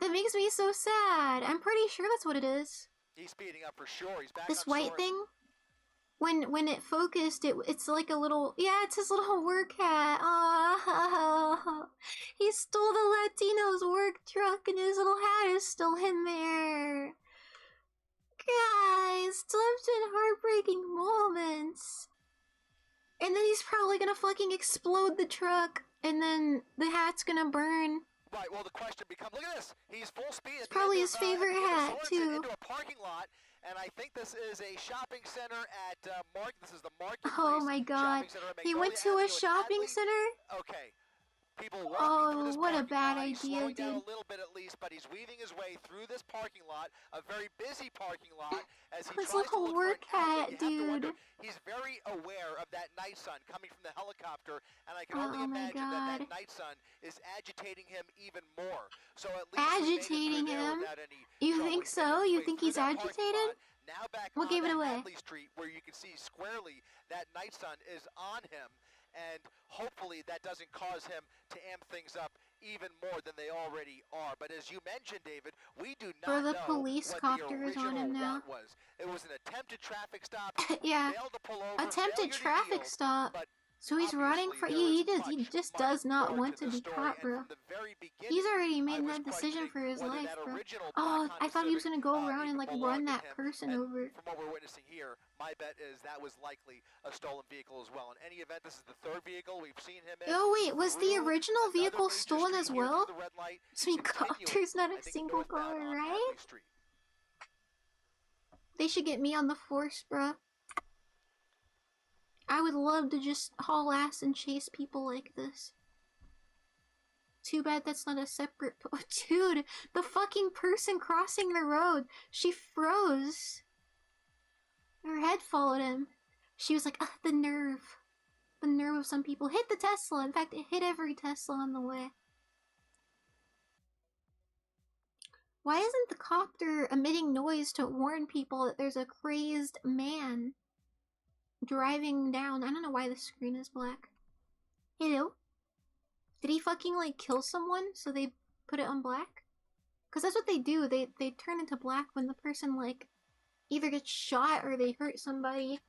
That makes me so sad. I'm pretty sure that's what it is. He's speeding up for sure. He's back. This white thing. When it focused, it's like a little, yeah, it's his little work hat. Oh, he stole the Latino's work truck and his little hat is still in there. Guys, such heartbreaking moments. And then he's probably gonna fucking explode the truck and then the hat's gonna burn. Right, well the question becomes, look at this, he's full speed. It's probably his favorite hat, too. Into a parking lot. And I think this is a shopping center at this is the Marketplace. Oh my God. He went to a shopping center? Okay. People walking through this what a bad lot. He's idea, slowing down dude. a little bit at least, but he's weaving his way through this parking lot, a very busy parking lot, as he his tries to little look work for an outlet. hat, dude. He's very aware of that night sun coming from the helicopter, and I can only imagine that night sun is agitating him even more. So at least agitating him? You think so? You think he's agitated? Now back what on gave it away? Hadley Street, where you can see squarely that night sun is on him, and hopefully that doesn't cause him to amp things up even more than they already are. But as you mentioned, David, we do not know police what copter the is on him now. was. It was an attempted traffic stop. Yeah, failed to pull over, attempted traffic stop. So he's running for he just does not want to be caught, bro. He's already made that decision for his life, bro. Oh, I thought he was gonna go around and like run that person over. From what we're witnessing here, my bet is that was likely a stolen vehicle as well. In any event, this is the third vehicle we've seen him in. Oh wait, was the original vehicle stolen as well? So he copter's not a single car, right? They should get me on the force, bro. I would love to just haul ass and chase people like this. Too bad that's not a separate dude, the fucking person crossing the road, she froze. Her head followed him. She was like, ugh, the nerve. The nerve of some people. Hit the Tesla. In fact, it hit every Tesla on the way. Why isn't the copter emitting noise to warn people that there's a crazed man driving down? I don't know why the screen is black. Hello? Did he fucking like kill someone so they put it on black? Because that's what they do. They turn into black when the person like either gets shot or they hurt somebody.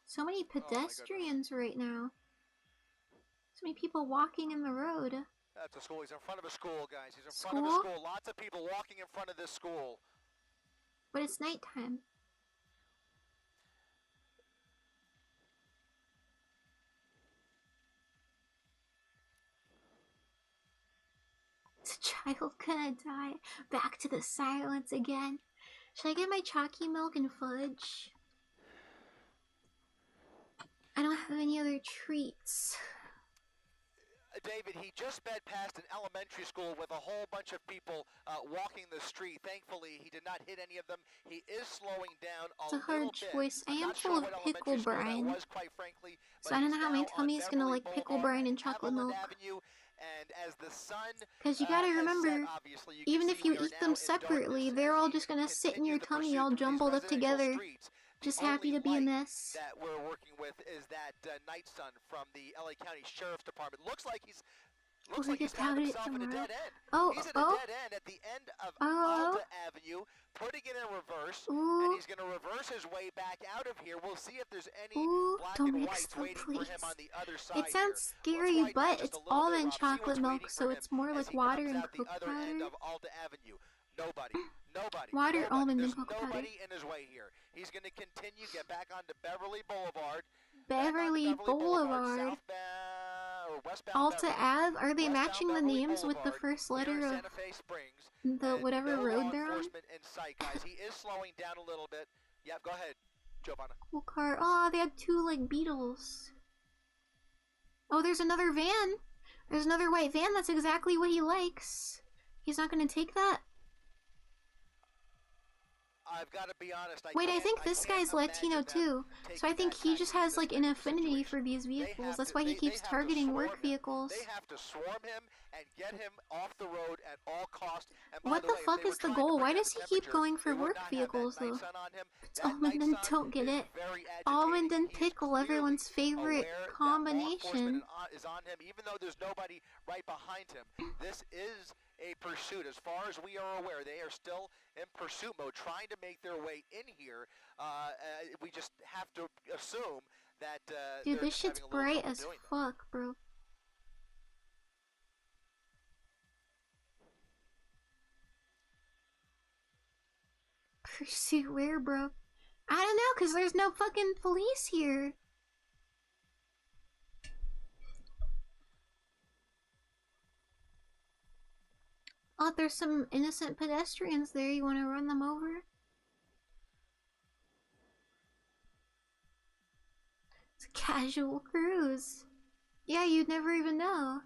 So many pedestrians right now. So many people walking in the road. That's a school. He's in front of a school, guys. He's in School? front of a school. Lots of people walking in front of this school. But it's nighttime. child gonna die? Back to the silence again. Should I get my chalky milk and fudge? I don't have any other treats. David, he just sped past an elementary school with a whole bunch of people walking the street. Thankfully, he did not hit any of them. He is slowing down a little bit. It's a hard choice. I am full of pickle brine. Was, quite frankly, so I don't know how my tummy's gonna like pickle brine and chocolate milk. Because you gotta remember, even if you eat them separately, they're all just gonna sit in your tummy all jumbled up together. Just happy to be a mess. That we're working with is that Night Sun from the LA County Sheriff's Department. Looks like he's found himself in a dead end. He's in a dead end at the end of Alta Avenue, putting it in reverse, and he's going to reverse his way back out of here. We'll see if there's any black and whites waiting for him on the other side. It sounds scary, but it's almond chocolate milk, so it's more like water and cocoa powder. Nobody. Water, almond, and cocoa powder. Nobody in his way here. He's going to continue, get back onto Beverly Boulevard. Beverly Boulevard. Alta Ave? Are they matching the names with the first letter of the whatever road they're on? He is slowing down a little bit. Yep, go ahead, Giovanna. Cool car. Oh, they had two like Beetles. Oh, there's another van. There's another white van. That's exactly what he likes. He's not going to take that? I've got to be honest. Wait, I think this guy's Latino too, so I think he just has like an affinity for these vehicles. That's why he keeps targeting work vehicles. They have to swarm him and get him off the road at all costs. What the fuck is the goal? Why does he keep going for work vehicles though? It's almond and don't get it. Almond and pickle, everyone's favorite combination. Is on him, even though there's nobody right behind him. This is a pursuit. As far as we are aware, they are still in pursuit mode, trying to make their way in here. We just have to assume that dude, this shit's bright as fuck, bro. Pursuit where, bro? I don't know, cause there's no fucking police here. Oh, there's some innocent pedestrians there. You want to run them over? It's a casual cruise. Yeah, you'd never even know.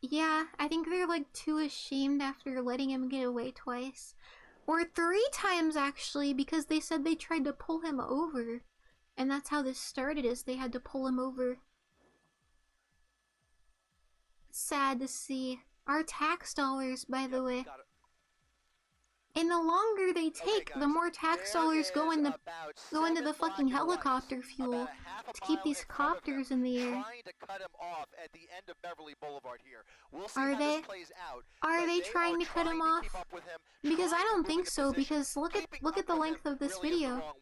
Yeah, I think they're like too ashamed after letting him get away twice. Or 3 times actually, because they said they tried to pull him over. And that's how this started, is they had to pull him over. Sad to see. Our tax dollars, by the way. And the longer they take, the more tax dollars go into the fucking helicopter fuel to keep these copters in the air. Are they? Are they trying to cut him off? Because I don't think so. Because look at the length of this video.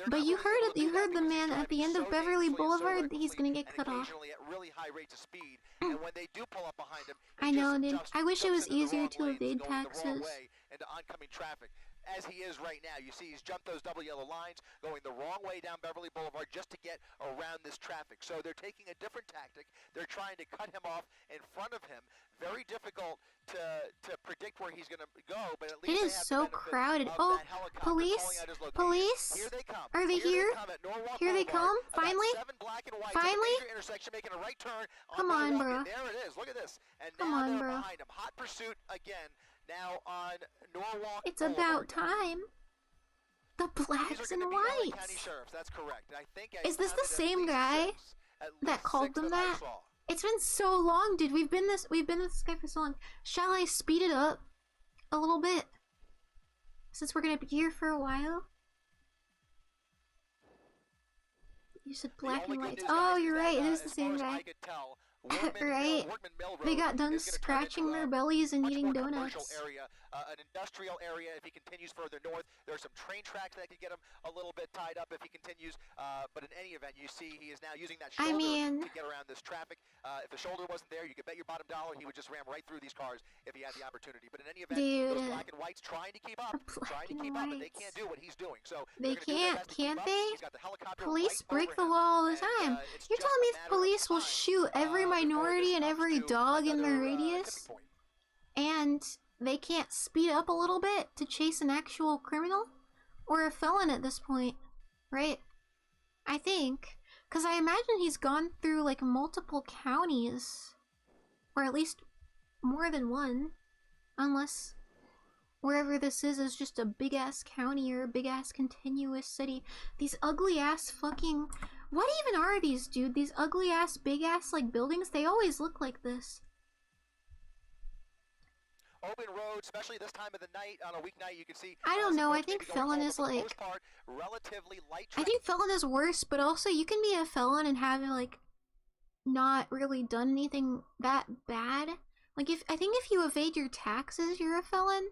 But you heard it. You heard the man at the end of Beverly Boulevard. He's gonna get cut off. I know, dude. I wish it was easier to evade taxes. As he is right now, you see he's jumped those double yellow lines, going the wrong way down Beverly Boulevard just to get around this traffic. So they're taking a different tactic. They're trying to cut him off in front of him. Very difficult to predict where he's going to go, but at least it is so crowded. Oh, police! Police! Here they come. Are they here? Here they come? Finally? Finally? Making a right turn come on, bro. There it is. Look at this. And come now on, bro. Behind him. Hot pursuit again. Now on Norwalk. It's about time. The blacks and whites. That's correct. I think is this the same guy that called them that? It's been so long, dude. We've been with this guy for so long. Shall I speed it up a little bit? Since we're gonna be here for a while. You said black and white. Oh, you're right. It is the same guy. Right. They got done scratching their bellies and eating donuts. An industrial area. If he continues further north, there's some train tracks that could get him a little bit tied up if he continues. But in any event, you see he is now using that shoulder to get around this traffic. If the shoulder wasn't there, you could bet your bottom dollar he would just ram right through these cars if he had the opportunity. But in any event, those black and whites trying to keep up, but they can't do what he's doing. So they can't they? Police break the law all the time. You're telling me police will shoot every minority and every dog in their radius, and they can't speed up a little bit to chase an actual criminal? Or a felon at this point, right? I think. Because I imagine he's gone through like multiple counties. Or at least more than one. Unless wherever this is just a big ass county or a big ass continuous city. These ugly ass fucking... What even are these, dude? These ugly ass big ass like buildings? They always look like this. Open road, especially this time of the night, on a weeknight, you can see... I don't know, I think felon is like... relatively light I think felon is worse, but also you can be a felon and have like not really done anything that bad. Like I think if you evade your taxes, you're a felon.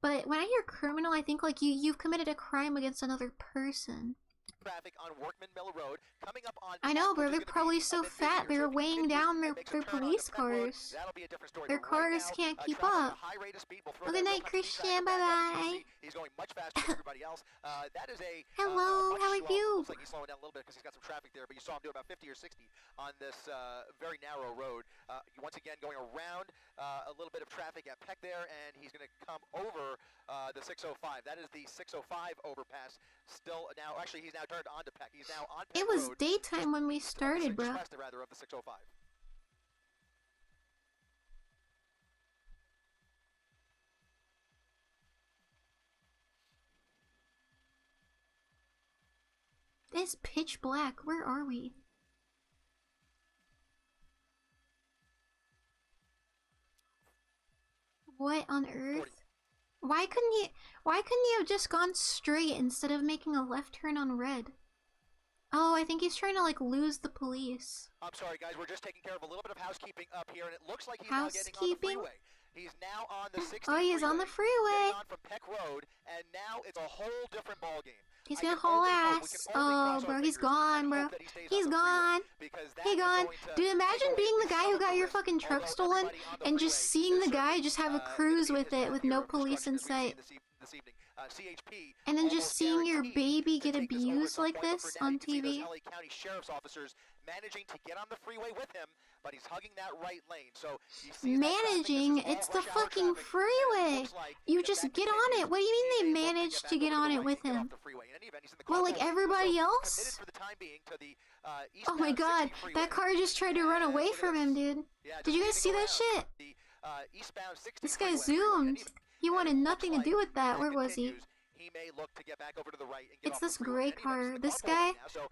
But when I hear criminal, I think like you've committed a crime against another person. Traffic on Workman Mill Road coming up on... I know, but they're probably so fat they're weighing down their police cars. Their cars can't keep up. Well, good night, Christian. Bye bye. He's going much faster than everybody else. That is a... Hello, how are you? Looks like he's slowing down a little bit because he's got some traffic there, but you saw him do about 50 or 60 on this very narrow road. Once again, going around a little bit of traffic at Peck there, and he's going to come over the 605. That is the 605 overpass. Still now, actually, he's now turned onto Peck. He's now on Peck It was Road, daytime when we started, bro. west, rather, of the 605. It's pitch black. Where are we? What on earth? Why couldn't he have just gone straight instead of making a left turn on red? Oh, I think he's trying to like lose the police. I'm sorry guys, we're just taking care of a little bit of housekeeping up here, and it looks like he's now getting on the freeway. He's now on the 60 Oh, he's on the freeway. On from Peck Road, and now it's a whole different ballgame. He's gonna haul ass. Oh, bro, he's gone, bro. He's gone. He gone. Dude, imagine being the guy who got your fucking truck stolen and just seeing the guy just have a cruise with it with no police in sight. And then just seeing your baby get abused like this on TV. LA County Sheriff's officers managing to get on the freeway with him, but he's hugging that right lane. So managing? It's the fucking freeway. You just get on it. What do you mean they managed to get on it with him? Well, like everybody else? Oh my god, that car just tried to run away from him, dude. Did you guys see that shit? This guy zoomed. He wanted nothing to do with that. Where was he? It's this gray car. This guy?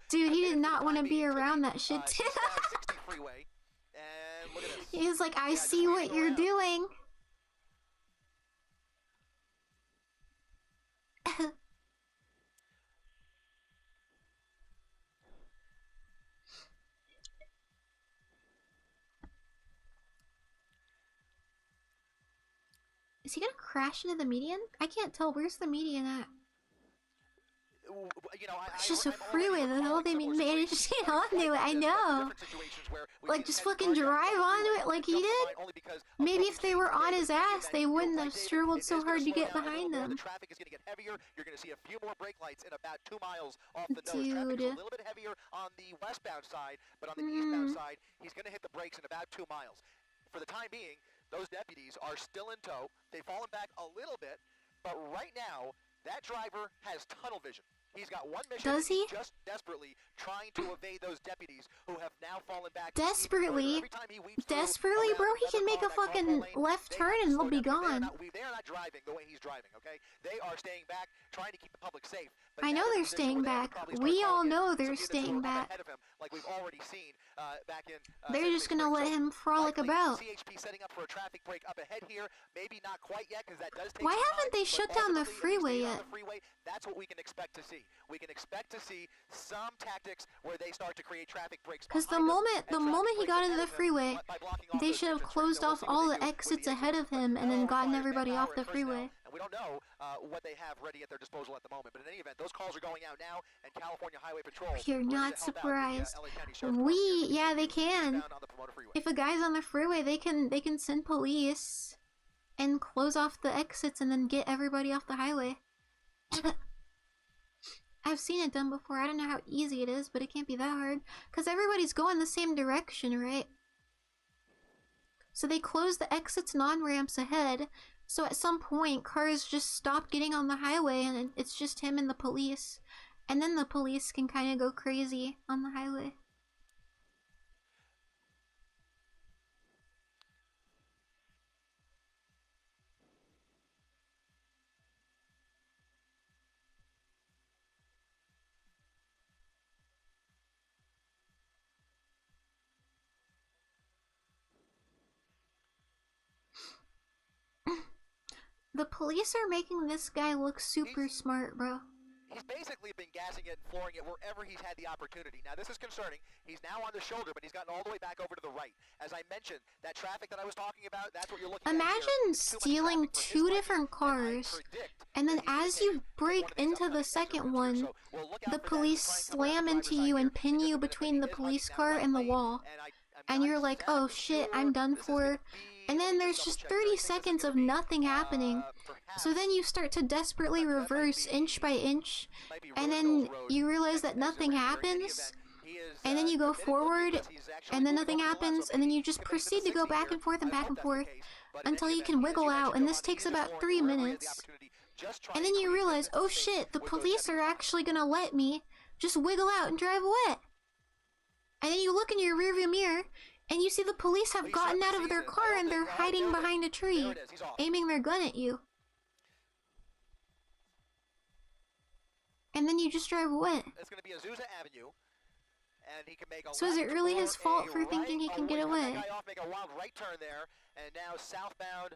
Dude, he did not want to be around that shit too. He's like, I see what you're doing. Is he gonna crash into the median? I can't tell. Where's the median at? It's just a freeway. The hell they managed to get onto it. I know. Like just fucking drive onto it like he did. Maybe if they were on his ass, they wouldn't have struggled so hard to get behind them. The traffic is going to get heavier. You're going to see a few more brake lights in about 2 miles off the nose. Traffic's a little bit heavier on the westbound side, but on the eastbound side, he's going to hit the brakes in about 2 miles. For the time being, those deputies are still in tow. They've fallen back a little bit, but right now, that driver has tunnel vision. He's got one mission. Does he? Just desperately trying to evade those deputies who have now fallen back. Desperately? Desperately, bro? He can make a fucking left turn and they'll be gone. They're not driving the way he's driving, okay? They are staying back, trying to keep the public safe. I know they're staying back. We all know they're staying back. Like we've already seen back in. They're just gonna let him frolic about. CHP setting up for a traffic break up ahead here. Maybe not quite yet because that does take. Why haven't they shut down the freeway yet? That's what we can expect to see. We can expect to see some tactics where they start to create traffic breaks. Because the moment he got into the freeway, they should have closed off all the exits ahead of him and then gotten everybody off the freeway. And we don't know what they have ready at their disposal at the moment. But in any event, those calls are going out now, and California Highway Patrol. You're not surprised. Yeah, they can. If a guy's on the freeway, they can send police and close off the exits and then get everybody off the highway. I've seen it done before. I don't know how easy it is, but it can't be that hard. Because everybody's going the same direction, right? So they close the exits and on-ramps ahead. So at some point, cars just stop getting on the highway and it's just him and the police. And then the police can kind of go crazy on the highway. The police are making this guy look super smart, bro. He's basically been gassing it and flooring it wherever he's had the opportunity. Now, this is concerning. He's now on the shoulder, but he's gotten all the way back over to the right. As I mentioned, that traffic that I was talking about, that's what you're looking at here. Imagine stealing two different cars, and then as you break into the second one, the police slam into you and pin you between the police car and the wall. And you're like, oh shit, I'm done for. And then there's just 30 seconds of nothing happening. So then you start to desperately reverse inch by inch, and then you realize that nothing happens, and then you go forward, and then nothing happens, and then you just proceed to go back and forth until you can wiggle out, and this takes about 3 minutes. And then you realize, oh shit, the police are actually gonna let me just wiggle out and drive away. And then you look in your rearview mirror, and you see the police have gotten out of their car and they're hiding behind a tree, aiming their gun at you. And then you just drive away. It's going to be Azusa Avenue, and he can make a so is it really his fault for thinking he can get away? Make a wild right turn there, and now southbound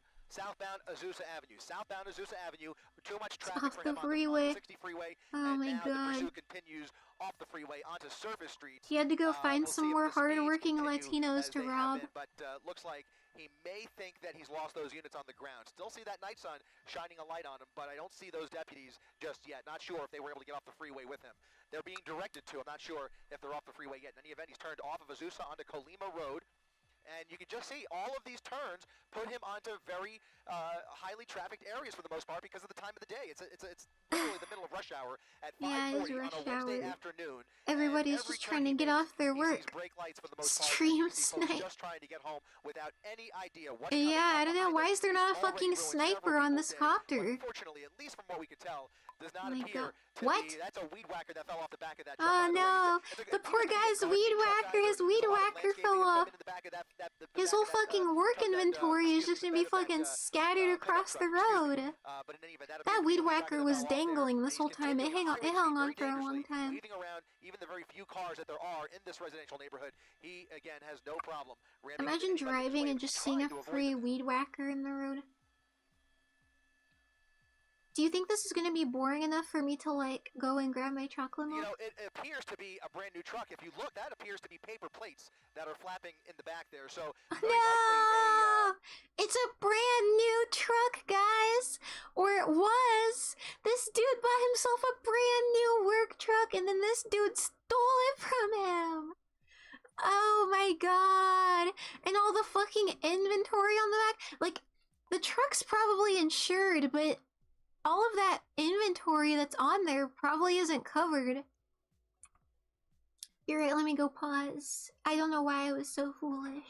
Azusa Avenue. Southbound Azusa Avenue, too much traffic for him on the 60 freeway. Oh my god. The pursuit continues off the freeway onto surface streets. He had to go find some more hard-working Latinos to rob. But looks like he may think that he's lost those units on the ground. Still see that night sun shining a light on him, but I don't see those deputies just yet. Not sure if they were able to get off the freeway with him. They're being directed to. I'm not sure if they're off the freeway yet. In any event, he's turned off of Azusa onto Colima Road. And you can just see all of these turns put him onto very highly trafficked areas for the most part because of the time of the day. It's literally the middle of rush hour at 5:40 on a Wednesday afternoon. Everybody's just trying to get off their work. Stream snipe. Just trying to get home without any idea what. Yeah, I don't know. Why is there not a fucking sniper on this copter? Unfortunately, at least from what we could tell, does not appear to what? be. That's a weed whacker that fell off the back of that truck. Oh no, the poor guy's weed whacker, his weed whacker fell off. His whole fucking work inventory is just gonna be fucking scattered across the road. That weed whacker was dangling this whole time. It hung on for a long time. Leaving around even the very few cars that there are in this residential neighborhood, he again has no problem. Imagine driving and just seeing a free weed whacker in the road. Do you think this is going to be boring enough for me to, like, go and grab my chocolate milk? You know, it appears to be a brand new truck. If you look, that appears to be paper plates that are flapping in the back there. So, no! It's a brand new truck, guys! Or it was! This dude bought himself a brand new work truck, and then this dude stole it from him! Oh my god! And all the fucking inventory on the back? Like, the truck's probably insured, but all of that inventory that's on there probably isn't covered. You're right, let me go pause. I don't know why I was so foolish.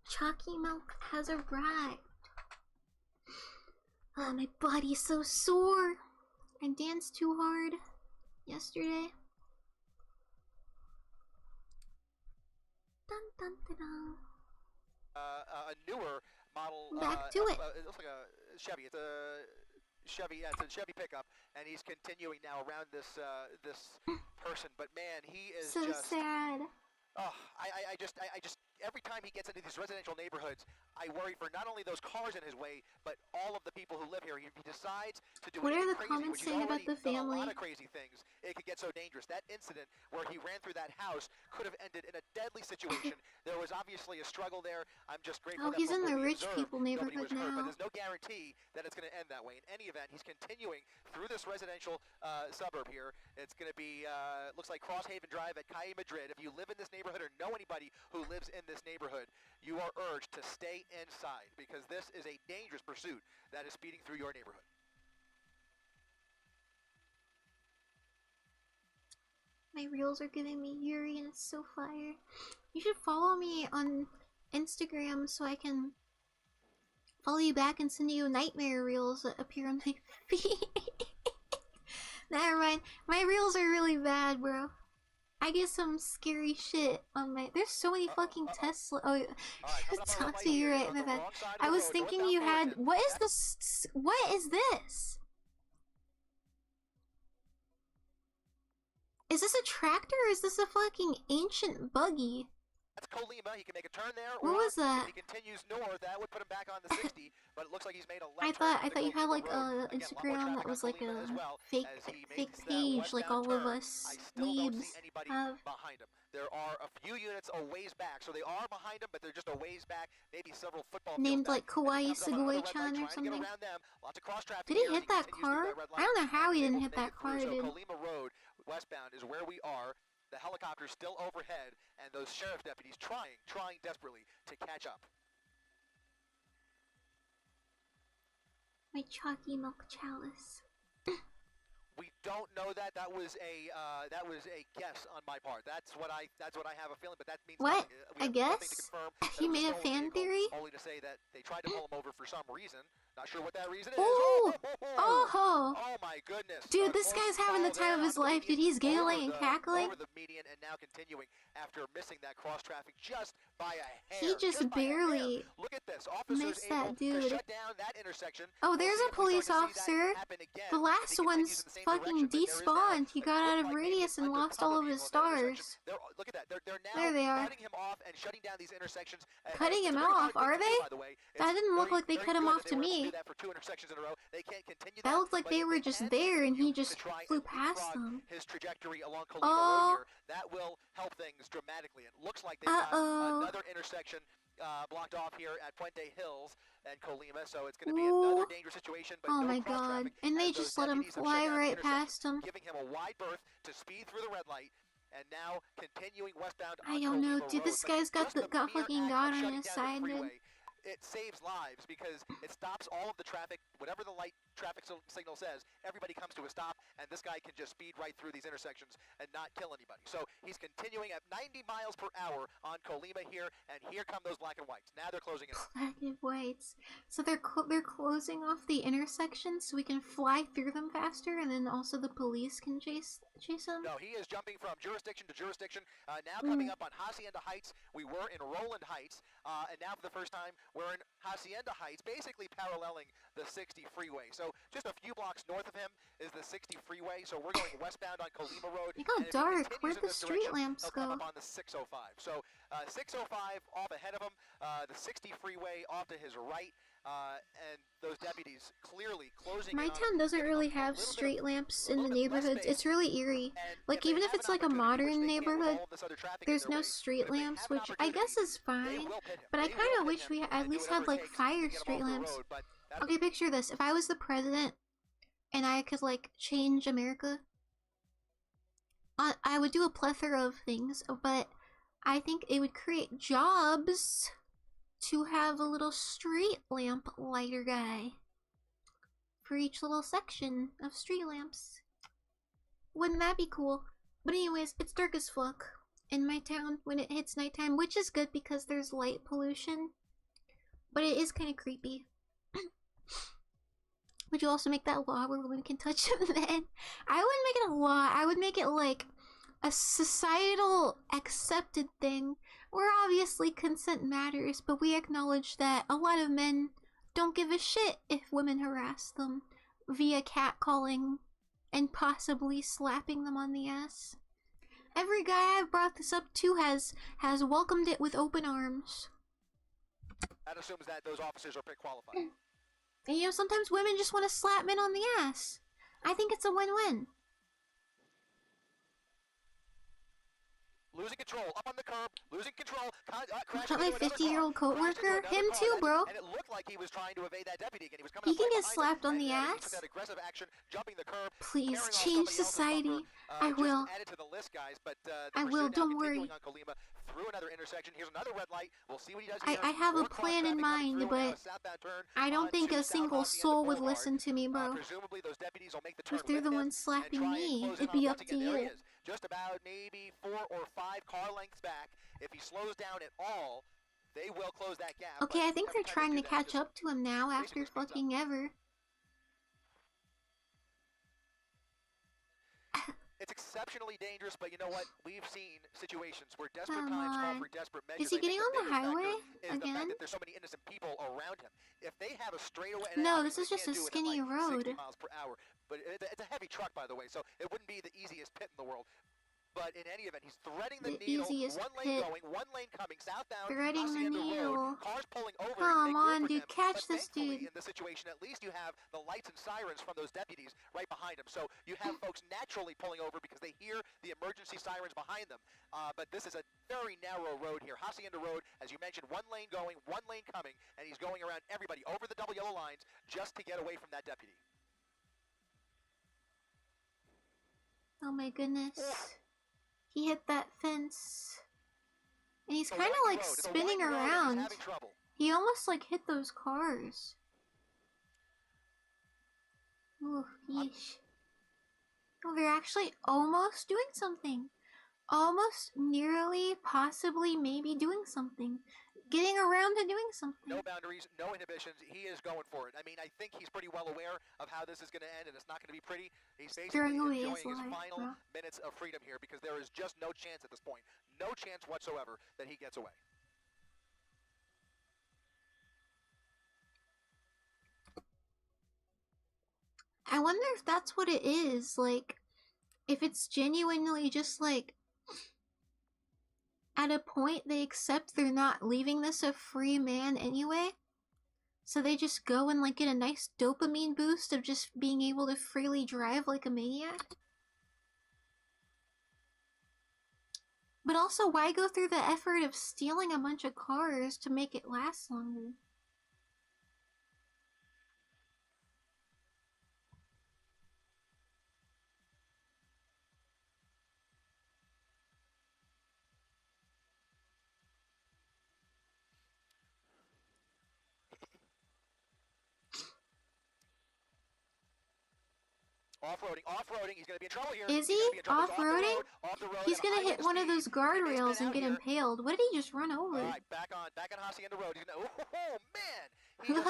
Chalky milk has arrived. Oh, my body's so sore. I danced too hard yesterday. Dun, dun, dun, dun. A newer model. Back to it. It looks like a Chevy. It's a Chevy. Yeah, it's a Chevy pickup, and he's continuing now around this this person. But man, he is so just sad. Oh, I just every time he gets into these residential neighborhoods, I worry for not only those cars in his way, but all of the people who live here. If he decides to do what are the crazy, comments saying about the family? A lot of crazy things. It could get so dangerous. That incident where he ran through that house could have ended in a deadly situation. There was obviously a struggle there. I'm just grateful. Oh, he's in the rich people neighborhood now. But there's no guarantee that it's going to end that way. In any event, he's continuing through this residential suburb here. It's going to be looks like Crosshaven Drive at Calle Madrid. If you live in this neighborhood or know anybody who lives in this neighborhood, you are urged to stay inside because this is a dangerous pursuit that is speeding through your neighborhood. My reels are giving me Yuri and it's so fire. You should follow me on Instagram so I can follow you back and send you nightmare reels that appear on my feed. Never mind. My reels are really bad, bro. I get some scary shit on my. There's so many fucking Tesla. Oh, talk to you right, my bad. I was thinking you had. What is this? What is this? Is this a tractor or is this a fucking ancient buggy? That's Colima. He can make a turn there. What was that? If he continues north, that would put him back on the 60. But it looks like he's made a left I thought you had like a Instagram that was like a fake page, like all of us weebs have. Behind him. There are a few units a ways back, so they are behind him, but they're just a ways back. Maybe several football named like Kawaii Sugoi-chan or something. Did he hit that car? I don't know how he didn't hit that car, dude. Colima Road westbound is where we are. The helicopter's still overhead, and those sheriff deputies trying desperately to catch up. My chalky milk chalice. We don't know that. That was a guess on my part. That's what I have a feeling, but that means what? I guess he made a fan theory. Only to say that they tried to pull him over for some reason. Not sure what that reason is. Oh, oh my goodness. Dude, this guy's having the time of his life, dude. He's giggling and cackling. Over the median and now continuing after missing that cross traffic just by a hair. He just barely Look at this. Officers missed that dude. to shut down that intersection. Oh, there's a police officer. The last one's fucking despawned. He got out of radius and lost all of his stars. Look at that. They're now there they are. cutting him off and shutting down these intersections. Cutting him off, are they? That didn't look like they cut him off to me. That for 2 intersections in a row. They can't continue that looked like they were just there and he just flew past them. His trajectory along Colima Road here, that will help things dramatically. It looks like they've got another intersection blocked off here at Puente Hills and Colima, so it's going to be another dangerous situation. But oh my god! And they just let him fly right past him, giving him a wide berth to speed through the red light. And now continuing westbound. I don't know, dude. This guy's got fucking God on his side, dude. It saves lives because it stops all of the traffic. Whatever the light traffic signal says, everybody comes to a stop, and this guy can just speed right through these intersections and not kill anybody. So he's continuing at 90 miles per hour on Colima here, and here come those black and whites. Now they're closing it. Black and whites. So they're closing off the intersections so we can fly through them faster, and then also the police can chase him. No, he is jumping from jurisdiction to jurisdiction. Now coming up on Hacienda Heights. We were in Roland Heights, and now for the first time we're in Hacienda Heights, basically paralleling the 60 freeway. So just a few blocks north of him is the 60 freeway. So we're going westbound on Colima Road. It got dark. Where'd the street lamps go? Up on the 605. So 605 off ahead of him, the 60 freeway off to his right. And those deputies clearly closing. My town doesn't really have street lamps in the neighborhoods. It's really eerie. Like even if it's like a modern neighborhood, there's no street lamps, which I guess is fine. But I kind of wish we at least had like fire street lamps. Okay, picture this. If I was the president and I could like change America, I would do a plethora of things, but I think it would create jobs to have a little street lamp lighter guy for each little section of street lamps. Wouldn't that be cool? But anyways, it's dark as fuck. in my town when it hits nighttime, which is good because there's light pollution. But it is kind of creepy. Would you also make that law where women can touch men? I wouldn't make it a law. I would make it like a societal accepted thing where obviously consent matters, but we acknowledge that a lot of men don't give a shit if women harass them via catcalling and possibly slapping them on the ass. Every guy I've brought this up to has welcomed it with open arms. That assumes that those officers are pretty qualified. And you know, sometimes women just want to slap men on the ass. I think it's a win-win. Losing control, up on the curb, losing control. My 50-year-old coworker, him too, bro. And it looked like he was trying to evade that deputy again. He was coming he can get slapped on the ass. He took that aggressive action, jumping the curb. Please change society. I will. Added to the list, guys, but I will. Don't worry. On Colima, through another intersection. Here's another red light. We'll see what he does. I have a plan in mind, but I don't think a single soul would listen to me, bro. Presumably, those deputies will make the turn. If they're the ones slapping me, it'd be up to you. Just about maybe 4 or 5 car lengths back. If he slows down at all, they will close that gap. Okay, I think they're trying to catch up to him now after fucking ever. It's exceptionally dangerous, but you know what? We've seen situations where desperate times call for desperate measures. Is he getting on the highway again? The fact that there's so many innocent people around him. If they have a straightaway, no, this is just a skinny road. 60 miles per hour. But it's a heavy truck, by the way, so it wouldn't be the easiest pit in the world. But in any event, he's threading the needle. One lane going, one lane coming, southbound. Threading the needle. Cars pulling over. Come on, dude, catch this dude. In this situation, at least you have the lights and sirens from those deputies right behind him. So you have folks naturally pulling over because they hear the emergency sirens behind them. But this is a very narrow road here. Hacienda Road, as you mentioned, one lane going, one lane coming, and he's going around everybody over the double yellow lines just to get away from that deputy. Oh my goodness. He hit that fence. And he's kind of like spinning around. He almost like hit those cars. Ooh, yeesh. Oh, they're actually almost doing something. Almost, nearly, possibly, maybe doing something. Getting around to doing something. No boundaries, no inhibitions. He is going for it. I mean, I think he's pretty well aware of how this is going to end, and it's not going to be pretty. He's basically enjoying his final minutes of freedom here because there is just no chance at this point. No chance whatsoever that he gets away. I wonder if that's what it is. Like, if it's genuinely just like, at a point they accept they're not leaving this a free man anyway, so they just go and like get a nice dopamine boost of just being able to freely drive like a maniac. But also, why go through the effort of stealing a bunch of cars to make it last longer? Off-roading, he's going to be in trouble here. Is he? Off-roading? He's going to hit one of those guardrails and get impaled. What did he just run over? Alright, back on Hacienda Road. He's gonna, oh man! He just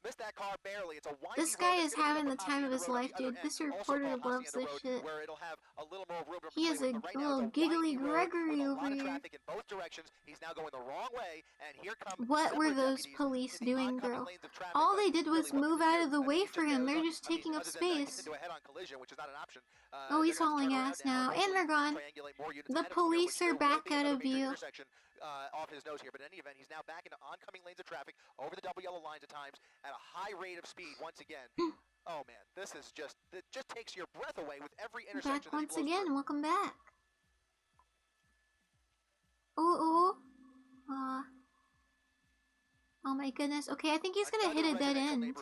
missed that car barely. It's a windy this guy is having the time of his life, dude. This reporter loves this shit. Where it'll have a little more room to he is a little giggly Gregory over here. Traffic in both directions. He's now going the wrong way, and here come what were those police doing, bro? All they did was move out of the way for him. They're just taking up space. Oh, he's hauling ass now, and they're gone. The police are back out of view. Off his nose here, but in any event, he's now back into oncoming lanes of traffic over the double yellow lines at times at a high rate of speed once again. Oh man, this is just, it just takes your breath away with every intersection. Back once again, welcome back. Ooh, ooh. Oh my goodness. Okay, I think he's gonna hit a dead end.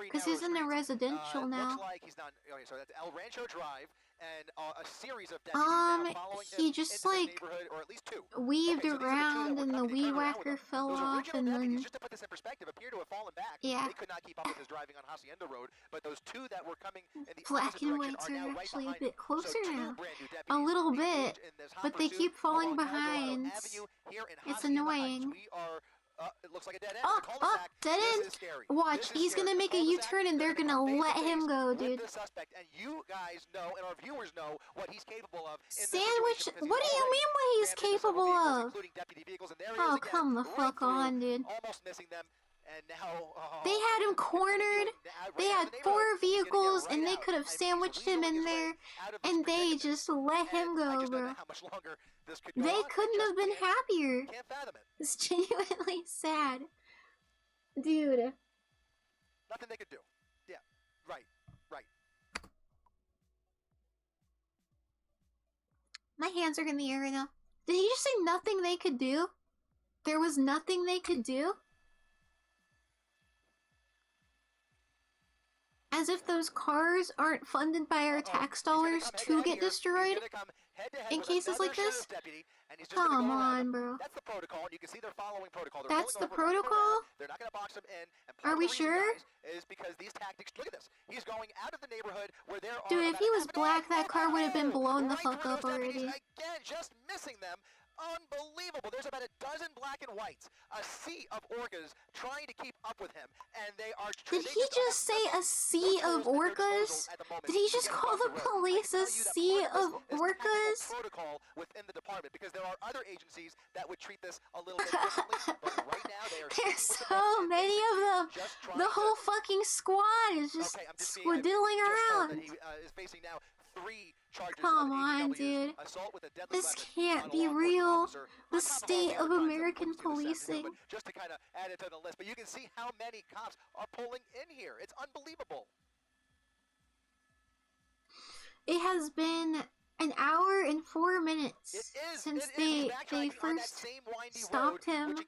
Because he's in a residential now. Looks like he's not. Okay, so that's El Rancho Drive, and a series of deputies now following he him just into the like neighborhood, or at least two. weaved Okay, so these are the two that around were and the coming to weed turn around with whacker him. fell Those off original and deputies, then just to put this in perspective, appear to have fallen back. yeah. They could not keep up with his driving on Hacienda Road, but those two that were coming in the Black opposite and direction whites are are now right actually a behind bit him. closer So two now. brand new A deputies little bit, engaged in this hot but they pursuit keep falling along Eldorado behind. Avenue here in It's Hacienda annoying. Heights. We are. It looks like a dead end. Oh, It's a cul-de-sac. dead This end. is scary. Watch, This is he's scary. gonna make a Cul-de-sac, U-turn and they're gonna come let face to him face go, with dude. the suspect, and you guys know, and our viewers know what he's capable of. In Sandwich? this situation, What do you mean what he's capable of? including deputy vehicles, and there he Oh, is again, come the right fuck through, on, dude. almost missing them, and now They had him cornered. They had 4 vehicles and they could have sandwiched him in there, and they just let him go, bro. They couldn't have been happier. It's genuinely sad. Dude. Nothing they could do. Yeah, right. My hands are in the air right now. Did he just say nothing they could do? There was nothing they could do? As if those cars aren't funded by our tax dollars to get destroyed in cases like this? Come on, bro. That's the protocol, and you can see they're following protocol. That's the protocol? They're not going to box him in. And Are we sure? Is because these tactics, look at this. He's going out of the neighborhood where there are. Dude, if he was black, that car would have been blown the fuck up already. Again, just missing them. Unbelievable. There's about a dozen black and whites, a sea of orcas trying to keep up with him, and they are. Did he just say a sea of orcas? Did he just call the police a sea of orcas? Protocol within the department, because there are other agencies that would treat this a little bit differently. But right now they are. There's so many of them. The whole fucking squad is just squadiddling around. He is facing now 3 charges. Come on, dude. This can't be real. The state of American policing. Just to kind of add it to the list, but you can see how many cops are pulling in here. It's unbelievable. It has been an hour and 4 minutes since they first stopped him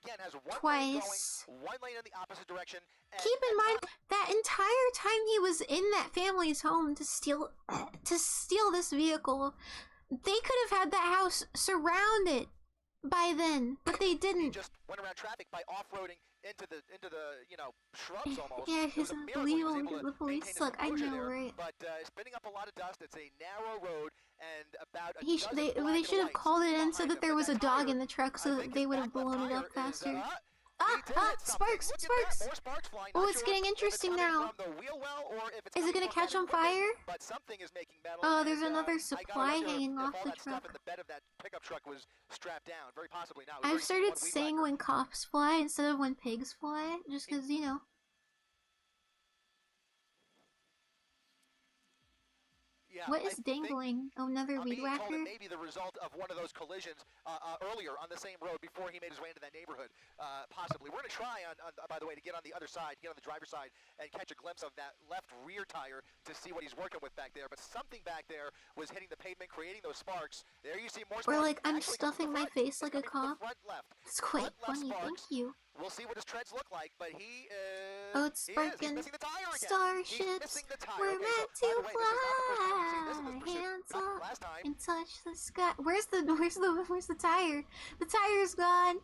twice. One lane in the opposite direction. Keep in mind that entire time he was in that family's home to steal this vehicle, they could have had that house surrounded by then, but they didn't. He just went around traffic by off-roading into the shrubs almost. Yeah, he's unbelievable because the police suck. I know, right? But spinning up a lot of dust. It's a narrow road, and about they should have called it in so that there was a dog in the truck, so that they would have blown it up faster. Sparks! Oh, it's getting interesting now. Is it gonna catch on fire? Oh, there's another supply hanging off the truck. I've started saying when cops fly instead of when pigs fly, just because, you know. Yeah, what is dangling? Oh, another weed whacker? It may be the result of one of those collisions earlier on the same road before he made his way into that neighborhood, possibly. We're going to try, by the way, to get on the other side, get on the driver's side, and catch a glimpse of that left rear tire to see what he's working with back there. But something back there was hitting the pavement, creating those sparks. There you see more sparks. Or like I'm stuffing my face like a cop. It's quite funny, thank you. We'll see what his treads look like, but he is... Oh, it's sparking. Starships were meant to fly. Hands up and touch the sky. Where's the tire? The tire's gone.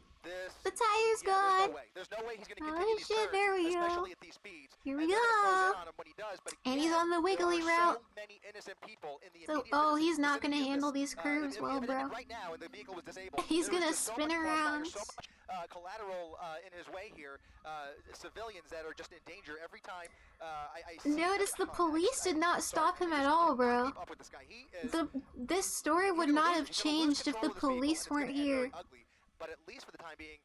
The tire's gone. There's no way he's going to continue these shit, turns, there we go. especially at these speeds. Here we go. And he's on the wiggly route. So, oh, he's not going to handle these curves well, bro. He's going to spin around. Collateral in his way here, civilians that are just in danger every time. Notice the police did not stop him at all, bro. This story would not have changed if the police weren't here. But at least for the time being,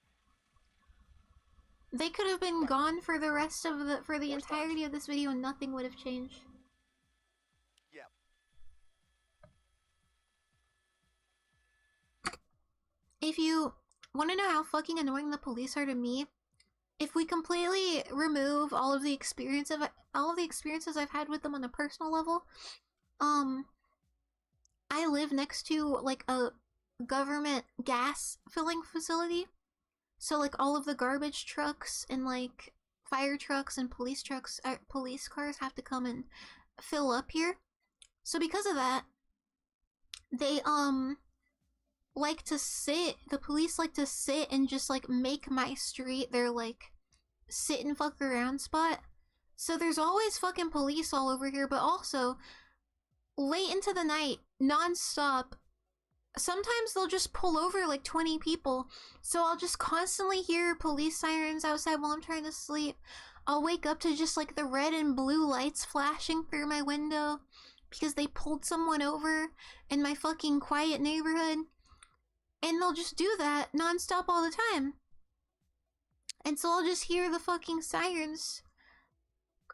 they could have been gone for the rest of the entirety of this video and nothing would have changed. Yeah. If you want to know how fucking annoying the police are to me, if we completely remove all of the experiences I've had with them on a personal level, I live next to like a government gas filling facility, So like all of the garbage trucks and like fire trucks and police cars have to come and fill up here. So because of that, they like to sit, the police like to sit and just like make my street their like sit and fuck around spot. So there's always fucking police all over here, but also late into the night, non-stop, sometimes they'll just pull over like 20 people. So I'll just constantly hear police sirens outside while I'm trying to sleep. I'll wake up to just like the red and blue lights flashing through my window because they pulled someone over in my fucking quiet neighborhood. And they'll just do that non-stop all the time. And so I'll just hear the fucking sirens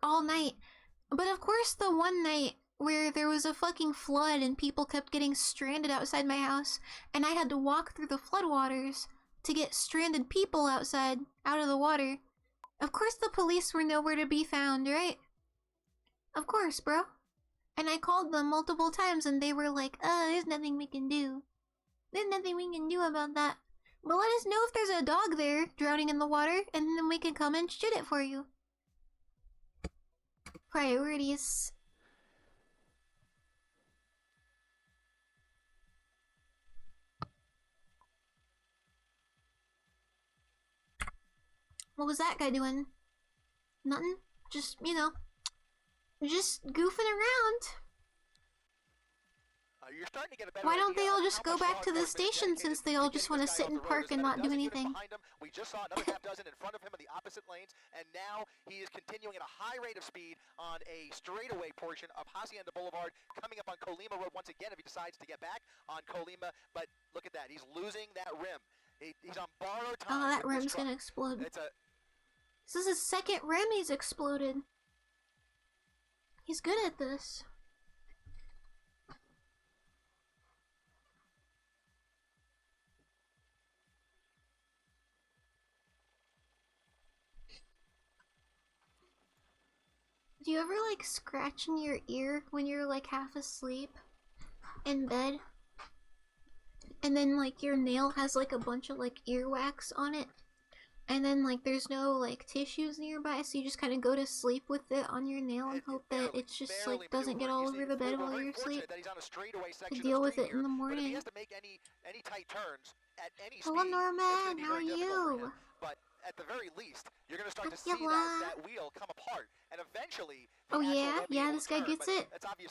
all night. But of course the one night where there was a fucking flood and people kept getting stranded outside my house, and I had to walk through the floodwaters to get stranded people outside, out of the water. Of course the police were nowhere to be found, right? Of course, bro. And I called them multiple times and they were like, there's nothing we can do. There's nothing we can do about that. But let us know if there's a dog there drowning in the water, and then we can come and shoot it for you. Priorities. What was that guy doing? Nothing? Just, you know, just goofing around. You're starting to get a better Why don't they all just go back to the station since they all just want to sit and park and not do anything? We just saw another half dozen in front of him in the opposite lanes, and now he is continuing at a high rate of speed on a straightaway portion of Hacienda Boulevard, coming up on Colima Road once again if he decides to get back on Colima. But look at that, he's losing that rim. He's on borrowed time. Oh, that rim's gonna explode. This is his second rim he's exploded. He's good at this. Do you ever like scratch in your ear when you're like half asleep in bed? And then like your nail has like a bunch of like earwax on it? And then like there's no like tissues nearby, so you just kind of go to sleep with it on your nail and hope that it's just like doesn't get all over the bed while you're asleep. To deal with it in the morning. Hello Norman, how are you? But at the very least, you're going to start to see that wheel come apart, and eventually... Oh yeah, this guy gets it.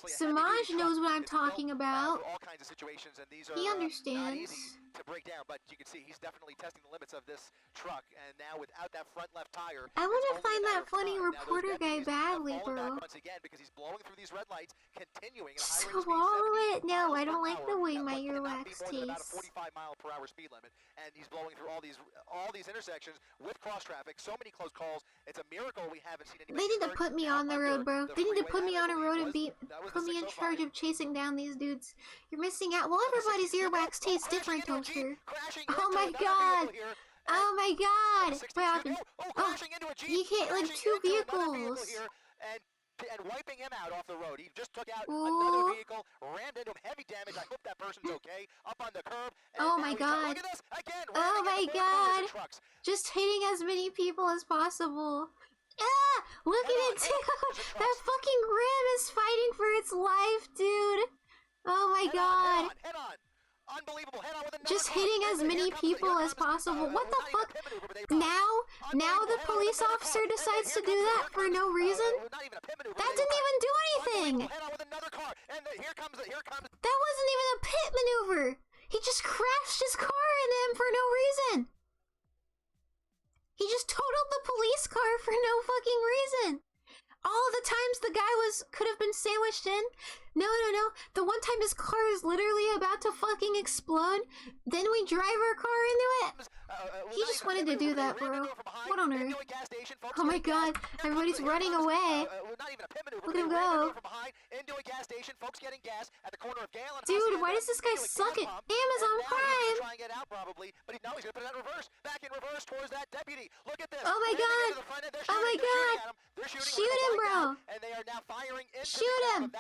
Samaj knows what I'm talking about. All kinds of situations, and these are he understands. Not easy to break down, but you can see he's definitely testing the limits of this truck, and now without that front left tire... I want to find that funny reporter guy badly, bro. Once again, because he's blowing through these red lights, continuing at a high rate of speed, swallow it! No, I don't like the way my earwax tastes. 45-mile-per-hour speed limit, and he's blowing through all these intersections with cross traffic. So many close calls. It's a miracle we haven't seen anybody. They need to put me on the road, bro. They need to put me on a road and put me in charge of chasing down these dudes. You're missing out. Well, everybody's earwax tastes different, Toaster. Oh my god! Oh my god! What happened? Oh, you hit like two vehicles. And wiping him out off the road. He just took out another vehicle, rammed into him, heavy damage. I hope that person's okay. Up on the curb. Oh my god. Look at this. Again, oh my god. Just hitting as many people as possible. Ah! Look at it too! That fucking rim is fighting for its life, dude! Oh my god. Head on. Unbelievable. Head on with another just hitting as many people as possible. What the fuck? Now the police officer decides to do that for no reason? That didn't even do anything! That wasn't even a pit maneuver! He just crashed his car into him for no reason! He just totaled the police car for no fucking reason! All the times the guy could have been sandwiched in. No. The one time his car is literally about to fucking explode, then we drive our car into it. He just wanted to do that, bro. What on earth? Oh my god, everybody's running away. Look at him go. Dude, why does this guy suck at Amazon Prime? Oh my god. Oh my god. Shoot him, bro. Shoot him.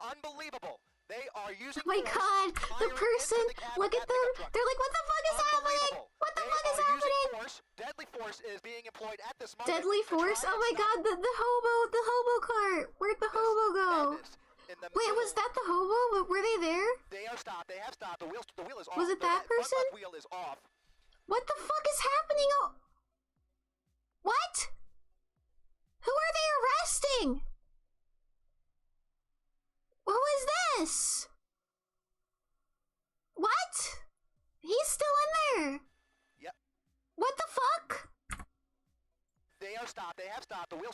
Unbelievable. They are using. Oh my god, the person, look at them. They're like, what the fuck is happening? What the fuck is happening? Deadly force is being employed at this moment. Deadly force? Oh my god, the hobo cart. Where'd the hobo go? Wait, was that the hobo? Were they there? They are stopped. They have stopped. The wheel is off. Was it that person? The wheel is off. What the fuck is happening? Oh, what? Who are they arresting? Who is this? What? He's still in there. Yep. What the fuck? They are stopped. They have stopped. The wheel.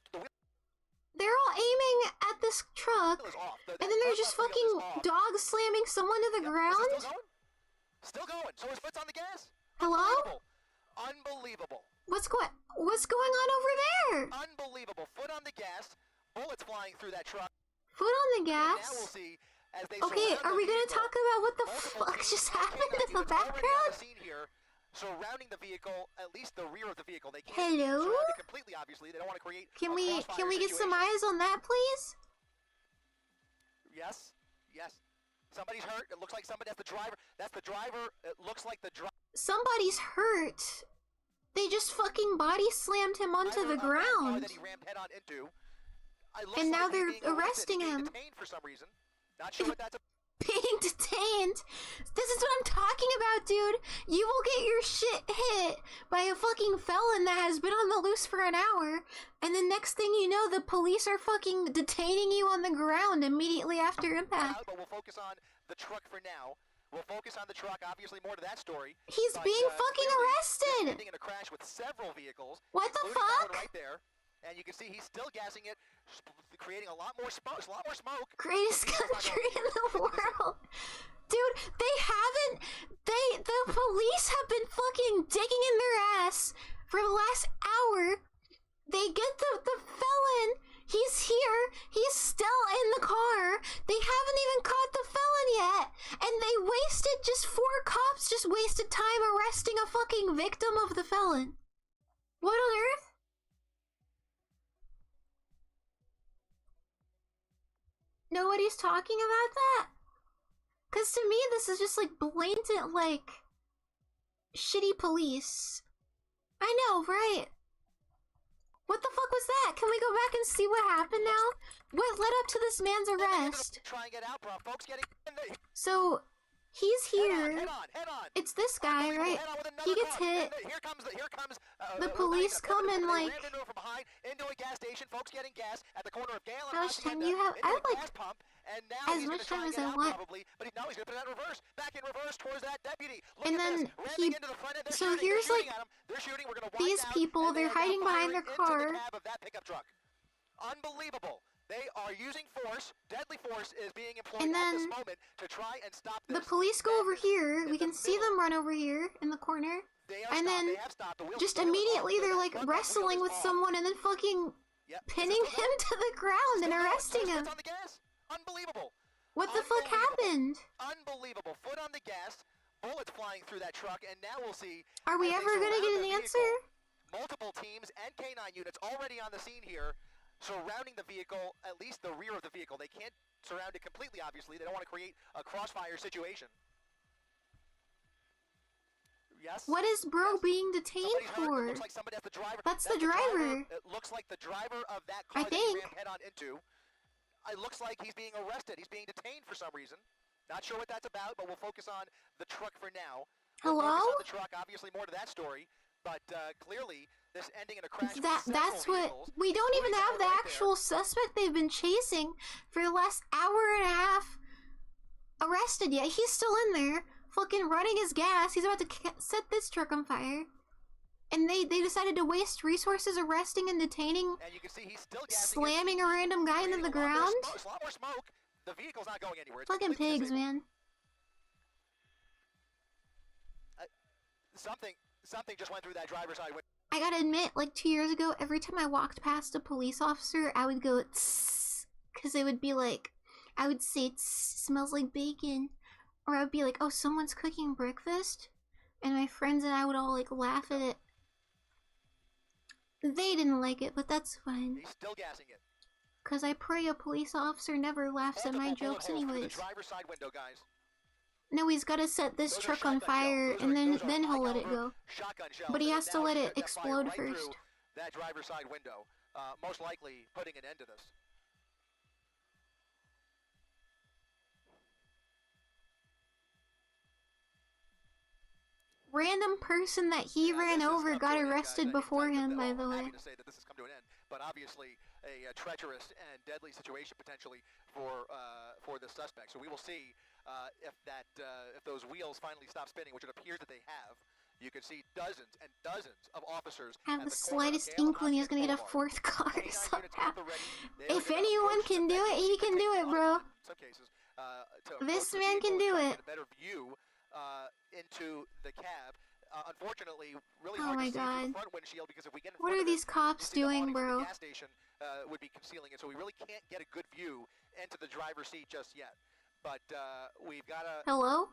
They're all aiming at this truck, and then they're just fucking dog slamming someone to the ground. Still going. So his foot's on the gas. Hello? Unbelievable. What's going on over there? Unbelievable. Foot on the gas. Bullets flying through that truck. Foot on the gas? Now we'll see as they okay, are we gonna talk about what the fuck just happened in the background? Surrounding the vehicle, at least the rear of the vehicle. They can't Hello? surround it completely, obviously. They don't want to create Can we get some eyes on that, please? Yes. Yes. Somebody's hurt. It looks like somebody. That's the driver. That's the driver. It looks like the driver. Somebody's hurt. They just fucking body slammed him onto the ground. That he rammed head on into. And now they're arresting him. Detained for some reason. Not sure what that's. Being detained? This is what I'm talking about, dude. You will get your shit hit by a fucking felon that has been on the loose for an hour, and the next thing you know, the police are fucking detaining you on the ground immediately after impact. But we'll focus on the truck for now. We'll focus on the truck. Obviously, more to that story. He's being fucking arrested. Ending in a crash with several vehicles. What the fuck? That one right there. And you can see he's still gassing it, creating a lot more smoke. Greatest country in the world. Dude, the police have been fucking digging in their ass for the last hour. They get the felon. He's here. He's still in the car. They haven't even caught the felon yet. And they wasted, 4 cops just wasted time arresting a fucking victim of the felon. What on earth? Nobody's talking about that? Cause to me this is just like blatant, like, shitty police. I know, right? What the fuck was that? Can we go back and see what happened now? What led up to this man's arrest? Try and get out, bro. Folks getting in there. So he's here. Head on. It's this guy, right? He gets hit. Here comes the police come in like. Into a gas station, folks getting gas at the corner of Gale and how much time do you have? I have like pump, and now as much time as I want. Probably, but now he's gonna put that reverse, back in reverse towards that deputy. Look and at then this. he. Into the front end. So here's like these people. They're hiding behind their car. The cab of that pickup truck. Unbelievable. They are using force. Deadly force is being employed at this moment to try and stop this. The police go over here. We can see them run over here in the corner. And then just immediately they're like wrestling with someone and then fucking pinning him to the ground and arresting him. Unbelievable. What the fuck happened? Unbelievable. Foot on the gas. Bullets flying through that truck, and now we'll see. Are we ever gonna get an answer? Multiple teams and K9 units already on the scene here, surrounding the vehicle, at least the rear of the vehicle. They can't surround it completely, obviously. They don't want to create a crossfire situation. Yes. What is bro being detained for? Looks like somebody, that's the driver. That's the driver. It looks like the driver of that car that he rammed head on into. It looks like he's being arrested. He's being detained for some reason. Not sure what that's about, but we'll focus on the truck for now. Hello? We'll focus on the truck, obviously more to that story, but clearly this ending in a crash. That's what we don't even have the actual suspect they've been chasing for the last hour and a half arrested yet. He's still in there, fucking running his gas. He's about to set this truck on fire. And they decided to waste resources arresting and detaining, and you can see he's still slamming a random guy into the ground. A lot more smoke. The vehicle's not going anywhere. It's fucking pigs, man. Something just went through that driver's side window. I gotta admit, like 2 years ago, every time I walked past a police officer, I would go tss, because it would be like, I would say tss, smells like bacon, or I would be like, oh, someone's cooking breakfast, and my friends and I would all like laugh at it. They didn't like it, but that's fine. He's still gassing it. Cause I pray a police officer never laughs at my jokes anyways. No, he's gotta set this truck on fire and then he'll let it go. But he has to let it explode first. That driver's side window, most likely putting an end to this. Random person that he ran over got arrested before him, by the way. Happy to say that this has come to an end, but obviously a treacherous and deadly situation potentially for the suspect. So we will see if those wheels finally stop spinning, which it appears that they have. You can see dozens and dozens of officers. Have the slightest inkling he's gonna get a fourth car somehow. If anyone can do it, he can do it, bro. This man can do it. Better view into the cab. Unfortunately, really Oh hard my to see god. through the front windshield because if we get in What front are of these it, cops you see the doing, awning from bro? the gas station would be concealing it, so we really can't get a good view into the driver's seat just yet. But we've got to. Hello?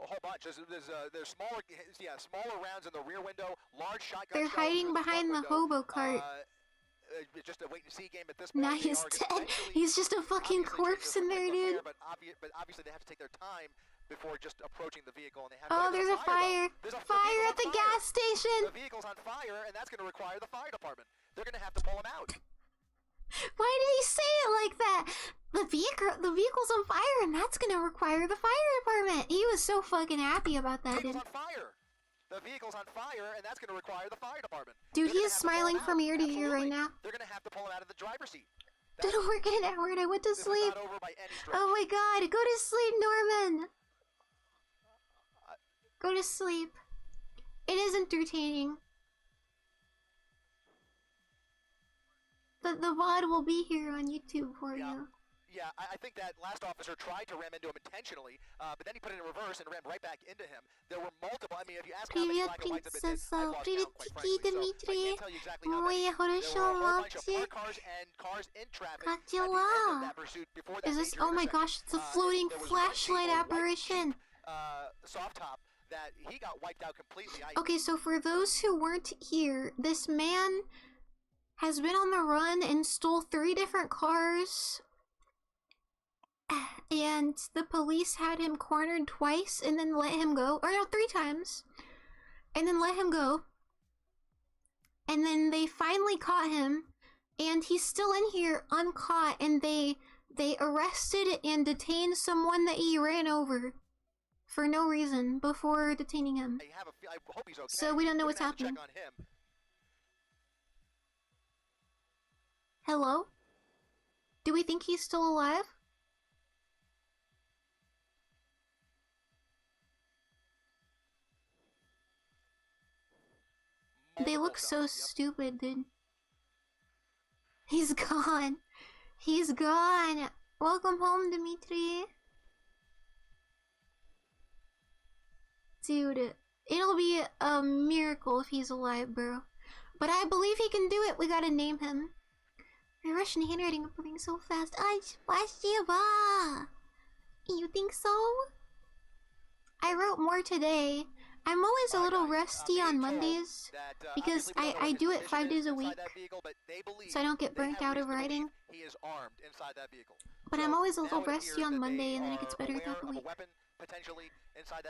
A whole bunch. There's smaller rounds in the rear window, large shotgun. They're hiding behind the hobo cart. Just a wait and see game at this point. Nah, he's dead. He's just a fucking corpse in there, dude. But obviously they have to take their time before just approaching the vehicle, and they have. Oh, there's a fire! Fire at the gas station! The vehicle's on fire, and that's going to require the fire department. They're going to have to pull them out. Why did he say it like that? The vehicle's on fire, and that's gonna require the fire department. He was so fucking happy about that, dude. The vehicle's on fire, and that's going to require the fire department. Dude, he is smiling from ear to ear right now. They're going to have to pull him out of the driver's seat. Didn't work an hour and I went to sleep. Oh my god, go to sleep, Norman. Go to sleep. It is entertaining. The VOD will be here on YouTube for you. Yeah, I think that last officer tried to ram into him intentionally, but then he put it in reverse and ran right back into him. There were multiple. I mean, if you ask how many black and whites have been hit, I've lost count, quite frankly. So I can't tell you exactly how many. There were a whole bunch of parked cars and cars in traffic at the end of that pursuit before that. Is this? Oh my gosh! It's a floating flashlight apparition. Soft top that he got wiped out completely. Okay, so for those who weren't here, this man has been on the run and stole 3 different cars. And the police had him cornered twice and then let him go. Or no, 3 times. And then let him go. And then they finally caught him. And he's still in here uncaught. And they arrested and detained someone that he ran over. For no reason. Before detaining him. I hope he's okay. So we don't know what's happening. Check on him. Hello? Do we think he's still alive? They look so stupid, dude. He's gone. He's gone. Welcome home, Dimitri. Dude, it'll be a miracle if he's alive, bro. But I believe he can do it. We gotta name him. Your Russian handwriting improving so fast. Spasiba. You think so? I wrote more today. I'm always a little rusty on Mondays because I do it 5 days a week, so I don't get burnt out of writing. But I'm always a little rusty on Monday, and then it gets better throughout the week.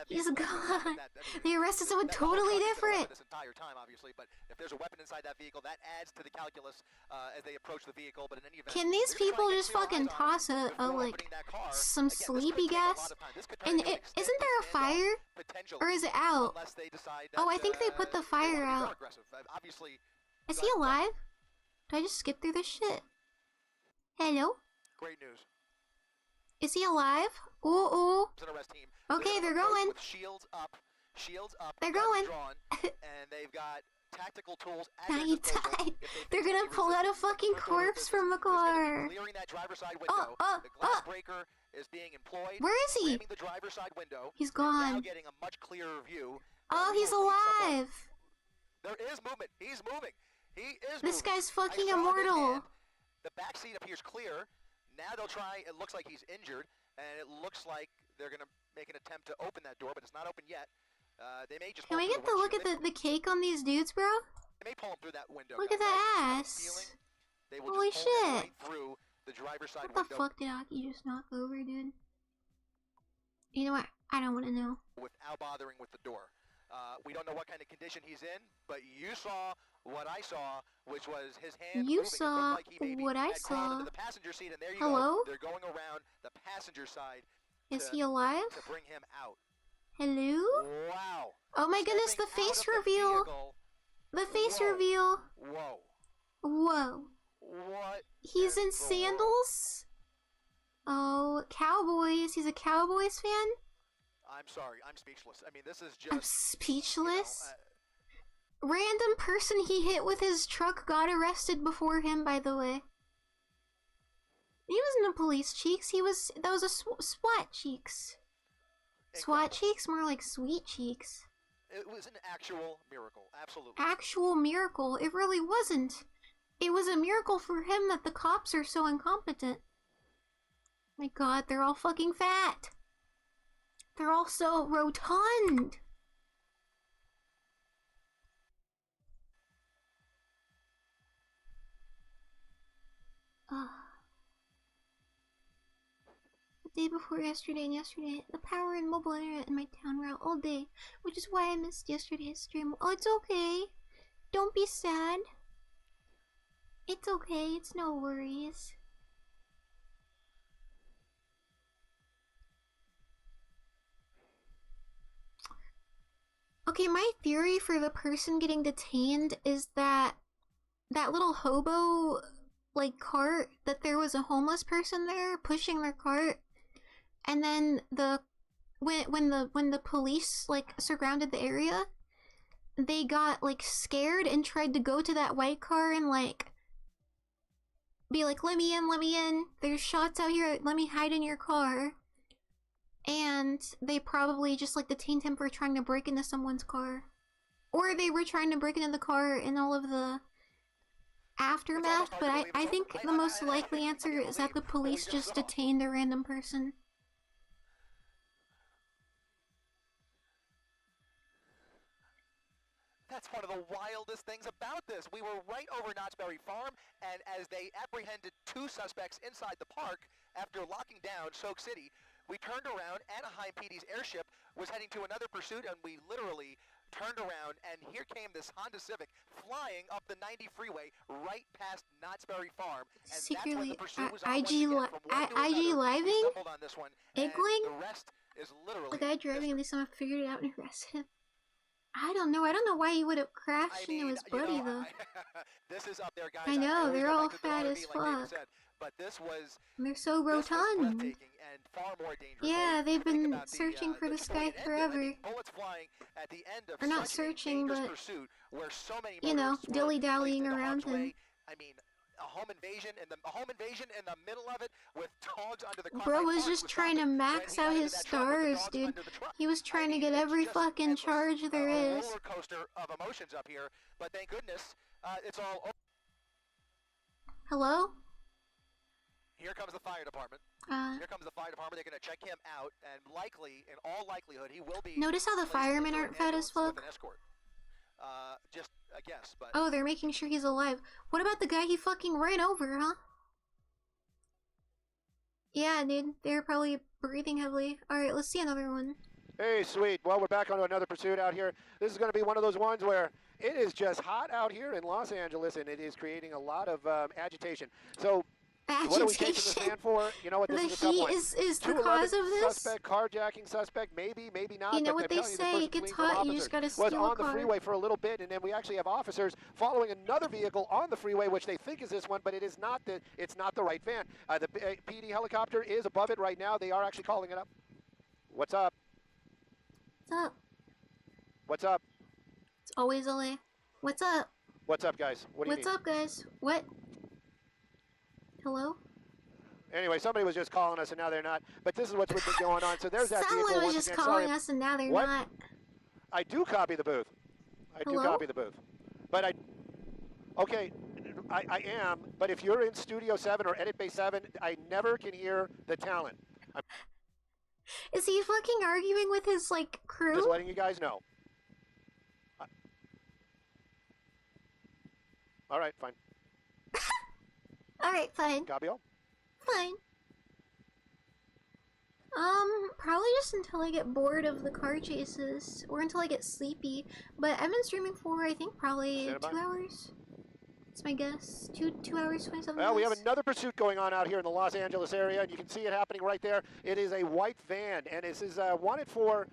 He's gone. They arrested someone totally different. This entire time, obviously, but if there's a weapon inside that vehicle, that adds to the calculus as they approach the vehicle. But in any event, can these people just fucking toss some sleepy gas? And isn't there a fire? Or is it out? Oh, I think they put the fire out. Is he alive? Did I just skip through this shit? Hello? Great news. Is he alive? Ooh. Okay, they're going. Shields up. They're going. And they've got tactical tools. Now he died. They're gonna pull out a fucking corpse from the car. Clearing that driver's side window. The glass breaker is being employed. Where is he? The driver's side window. He's gone. Now getting a much clearer view. Oh, he's alive. There is movement. He's moving. He is This moving. guy's fucking immortal. The back seat appears clear. Now they'll try. It looks like he's injured, and it looks like they're gonna make an attempt to open that door, but it's not open yet. They may just Can we get the look at the cake on these dudes, bro? They may pull them through that window. Look at that ass. Holy shit. Right through the driver's side What the fuck did Aki just knock over, dude? You know what? I don't want to know. Without bothering with the door. We don't know what kind of condition he's in, but you saw what I saw, which was his hand You moving. saw Like he what I had crawled saw. into the passenger seat, and there you Hello? go. They're going around the passenger side. Is he alive? To bring him out. Hello? Wow. Oh my goodness, the face reveal. The face reveal. Whoa. Whoa. What? He's in sandals? Oh, Cowboys. He's a Cowboys fan? I'm sorry. I'm speechless. I mean, this is just... I'm speechless? Random person he hit with his truck got arrested before him, by the way. He wasn't a police cheeks. That was a SWAT cheeks. SWAT cheeks? More like sweet cheeks. It was an actual miracle. Absolutely. Actual miracle. It really wasn't. It was a miracle for him that the cops are so incompetent. My god, they're all fucking fat. They're all so rotund. The day before yesterday and yesterday, the power and mobile internet in my town were out all day, which is why I missed yesterday's stream. Oh, it's okay. Don't be sad. It's okay, it's no worries. Okay, my theory for the person getting detained is that little hobo, like, cart, that there was a homeless person there pushing their cart, and then when the police, like, surrounded the area, they got, like, scared and tried to go to that white car and, like, be like, let me in, there's shots out here, let me hide in your car. And they probably just, like, detained him for trying to break into someone's car. Or they were trying to break into the car in all of the aftermath, but I think the most likely answer is that the police just detained a random person. That's one of the wildest things about this. We were right over Knott's Berry Farm, and as they apprehended 2 suspects inside the park after locking down Soak City, we turned around. Anaheim PD's airship was heading to another pursuit, and we literally turned around, and here came this Honda Civic flying up the 90 freeway right past Knott's Berry Farm. And secretly, that's when the pursuit was on IG living? On this one, Iggling? the rest is literally the guy driving, at least someone figured it out and arrested him. I don't know why he would have crashed into his buddy, though. This is up there, guys. I know, they're all fat as fuck. But this was... They're so rotund. And far more dangerous. Yeah, they've been searching for this guy forever. Bullets flying at the end of or not searching, but, where so many you know, dilly-dallying around him. I mean, a home invasion in the middle of it with dogs under the car. Bro was just trying to max out his stars, dude. He was trying to get every fucking charge there is. Roller coaster of emotions up here, but thank goodness it's all over. Hello? Here comes the fire department. Here comes the fire department. They're going to check him out, and likely, in all likelihood, he will be... Notice how the firemen aren't fat as fuck? Just a guess, but... Oh, they're making sure he's alive. What about the guy he fucking ran over, huh? Yeah, dude. They're probably breathing heavily. Alright, let's see another one. Hey, sweet. Well, we're back on to another pursuit out here. This is going to be one of those ones where it is just hot out here in Los Angeles, and it is creating a lot of agitation. So... What are we taking the stand for? You know what, this is a tough one. Is the cause of this? Suspect, carjacking suspect, maybe not. You know what they say, it gets hot, you just gotta steal a car. Was on the freeway for a little bit, and then we actually have officers following another vehicle on the freeway, which they think is this one, but it is not it's not the right van. The PD helicopter is above it right now. They are actually calling it up. What's up? What's up? What's up? It's always LA. What's up? What's up, guys? What do you need? What's up, guys? What? Hello? Anyway, somebody was just calling us and now they're not. But this is what's been going on. So there's that vehicle. Someone was just calling us and now they're not. I do copy the booth. I do copy the booth. But okay, I am. But if you're in Studio 7 or Edit Bay 7, I never can hear the talent. Is he fucking arguing with his, like, crew? Just letting you guys know. All right, fine. Alright, fine. Copy all? Fine. Probably just until I get bored of the car chases, or until I get sleepy. But I've been streaming for, I think, probably 2 hours. That's my guess. 2 hours, 27 minutes. Well, we have another pursuit going on out here in the Los Angeles area, and you can see it happening right there. It is a white van, and this is wanted for...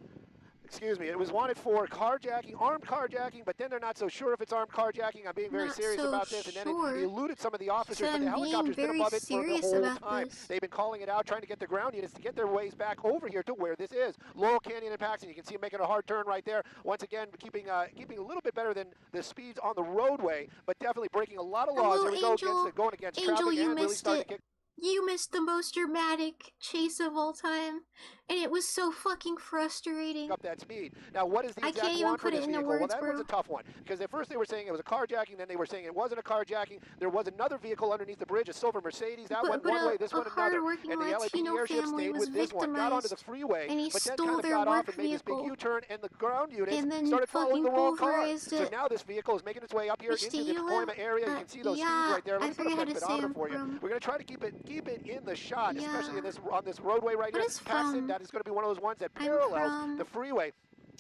Excuse me, it was wanted for carjacking, armed carjacking, but then they're not so sure if it's armed carjacking. I'm being very serious about this, and then it eluded some of the officers, but the helicopter's been above it for the whole time. They've been calling it out, trying to get the ground units to get their ways back over here to where this is. Laurel Canyon and Paxton, you can see them making a hard turn right there. Once again, keeping a little bit better than the speeds on the roadway, but definitely breaking a lot of laws. Here we go going against traffic and really starting to kick. You missed the most dramatic chase of all time, and it was so fucking frustrating. Up that speed. Now, what is the exact one for this vehicle? Well, that one's a tough one, because at first they were saying it was a carjacking, then they were saying it wasn't a carjacking. There was another vehicle underneath the bridge, a silver Mercedes. That went one way, this one another. And the LAPD airship stayed with this one, got onto the freeway, but then kind of got off and made this big U-turn, and the ground units started following the wrong car. So now this vehicle is making its way up here into the deployment area. You can see those speeds right there. Let me put a speedometer for you. We're going to try to keep it in the shot, especially in on this roadway right here. Paxton, that is going to be one of those ones that parallels the freeway.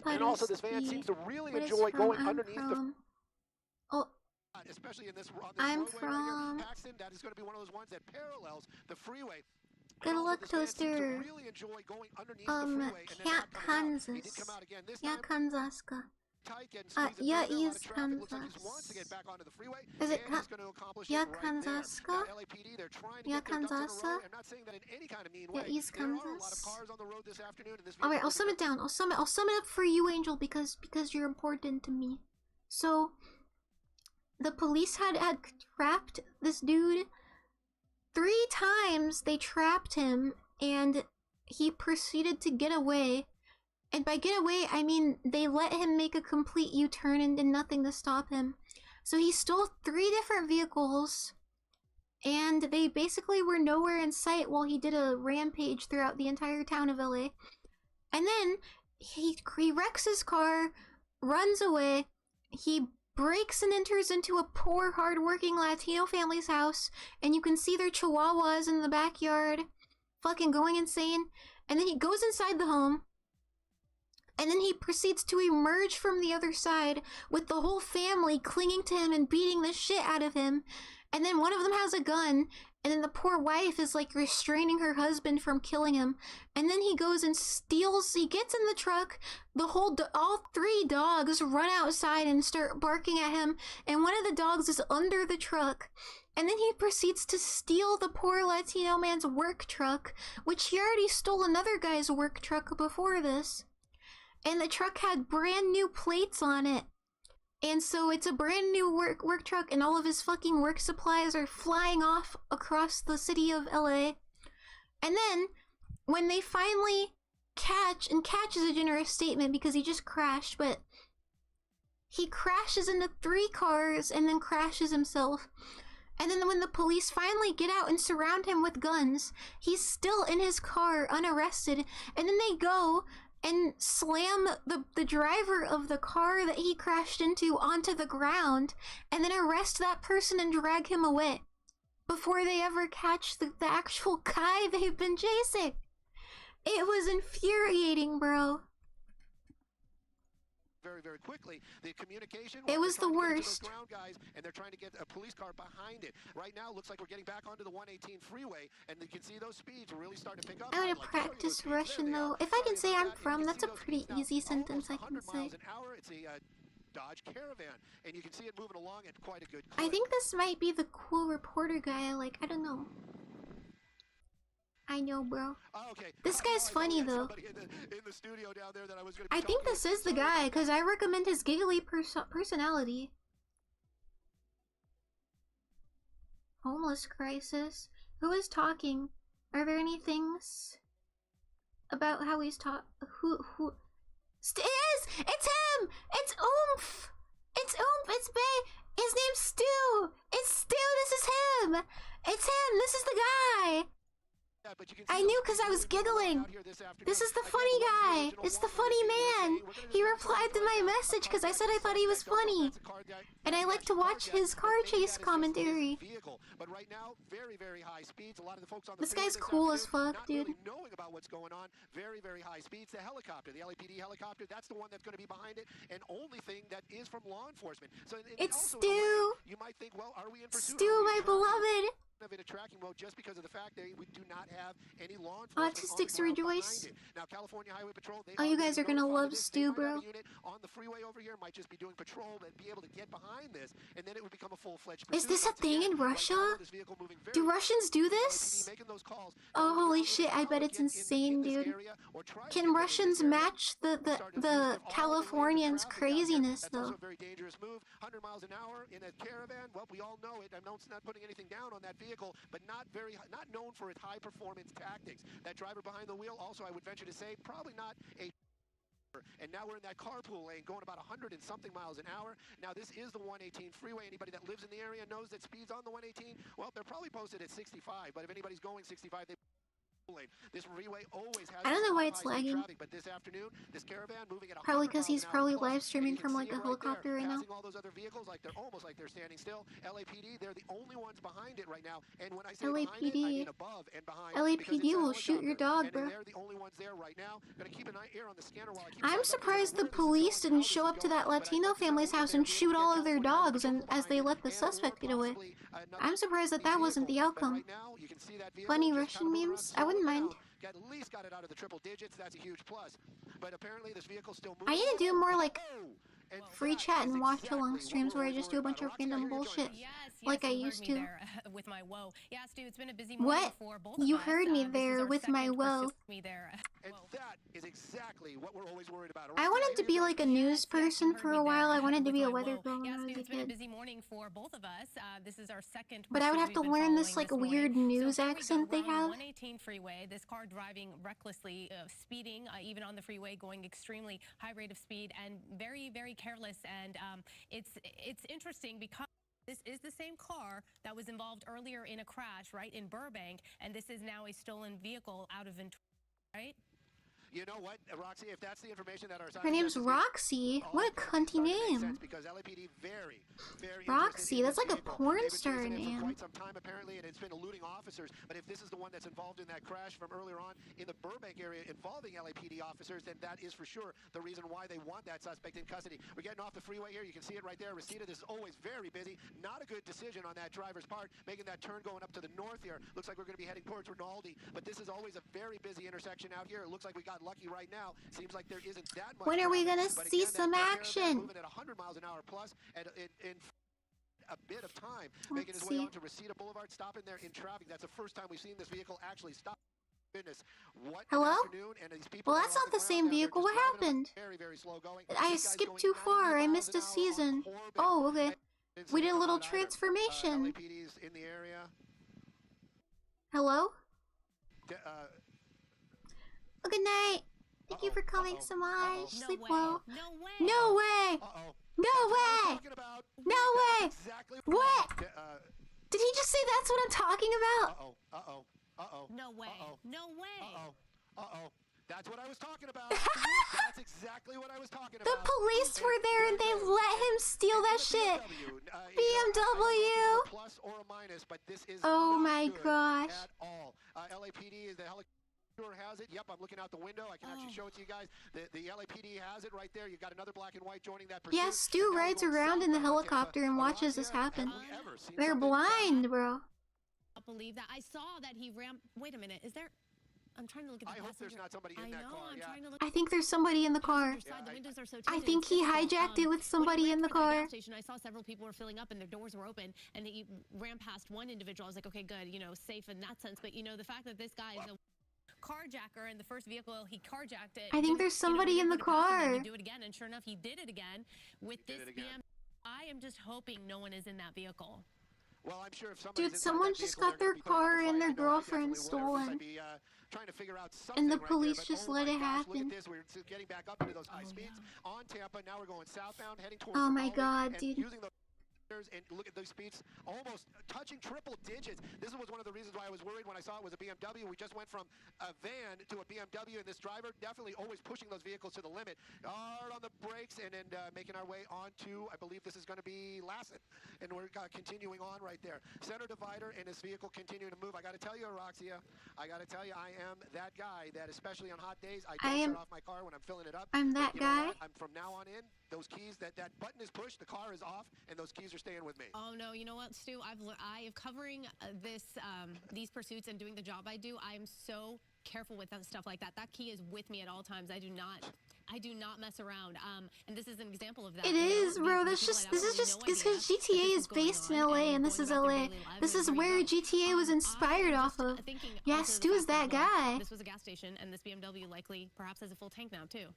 And also this van seems to really enjoy going underneath the... Oh. Especially in this I'm roadway from... right here. Paxton, that is going to be one of those ones that parallels the freeway. Good luck, Toaster. Ja, Kansas. Ja, Kansaska. Ja, East Kansas. Is it Ja, Kansaska? Ja, Kansasa? Yeah, East Kansas. Alright, I'll sum it down. I'll sum it up for you, Angel, because you're important to me. So, the police had trapped this dude 3 times. They trapped him, and he proceeded to get away. And by get away, I mean they let him make a complete U-turn and did nothing to stop him. So he stole 3 different vehicles, and they basically were nowhere in sight while he did a rampage throughout the entire town of LA. And then he wrecks his car, runs away, he breaks and enters into a poor, hard-working Latino family's house, and you can see their chihuahuas in the backyard, fucking going insane. And then he goes inside the home, and then he proceeds to emerge from the other side with the whole family clinging to him and beating the shit out of him. And then one of them has a gun, and then the poor wife is like restraining her husband from killing him. And then he goes and steals, he gets in the truck, all 3 dogs run outside and start barking at him, and one of the dogs is under the truck. And then he proceeds to steal the poor Latino man's work truck, which he already stole another guy's work truck before this. And the truck had brand new plates on it. And so it's a brand new work truck, and all of his fucking work supplies are flying off across the city of LA. And then, when they finally catch is a generous statement because he just crashed, but he crashes into 3 cars and then crashes himself. And then when the police finally get out and surround him with guns, he's still in his car unarrested, and then they go and slam the driver of the car that he crashed into onto the ground, and then arrest that person and drag him away before they ever catch the actual guy they've been chasing. It was infuriating, bro. Very quickly. The communication, it was the worst. Ground guys, and they're trying to get a police car behind it. Right now, it looks like we're getting back onto the 118 freeway, and you can see those speeds really starting to pick up. I would practice Russian though. If I can say I'm from, that's a pretty easy sentence I can say. It's a Dodge Caravan, and you can see it moving along at quite a good clip. I think this might be the cool reporter guy I like. I don't know. I know, bro. This guy's funny, though. I think this is the guy, because I recommend his giggly personality. Homeless crisis. Who is talking? Are there any things about how he's who? It is! It's him! It's Oomph! It's Oomph! It's Bay! His name's Stu! It's Stu! This is him! It's him! This is the guy! I knew because I was giggling. This is the funny guy. It's the funny man. He replied to my message because I said I thought he was funny. And I like to watch his car chase commentary. This guy's cool as fuck, dude. Knowing about what's going on, very high speeds. The helicopter, the LAPD helicopter, that's the one that's going to be behind it, and only thing that is from law enforcement. So it's also, Stu. You might think, well, are we in pursuit? Stu, my beloved. In a tracking mode just because of the fact that we do not have any law enforcement. Autistics rejoice. Now, California Highway Patrol, oh, you guys are gonna love Stu, bro. On the freeway over here might just be doing patrol and be able to get behind this, and then it would become a full-fledged pursuit. Is this a thing in Russia? Do Russians do this? Oh, holy shit! I bet it's insane, dude. Can Russians match the Californians' craziness, though? Very dangerous move. 100 miles an hour in a caravan. Well, we all know it. I'm not putting anything down on that vehicle, but not known for its high performance tactics. That driver behind the wheel, also I would venture to say, probably not a. And now we're in that carpool lane going about 100 and something miles an hour. Now this is the 118 freeway. Anybody that lives in the area knows that speeds on the 118, well, they're probably posted at 65, but if anybody's going 65, they this freeway always has. I don't know why it's lagging. Traffic, but this afternoon, this caravan moving at probably because he's probably live streaming from like a helicopter right now. All those other vehicles, like they're almost like they're standing still. LAPD, they're the only ones behind it right now. And when I say LAPD, behind it, I mean above and behind. LAPD will shoot your dog, bro. They're the only ones there right now. Gonna keep an ear on the scanner while I keep. I'm surprised the police didn't show up to that Latino family's house and shoot all of their dogs, and as they let the suspect get away. I'm surprised that wasn't the outcome. Funny Russian memes? I wouldn't mind. At least got it out of the triple digits. That's a huge plus. But apparently this vehicle still moves. I need to do more like free chat and watch along streams where I just do a bunch of random bullshit, like I used to. With my woe. Yeah, Stu, it's been a busy morning for both you of us. heard me there with my woe. And that is exactly what we're always worried about. I wanted to be like a news person for a while. I wanted to be a weather girl when I was a it's been a kid. busy morning for both of us. This is our second. But I would have to learn this like weird news accent they have. 118 freeway. This car driving recklessly, speeding, even on the freeway, going extremely high rate of speed and very careless. And it's interesting because this is the same car that was involved earlier in a crash, right, in Burbank, and this is now a stolen vehicle out of Ventura, right? You know what, Roxy, if that's the information that our Her name's Roxy. What a cunty name. Because LAPD very Roxy, that's like a porn star name. For quite some time apparently, and it's been eluding officers. But if this is the one that's involved in that crash from earlier on in the Burbank area involving LAPD officers, then that is for sure the reason why they want that suspect in custody. We're getting off the freeway here. You can see it right there. Reseda, this is always very busy. Not a good decision on that driver's part, making that turn going up to the north here. Looks like we're going to be heading towards Rinaldi, but this is always a very busy intersection out here. It looks like we got lucky right now. Seems like there isn't that much. When are we gonna see some action? Moving at 100 miles an hour plus, and in a bit of time, making his way onto Reseda Boulevard, stopping there in traffic. That's the first time we've seen this vehicle actually stop. Goodness, what hello? And these people well, that's not the same vehicle. What happened? Very slow going. I skipped too far. I missed a season. Oh, okay. We did a little transformation. LAPD's in the area. Hello? Good night. Thank you for coming so much. Sleep well. No way. No way. No way. No way. What? Did he just say that's what I'm talking about? No way. No way. That's what I was talking about. That's exactly what I was talking about. The police were there and they let him steal that shit. BMW. Plus or a minus, but this is oh my gosh. At all. LAPD is the helicopter. Has it. Yep, I'm looking out the window. I can actually show it to you guys. The LAPD has it right there. You've got another black and white joining that pursuit. Yeah, Stu rides around in the helicopter and watches this happen. They're blind, bro. I believe that. I saw that he ramped. Wait a minute. Is there? I'm trying to look at the I hope there's not somebody in that car. I'm trying to look. I think there's somebody in the car. I think he hijacked it with somebody in the car. I saw several people were filling up and their doors were open and he ran past one individual. I was like, okay, good, you know, safe in that sense. But you know, the fact that this guy is a carjacker and the first vehicle he carjacked it. I think there's somebody in the car. Do it again, and sure enough, he did it again with this BMW. I am just hoping no one is in that vehicle. Well, I'm sure if dude, someone just got their car and their girlfriend stolen. Trying to figure out and the police just let it happen. Look at this. We're getting back up into those high speeds on Tampa. Now we're going southbound, heading towards oh my god, dude. And look at those speeds, almost touching triple digits. This was one of the reasons why I was worried when I saw it was a BMW. We just went from a van to a BMW, and this driver definitely always pushing those vehicles to the limit. Hard on the brakes, and then making our way onto, I believe this is going to be Lassen, and we're continuing on right there. Center divider, and this vehicle continuing to move. I got to tell you, Roxia, I got to tell you, I am that guy that, especially on hot days, I don't shut off my car when I'm filling it up. I'm that guy. I'm from now on in. Those keys, that button is pushed, the car is off, and those keys are staying with me. Oh no, you know what, Stu? I have covering these pursuits and doing the job I do. I am so careful with stuff like that. That key is with me at all times. I do not mess around. And this is an example of that. It is, bro. This is just because GTA is based in LA, and this is LA. This is where GTA was inspired off of. Yeah, Stu is that guy. This was a gas station, and this BMW likely perhaps has a full tank now too.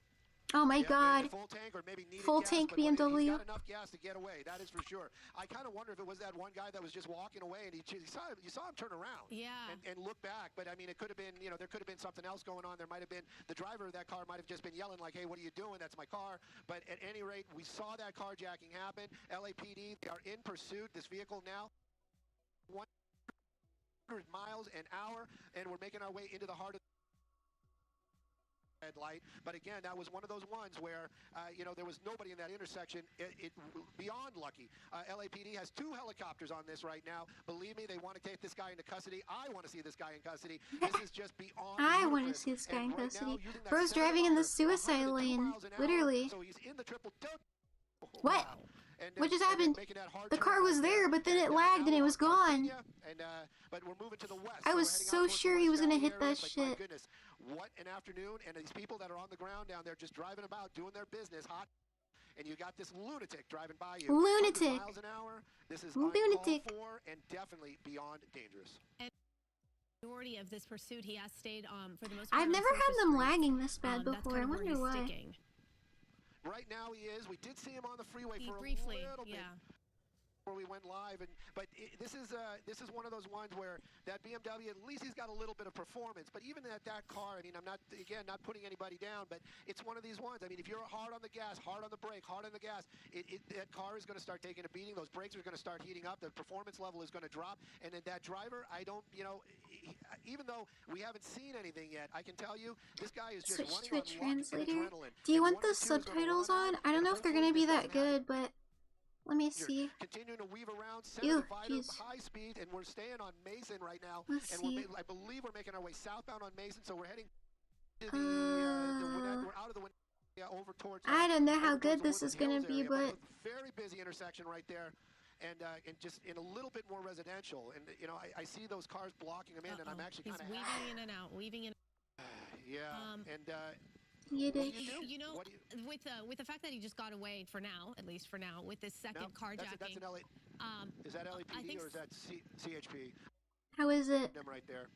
Oh my God. Full tank or maybe full gas, tank but BMW. He's got enough gas to get away. That is for sure. I kind of wonder if it was that one guy that was just walking away and you saw him turn around. Yeah. And look back. But I mean, it could have been, there could have been something else going on. There might have been the driver of that car might have just been yelling like, "Hey, what are you doing? That's my car." But at any rate, we saw that carjacking happen. LAPD, they are in pursuit. This vehicle now 100 miles an hour, and we're making our way into the heart of red light. But again, that was one of those ones where there was nobody in that intersection. It beyond lucky. LAPD has 2 helicopters on this right now. Believe me, they want to take this guy into custody. I want to see this guy in custody. This is just beyond I want to see this guy in custody. Bro's driving in the suicide lane, literally. So he's in the triple. What? What just happened? The car was there, but then it lagged and it was gone. But we're moving to the west. I was so sure he was gonna hit that shit. My goodness, what an afternoon! And these people that are on the ground down there just driving about, doing their business, hot. And you got this lunatic driving by you. Lunatic. Miles an hour. This is lunatic. For and definitely beyond dangerous. And the majority of this pursuit, he has stayed for the most part. I've never had them lagging this bad before. I wonder why. Sticking. Right now he is. We did see him on the freeway for briefly, a little bit before we went live, but this is one of those ones where that BMW, at least he's got a little bit of performance. But even at that car, I mean, I'm not putting anybody down, but it's one of these ones. I mean, if you're hard on the gas, hard on the brake, hard on the gas, that car is going to start taking a beating. Those brakes are going to start heating up. The performance level is going to drop, and then that driver, even though we haven't seen anything yet, I can tell you this guy is just switch to a running translator. Do you want the subtitles on? I don't know if they're going to be that good, but let me see. Continuing to weave around center divider, high speed, and we're staying on Mason right now. Let's see. I believe we're making our way southbound on Mason, so we're heading to we're out of the window over towards. I don't know how good this is gonna be, but very busy intersection right there. And just in a little bit more residential, and I see those cars blocking him in, and I'm actually kind of weaving in and out, weaving in. With the fact that he just got away for now, at least for now, with this second carjacking. That's an LA. Is that LAPD or is that CHP? How is it? Them right there.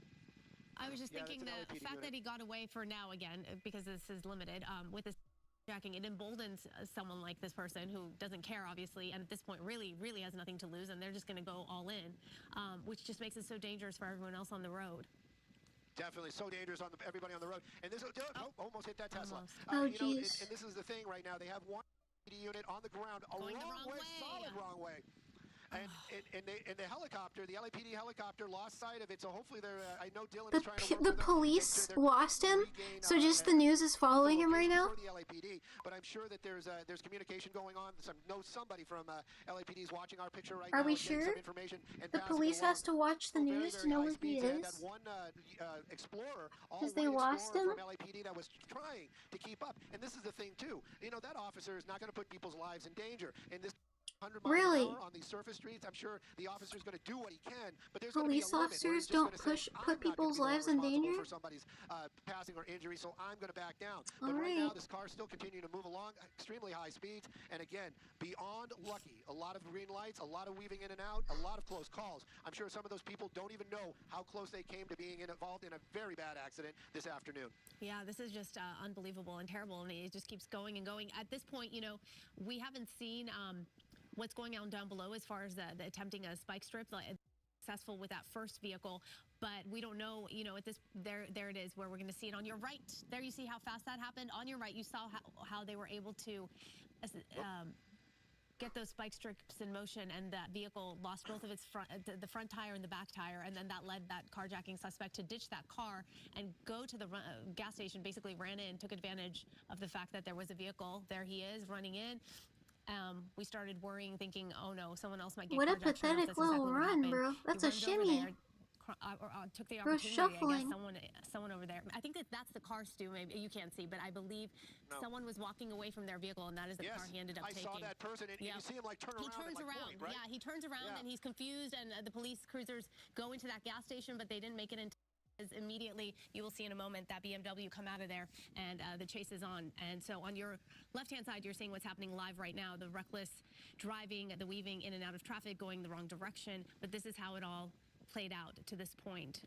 I was just thinking the fact that he got away for now again, because this is limited, with this carjacking, it emboldens someone like this person who doesn't care, obviously, and at this point really has nothing to lose, and they're just going to go all in, which just makes it so dangerous for everyone else on the road. Definitely so dangerous on everybody on the road. And this almost hit that Tesla. Jeez. And this is the thing right now. They have one unit on the ground, Going the wrong way. Solid wrong way. And the helicopter, the LAPD helicopter, lost sight of it. So hopefully they're. I know Dylan is trying to work the police lost him, so just the news is following him right now. The LAPD, but I'm sure that there's communication going on. Somebody from LAPD is watching our picture right now. Are we sure? The police has to watch the news to know where he is. That one explorer, because they lost him. From LAPD that was trying to keep up. And this is the thing too. That officer is not going to put people's lives in danger. And this. 100 miles an hour on these surface streets. I'm sure the officer's going to do what he can, but there's police officers don't put people's lives in danger. For somebody's passing or injury, so I'm going to back down. But right now, this car's still continuing to move along, extremely high speeds, and again, beyond lucky. A lot of green lights, a lot of weaving in and out, a lot of close calls. I'm sure some of those people don't even know how close they came to being involved in a very bad accident this afternoon. Yeah, this is just unbelievable and terrible, and it just keeps going and going. At this point, we haven't seen what's going on down below as far as the attempting a spike strip, successful with that first vehicle, but we don't know, at this, there it is, where we're going to see it on your right. There you see how fast that happened. On your right, you saw how they were able to get those spike strips in motion, and that vehicle lost both of its the front tire and the back tire, and then that led that carjacking suspect to ditch that car and go to the gas station, basically ran in, took advantage of the fact that there was a vehicle. There he is running in. We started worrying, thinking, oh no, someone else might get carjacked. What a pathetic little run, bro. That's a shimmy. Took the Bro, opportunity, shuffling. I guess, someone over there. I think that's the car, Stu. Maybe you can't see, but I believe someone was walking away from their vehicle, and that is the car he ended up taking. I saw that person, and you see him like turn around. He turns around. Right? Yeah, he turns around, and he's confused, and the police cruisers go into that gas station, but they didn't make it in. Immediately, you will see in a moment that BMW come out of there, and the chase is on. And so on your left-hand side, you're seeing what's happening live right now, the reckless driving, the weaving in and out of traffic, going the wrong direction. But this is how it all played out to this point.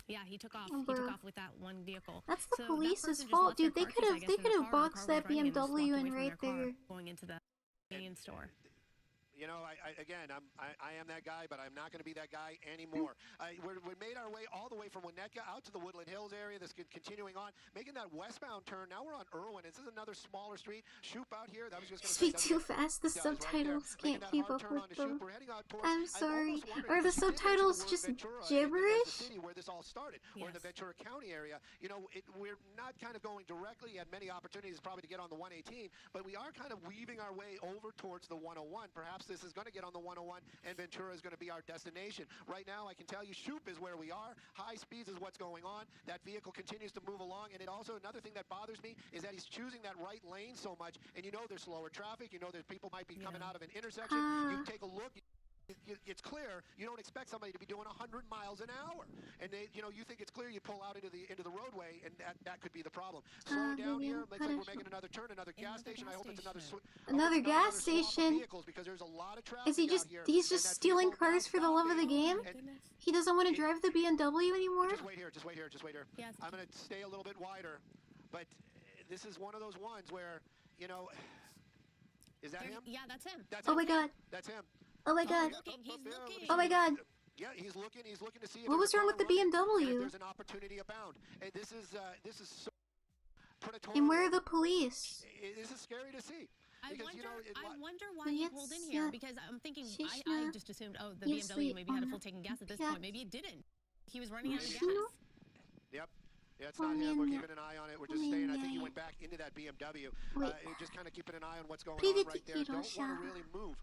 Yeah, he took off. He took off with that one vehicle. That's the police's fault, dude. They could have boxed that BMW in right there. Going into the convenience store. You know, I am that guy, but I'm not going to be that guy anymore. We made our way all the way from Winnetka out to the Woodland Hills area. This continuing on, making that westbound turn. Now we're on Irwin. This is another smaller street. Shoop out here. That was just going to speak too fast. The subtitles can't keep up with them. I'm sorry. Are the subtitles just gibberish? Where this all started, or in the Ventura County area. You know, we're not kind of going directly. Had many opportunities probably to get on the 118, but we are kind of weaving our way over towards the 101. Perhaps this is going to get on the 101, and Ventura is going to be our destination. Right now, I can tell you, Shoop is where we are. High speeds is what's going on. That vehicle continues to move along, and it also, another thing that bothers me is that he's choosing that right lane so much, and you know there's slower traffic, you know there's people might be coming out of an intersection. You take a look. It's clear you don't expect somebody to be doing 100 miles an hour, and you think it's clear. You pull out into the roadway, and that could be the problem. Slowing down here, looks like we're making another turn, another gas station. I hope it's another gas station. Because there's a lot of traffic. Is he just he's just stealing cars for the love of the game? He doesn't want to drive the BMW anymore. Just wait here. Yes. I'm gonna stay a little bit wider, but this is one of those ones where is that him? Yeah, that's him. Oh my God. That's him. Oh my God. He's looking. Oh my God. Yeah, he's looking to see if what was wrong with the BMW? There's an opportunity abound. And this is so predatory. And where are the police? This is scary to see. I wonder why he pulled in here, because I'm thinking, I just assumed, oh, the BMW maybe had a full tank of gas at this point. Maybe it didn't. He was running out of gas. Yep. Yeah, it's not him. We're keeping an eye on it. We're just staying. I think he went back into that BMW. Just kind of keeping an eye on what's going on right there. Don't want to really move.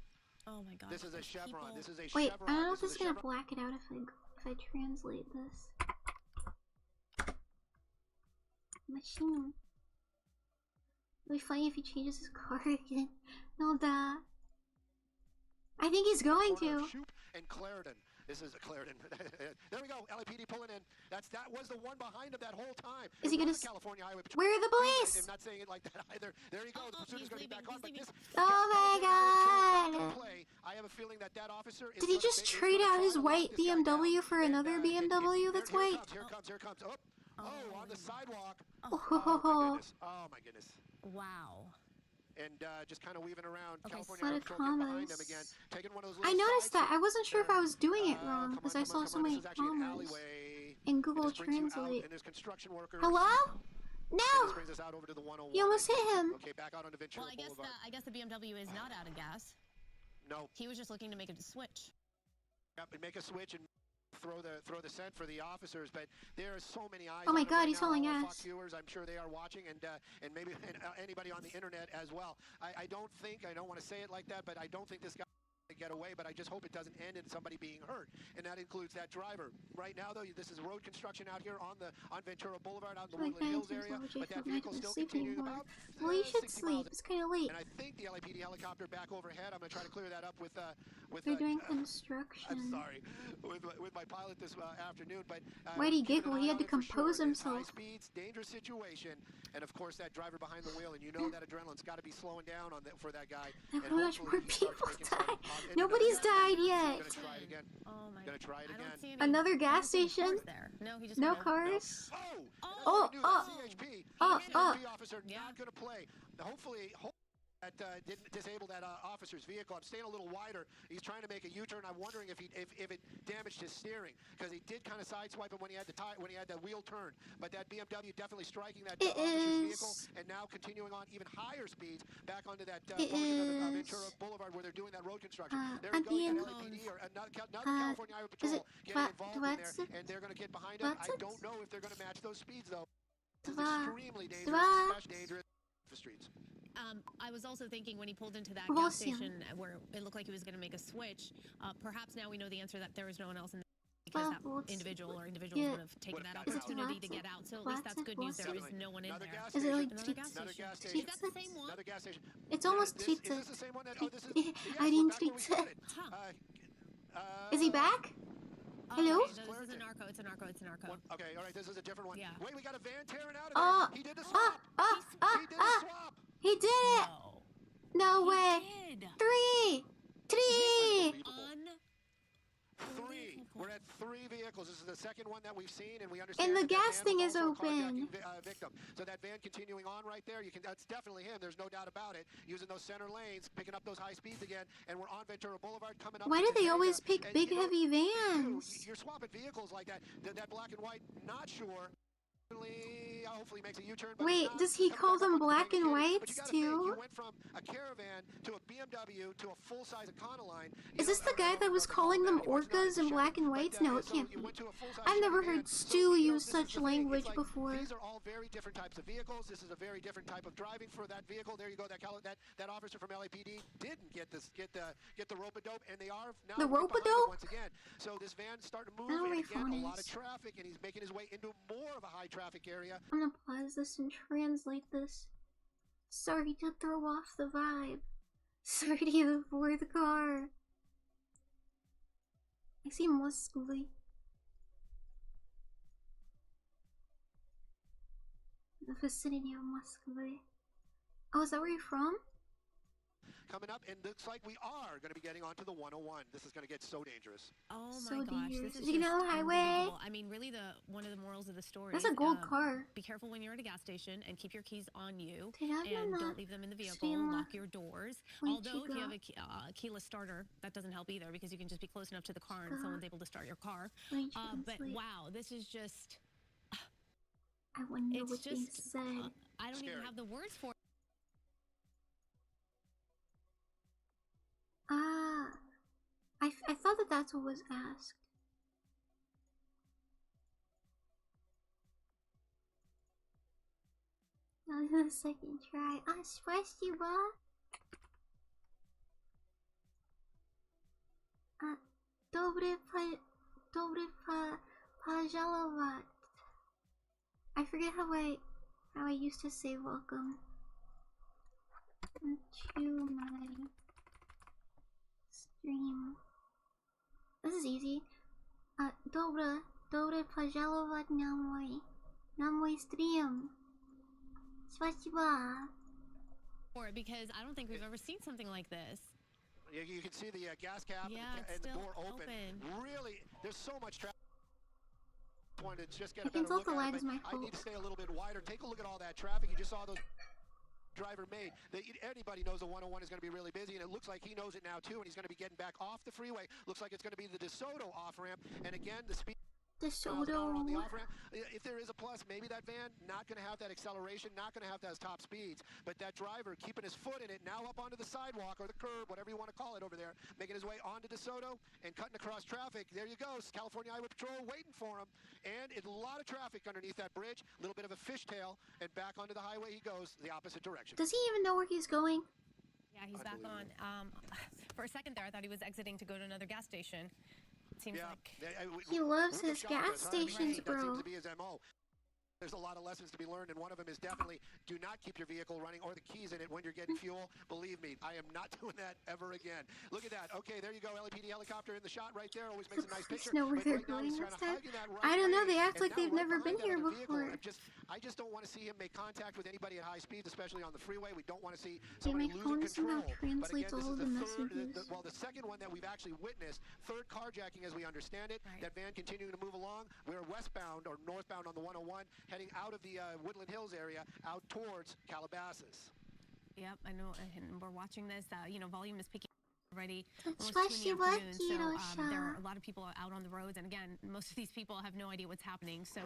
Oh my God. This is a Chevron. This is a Wait, Chevron. I don't know if this is gonna black it out if I translate this. Machine. It'd be funny if he changes his car again. No, duh. I think he's going to. And Clarendon. This is a Clarendon. There we go. LAPD pulling in. That was the one behind him that whole time. Is he gonna? California Highway Patrol. Where are the police? I'm not saying it like that either. There you go. The pursuit is going to be back on. But this. Oh my God! I have a feeling that officer. Did he just trade out his white BMW for another BMW that's white? Here comes. Oh, on the sidewalk. Oh my goodness. Wow. And just kind of weaving around. Okay, California Patrol behind them again. Taking one of those. I noticed that. I wasn't sure if I was doing it wrong because I saw so many comments in Google Translate. Hello? No! You almost hit him. Okay, back out onto Ventura Boulevard. I guess the BMW is not out of gas. No. He was just looking to make a switch. Yep, and make a switch and throw the scent for the officers, but there are so many eyes. Oh my God, right he's hauling ass. Viewers, I'm sure they are watching, and maybe anybody on the internet as well. I don't want to say it like that, but I don't think this guy get away, but I just hope it doesn't end in somebody being hurt, and that includes that driver. Right now, though, this is road construction out here on Ventura Boulevard, out in the Woodland Hills area, but that vehicle still continuing about. Well, you should sleep. It's kind of late. And I think the LAPD helicopter back overhead. I'm gonna try to clear that up with. They're doing construction. I'm sorry, with my pilot this afternoon, but. Why'd he giggle? He had to compose himself. High speeds, dangerous situation, and of course that driver behind the wheel, and you know that adrenaline's got to be slowing down for that guy. And how much more people died? Nobody's died yet. Gonna try it again. Oh my. Gonna try it again. Another gas station? No, he just no cars. CHP. CHP officer not gonna play. Hopefully. That didn't disable that officer's vehicle. I'm staying a little wider. He's trying to make a U-turn. I'm wondering if it damaged his steering, because he did kind of sideswipe him when he had the wheel turned. But that BMW definitely striking that officer's vehicle, and now continuing on even higher speeds back onto that portion of Ventura Boulevard where they're doing that road construction. There we go. You got LAPD or another California Highway Patrol getting involved in there, and they're going to get behind him. I don't know if they're going to match those speeds though. It's extremely dangerous, especially dangerous for streets. I was also thinking when he pulled into that gas station where it looked like he was going to make a switch, perhaps now we know the answer that there was no one else in there because that individual or individuals would have taken that opportunity to get out. So at least that's good news. There is no one in there. Is it like another gas station? Is that the same one? Another gas station. It's almost treats it. Is this the same one that? Oh, this is. I didn't treat it. Is he back? Hello? Okay, no, this is a narco. It's a narco. It's a narco. Okay, all right. This is a different one. Yeah. Wait, we got a van tearing out of there. He did the swap. He did the swap. He did it. No way. Three. Three. We're at 3 vehicles. This is the second one that we've seen, and we understand. And the gas thing is open. Victim. So that van continuing on right there. That's definitely him. There's no doubt about it. Using those center lanes, picking up those high speeds again, and we're on Ventura Boulevard coming up. Why do they always pick big, heavy vans? You're swapping vehicles like that. That black and white. Not sure. Hopefully makes a U-turn. Wait, does he call them black and whites too? You went from a Caravan to a BMW to a full-size Econoline. Is this the guy that was calling them orcas and black and whites? No, it can't be. I've never heard Stu use such language before. These are all very different types of vehicles. This is a very different type of driving for that vehicle. There you go. That officer from LAPD didn't get the rope-a-dope, and they are now the rope-a-dope once again. So this van's starting to move, and again, a lot of traffic, and he's making his way into more of a high traffic area. I'm gonna pause this and translate this. Sorry to throw off the vibe. Sorry to you for the car. I see Moskvy. The vicinity of Moskvy. Oh, is that where you're from? Coming up, and looks like we are going to be getting onto the 101. This is going to get so dangerous. Oh so my gosh, dangerous. this is you know highway. I mean, really, one of the morals of the story. That's a gold car. Be careful when you're at a gas station and keep your keys on you, and don't leave them in the vehicle. Lock your doors. Although if you have a keyless starter, that doesn't help either because you can just be close enough to the car and someone's able to start your car. But wow, this is just. I wonder what they said. I don't even have the words for it. I thought that's what was asked. That was the second try. Спасибо. Добре пожаловать. I forget how I used to say welcome to my stream. This is easy. Добре пожаловать на мой стрим. Спасибо. Because I don't think we've ever seen something like this. You can see the gas cap and the door open. Really, there's so much traffic. To just get a better look at it, I need to stay a little bit wider. Take a look at all that traffic. You just saw those driver made. Anybody knows the 101 is going to be really busy, and it looks like he knows it now too, and he's going to be getting back off the freeway. Looks like it's going to be the DeSoto off-ramp, and again, the speed on the off-ramp. If there is a plus, maybe that van not going to have that acceleration, not going to have those top speeds, but that driver keeping his foot in it, now up onto the sidewalk or the curb, whatever you want to call it over there, making his way onto DeSoto and cutting across traffic. There you go, California Highway Patrol waiting for him, and a lot of traffic underneath that bridge, a little bit of a fishtail, and back onto the highway he goes, the opposite direction. Does he even know where he's going? Yeah, he's back on. For a second there, I thought he was exiting to go to another gas station. Seems like he loves his gas stations, bro. That seems to be his MO. There's a lot of lessons to be learned, and one of them is definitely do not keep your vehicle running or the keys in it when you're getting fuel. Believe me, I am not doing that ever again. Look at that. Okay, there you go. LAPD helicopter in the shot right there. Always makes a nice picture. Know where they're going this time? I don't know. They act like they've never been here before. I just don't want to see him make contact with anybody at high speeds, especially on the freeway. We don't want to see somebody losing control. But again, this is the second one that we've actually witnessed. Third carjacking as we understand it. That van continuing to move along. We're westbound or northbound on the 101, heading out of the Woodland Hills area, out towards Calabasas. Yep, I know, and we're watching this. You know, volume is peaking already. Chase Watchalong. So there are a lot of people out on the roads, and again, most of these people have no idea what's happening. So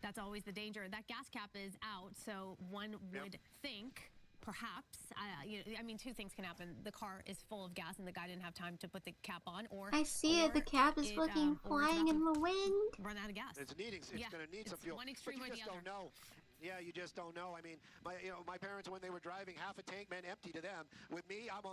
that's always the danger. That gas cap is out, so one would think. Perhaps, you know, I mean, two things can happen. The car is full of gas and the guy didn't have time to put the cap on, or I see it. The cap is fucking flying in the wind. Run out of gas. It's needing. It's going to need some fuel. One extreme but you or just the other. don't know. Yeah, you just don't know. I mean, my parents, when they were driving, half a tank meant empty to them. With me, I'm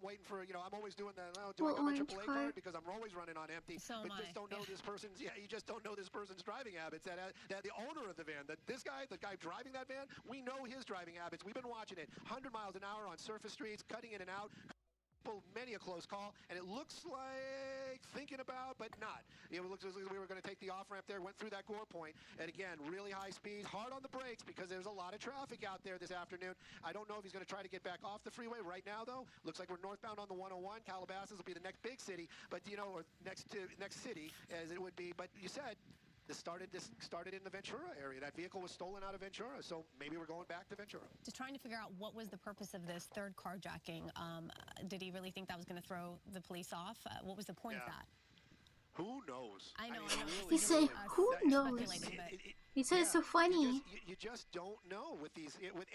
waiting for, I'm always doing the, do I got my AAA card? Because I'm always running on empty. So but just don't know this person's, you just don't know this person's driving habits. That the owner of the van, this guy, the guy driving that van, we know his driving habits. We've been watching it. 100 miles an hour on surface streets, cutting in and out. Many a close call, and it looks like thinking about, but not. It looks as if we were going to take the off-ramp there, went through that gore point, and again, really high speeds, hard on the brakes because there's a lot of traffic out there this afternoon. I don't know if he's going to try to get back off the freeway right now, though. Looks like we're northbound on the 101. Calabasas will be the next big city, but or next city as it would be. But you said. This started in the Ventura area. That vehicle was stolen out of Ventura, so maybe we're going back to Ventura. Just trying to figure out what was the purpose of this third carjacking. Did he really think that was going to throw the police off? What was the point of that? Who knows? I know. He said, "Who knows?" He said it's so funny. You just don't know with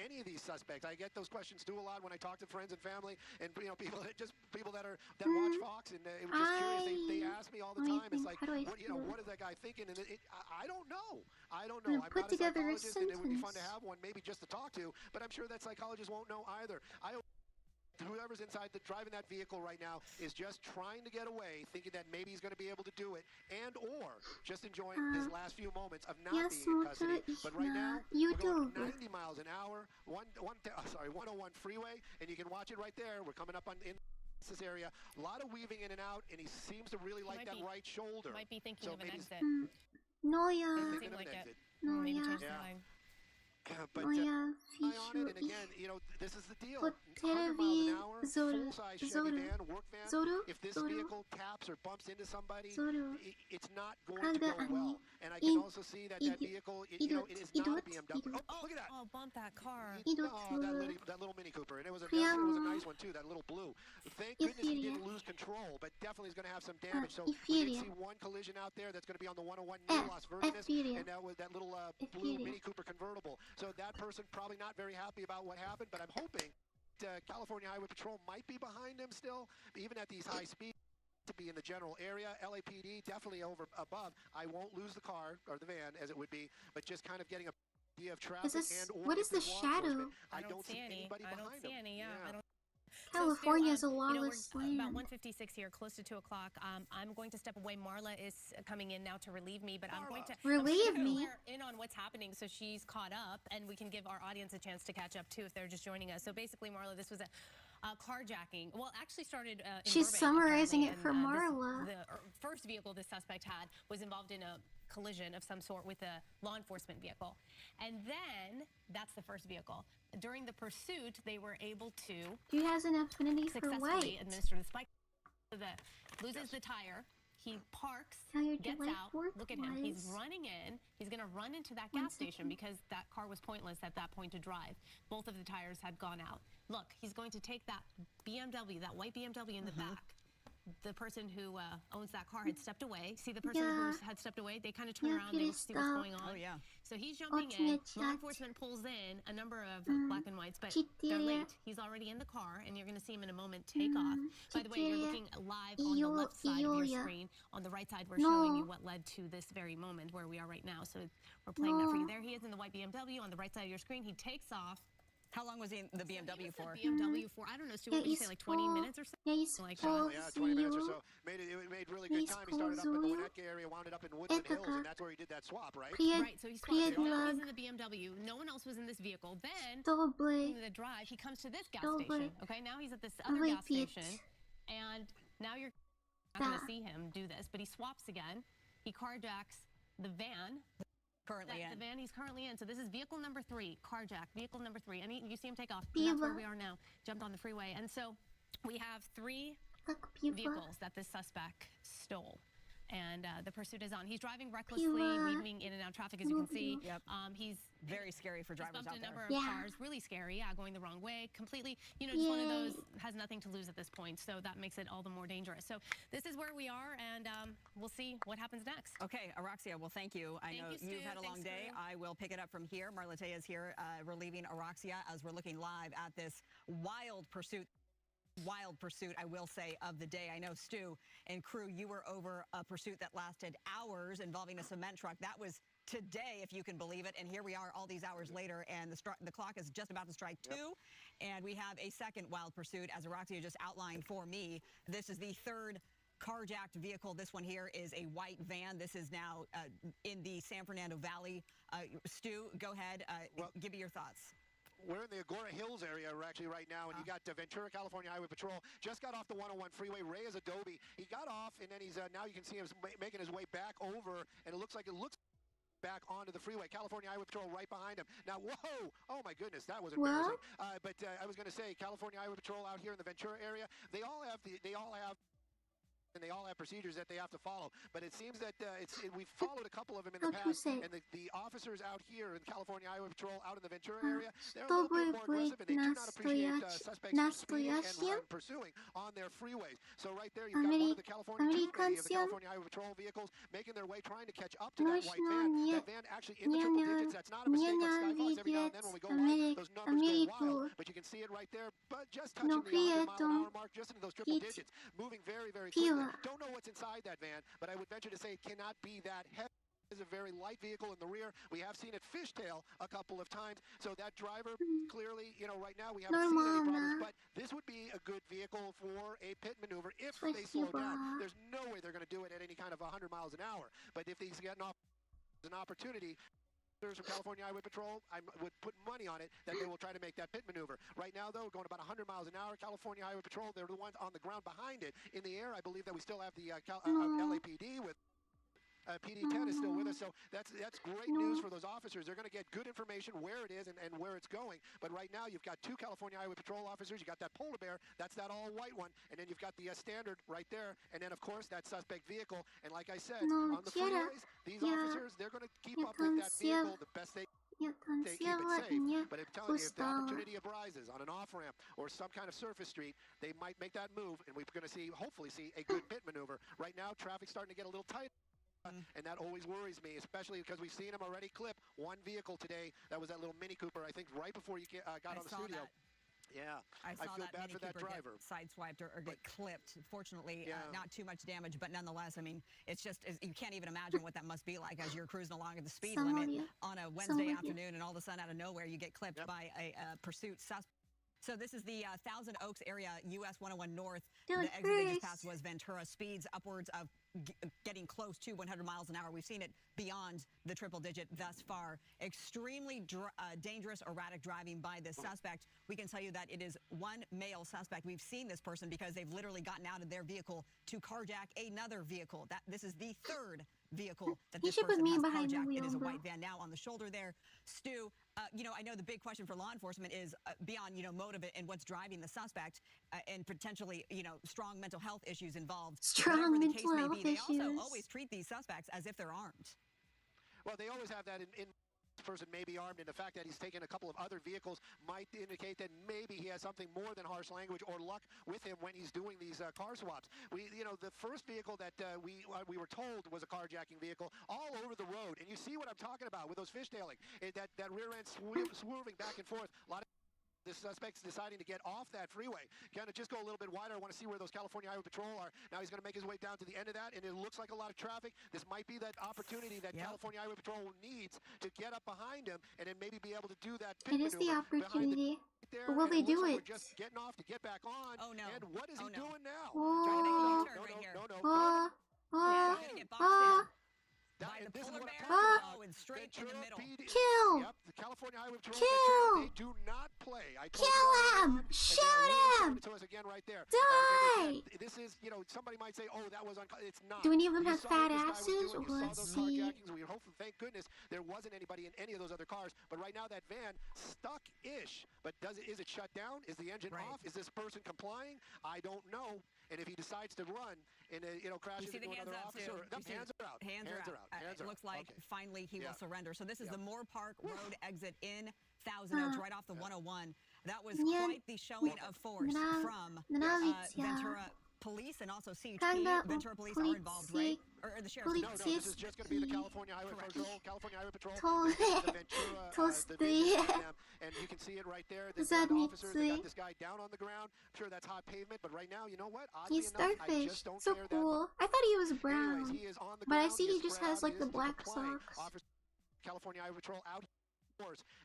any of these suspects. I get those questions too a lot when I talk to friends and family, and people that watch Fox, and it was just curious. They ask me all the time. It's like, what is that guy thinking? And I don't know. I don't know. I'm not a psychologist, and it would be fun to have one, maybe just to talk to. But I'm sure that psychologists won't know either. Whoever's inside driving that vehicle right now is just trying to get away, thinking that maybe he's going to be able to do it, or just enjoying his last few moments of not being in custody. But right now, we're going 90 miles an hour, 101 freeway, and you can watch it right there. We're coming up in this area. A lot of weaving in and out, and he seems to really like that right shoulder. Might be thinking of an exit. No, yeah. Thinking of an exit. No, yeah. But eye on it, and again, this is the deal. 100 miles an hour, full-size Chevy van, work van. If this vehicle taps or bumps into somebody, it's not going to go well. And I can also see that vehicle, it is not a BMW. Oh, look at that! Oh, bump that car. That little Mini Cooper, and it was a nice one too. That little blue. Thank goodness he didn't lose control, but definitely is going to have some damage. So we did see one collision out there that's going to be on the 101 near Las Virgenes, and that was that little blue Mini Cooper convertible. So that person probably not very happy about what happened, but I'm hoping California Highway Patrol might be behind him still, even at these high speeds, to be in the general area. LAPD definitely above. I won't lose the car, or the van as it would be, but just kind of getting a idea of traffic what is the shadow? I don't see anybody behind him. I don't see any, yeah. California is a lawless land. About 1:56 here, close to 2 o'clock. I'm going to step away. Marla is coming in now to relieve me, but I'm going to relieve me in on what's happening, so she's caught up, and we can give our audience a chance to catch up too if they're just joining us. So basically, Marla, this was a carjacking. Well, actually started in She's Burbank, summarizing it for Marla. The first vehicle the suspect had was involved in a collision of some sort with a law enforcement vehicle. And then, that's the first vehicle. During the pursuit, they were able to he has an affinity for white. Administer the spike. Loses the tire. He parks, gets out. Look at him. He's running in. He's going to run into that gas station because that car was pointless at that point to drive. Both of the tires had gone out. Look, he's going to take that BMW, that white BMW in the back. The person who owns that car had stepped away. See the person who had stepped away? They kind of turn around, they see what's going on. Oh, yeah. So he's jumping in. Law enforcement pulls in a number of black and whites, but they're late. He's already in the car, and you're going to see him in a moment take off. By the way, you're looking live on the left side of your screen. On the right side, we're showing you what led to this very moment where we are right now. So we're playing that for you. There he is in the white BMW. On the right side of your screen, he takes off. How long was he in the BMW for? BMW for, I don't know, Stu, what would you say, like 20 minutes or so? Yeah, he's like 20 minutes or so. It made really good time. He started up in the Winnetka area, wound up in Woodland Hills, and that's where he did that swap, right? Right, so he swapped. Now he's in the BMW. No one else was in this vehicle. Then, in the drive, he comes to this gas station. Okay, now he's at this other gas station, and now you're not going to see him do this, but he swaps again. He carjacks the van. The van he's currently in. So this is vehicle number 3, carjack, vehicle number 3. And you see him take off. And that's where we are now. Jumped on the freeway. And so we have 3 vehicles that this suspect stole. and the pursuit is on. He's driving recklessly, weaving in and out of traffic, as you can see. Yep. He's very scary for drivers bumped out a there. number of cars, really scary, going the wrong way, completely, you know, just one of those, has nothing to lose at this point, so that makes it all the more dangerous. So this is where we are, and we'll see what happens next. Okay, Araxia, well, thank you. I know you've had a long day. Stu. I will pick it up from here. Marlatea is here relieving Araxia as we're looking live at this wild pursuit, I will say, of the day. I know, Stu and crew, you were over a pursuit that lasted hours involving a cement truck. That was today, if you can believe it, and here we are all these hours later, and the clock is just about to strike 2, and we have a second wild pursuit, as Araxia just outlined for me. This is the third carjacked vehicle. This one here is a white van. This is now in the San Fernando Valley. Stu, go ahead. Give me your thoughts. We're in the Agora Hills area actually right now, and you got Ventura, California Highway Patrol. Just got off the 101 freeway. Ray is Adobe. He got off, and then he's now you can see him making his way back over, and it looks back onto the freeway. California Highway Patrol right behind him. Now, whoa! Oh my goodness, that was embarrassing. But I was going to say, California Highway Patrol out here in the Ventura area, they all have procedures that they have to follow. But it seems that we've followed a couple of them in the past, and the officers out here in California Highway Patrol out in the Ventura area, they're a little bit more aggressive, and they do not appreciate suspects speeding and pursuing on their freeways. So right there, you've got one of the California Highway Patrol vehicles making their way, trying to catch up to that white van. That van actually in the triple digits. That's not a mistake on Skyfox. Every now and then when we go live, those numbers go wild. But you can see it right there, but just touching the 100-mile-an-hour mark, just into those triple digits, moving very, very quickly. Don't know what's inside that van, but I would venture to say it cannot be that heavy. It's a very light vehicle in the rear. We have seen it fishtail a couple of times, so that driver clearly, you know, right now we haven't seen any problems, but this would be a good vehicle for a pit maneuver if they slow down. There's no way they're going to do it at any kind of 100 miles an hour, but if he's getting off an opportunity, from California Highway Patrol, I would put money on it that they will try to make that pit maneuver. Right now, though, going about 100 miles an hour, California Highway Patrol, they're the ones on the ground behind it. In the air, I believe that we still have the LAPD with PD-10 is still with us, so that's great news for those officers. They're going to get good information where it is and where it's going. But right now, you've got 2 California Highway Patrol officers. You got that polar bear. That's that all-white one. And then you've got the standard right there. And then, of course, that suspect vehicle. And like I said, on the freeways, these officers, they're going to keep up with that vehicle the best they keep it safe. But I'm telling you, if the opportunity arises on an off-ramp or some kind of surface street, they might make that move, and we're going to hopefully see a good pit maneuver. Right now, traffic's starting to get a little tight. And that always worries me, especially because we've seen him already clip one vehicle today. That was that little Mini Cooper, I think, right before you got on the studio. Yeah, I feel bad for that driver. Get sideswiped or get clipped. Fortunately, not too much damage, but nonetheless, I mean, it's just, you can't even imagine what that must be like as you're cruising along at the speed limit on a Wednesday afternoon, and all of a sudden, out of nowhere, you get clipped by a pursuit suspect. So this is the Thousand Oaks area, US 101 North. The exit they just passed was Ventura. Speeds upwards of getting close to 100 miles an hour. We've seen it beyond the triple digit thus far. Extremely dangerous, erratic driving by this suspect. We can tell you that it is one male suspect. We've seen this person because they've literally gotten out of their vehicle to carjack another vehicle. This is the third vehicle that this person has carjacked. It is a white van. Now on the shoulder there, Stu, you know, I know the big question for law enforcement is beyond, you know, motive and what's driving the suspect and potentially, you know, strong mental health issues involved. Strong mental health issues. They also always treat these suspects as if they're armed. Well, they always have that in this person may be armed, and the fact that he's taken a couple of other vehicles might indicate that maybe he has something more than harsh language or luck with him when he's doing these car swaps. You know, the first vehicle that we were told was a carjacking vehicle all over the road, and you see what I'm talking about with those fishtailing, that rear end swerving back and forth. A lot of the suspect's deciding to get off that freeway. Kind of just go a little bit wider. I want to see where those California Highway Patrol are. Now he's going to make his way down to the end of that, and it looks like a lot of traffic. This might be that opportunity that California Highway Patrol needs to get up behind him and then maybe be able to do that pit maneuver. It is the opportunity. But will they do it? Just getting off to get back on. Oh, no. And what is he doing now? Oh. This is what and straight in the middle. Kill! Yep, the California Highway Patrol. Kill! They do not play. Kill him! Shoot him! To us again right there. Die! This is, you know, somebody might say, oh, that was it's not. Do any of them have fat asses? Let's see. We hope, thank goodness, there wasn't anybody in any of those other cars. But right now, that van stuck-ish. But is it shut down? Is the engine off? Is this person complying? I don't know. And if he decides to run and crashes into another officer, hands are out. Hands are out. It looks like finally he will surrender. So this is the Moore Park Road exit in Thousand Oaks, right off the 101. That was quite the showing of force from Ventura Police and also CHP. Ventura Police are involved, right? Or the sheriff's No, this is just going to be the California Highway Patrol. California Highway Patrol. And you can see it right there. The officers got this guy down on the ground. I'm sure that's hot pavement, but right now, you know what? He's starfish. So cool. I thought he was brown, but I see he just has like the black socks. California Highway Patrol out.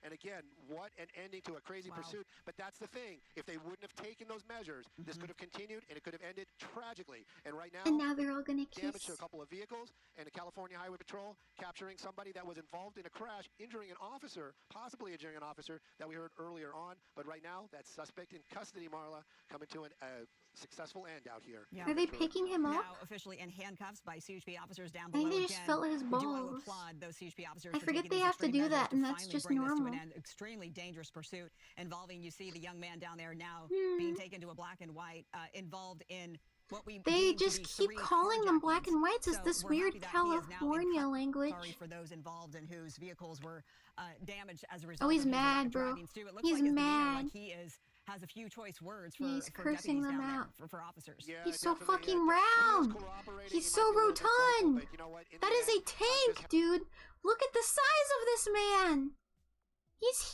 And again, what an ending to a crazy pursuit. But that's the thing. If they wouldn't have taken those measures, this could have continued and it could have ended tragically. And right now, they're all gonna kiss. Damage to a couple of vehicles and the California Highway Patrol capturing somebody that was involved in a crash, injuring an officer, possibly injuring an officer that we heard earlier on. But right now, that suspect in custody, Marla, coming to a successful end out here. Yeah. Are they picking him up? Now officially in handcuffs by CHP officers down below. I think they just felt his balls. We do want to applaud those CHP officers. I forget they have to do that, and that's just normal. An extremely dangerous pursuit involving, you see the young man down there now being taken to a black and white, involved in what we they just keep calling them black and whites as this weird California language. Sorry for those involved and whose vehicles were damaged as a result. Oh, he's mad, bro. He's mad. Like he has a few choice words for he's cursing them out for officers. Yeah, he's so fucking round. He's so rotund. You know what? That is a tank, dude. Look at the size of this man. He's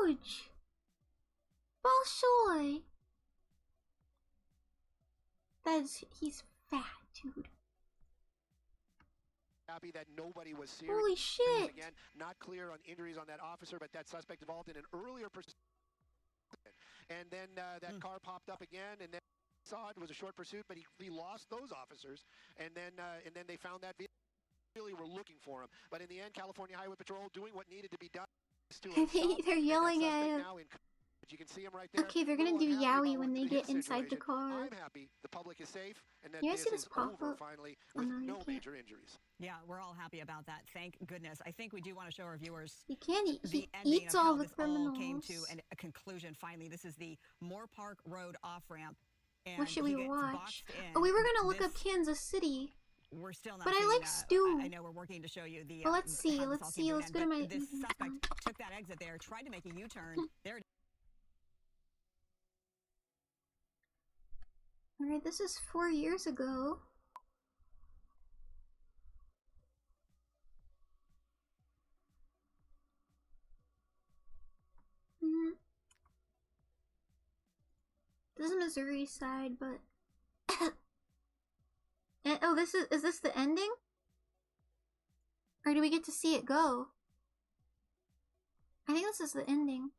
huge. Bolshoi. He's fat, dude. Happy that nobody was serious. Holy shit. Again, not clear on injuries on that officer, but that suspect involved in an earlier pursuit. And then that car popped up again, and then saw it was a short pursuit, but he lost those officers. And then they found that vehicle. Really were looking for him. But in the end, California Highway Patrol doing what needed to be done. They're yelling at him. You can see him right there. Okay, they're gonna do Yowie when they get inside the car. I'm happy the public is safe and that this is over finally with no major injuries. Yeah, we're all happy about that. Thank goodness. I think we do want to show our viewers he eats all the criminals. All came to a conclusion finally. This is the Moore Park Road off-ramp. What should we watch? Oh, we were gonna look up Kansas City. We're still not. But I like Stu. I know we're working to show you the. Well, let's see. Let's go to my. This suspect took that exit there, tried to make a U-turn. There. All right, this is 4 years ago. This is Missouri side, but. And, oh, is this the ending? Or do we get to see it go? I think this is the ending.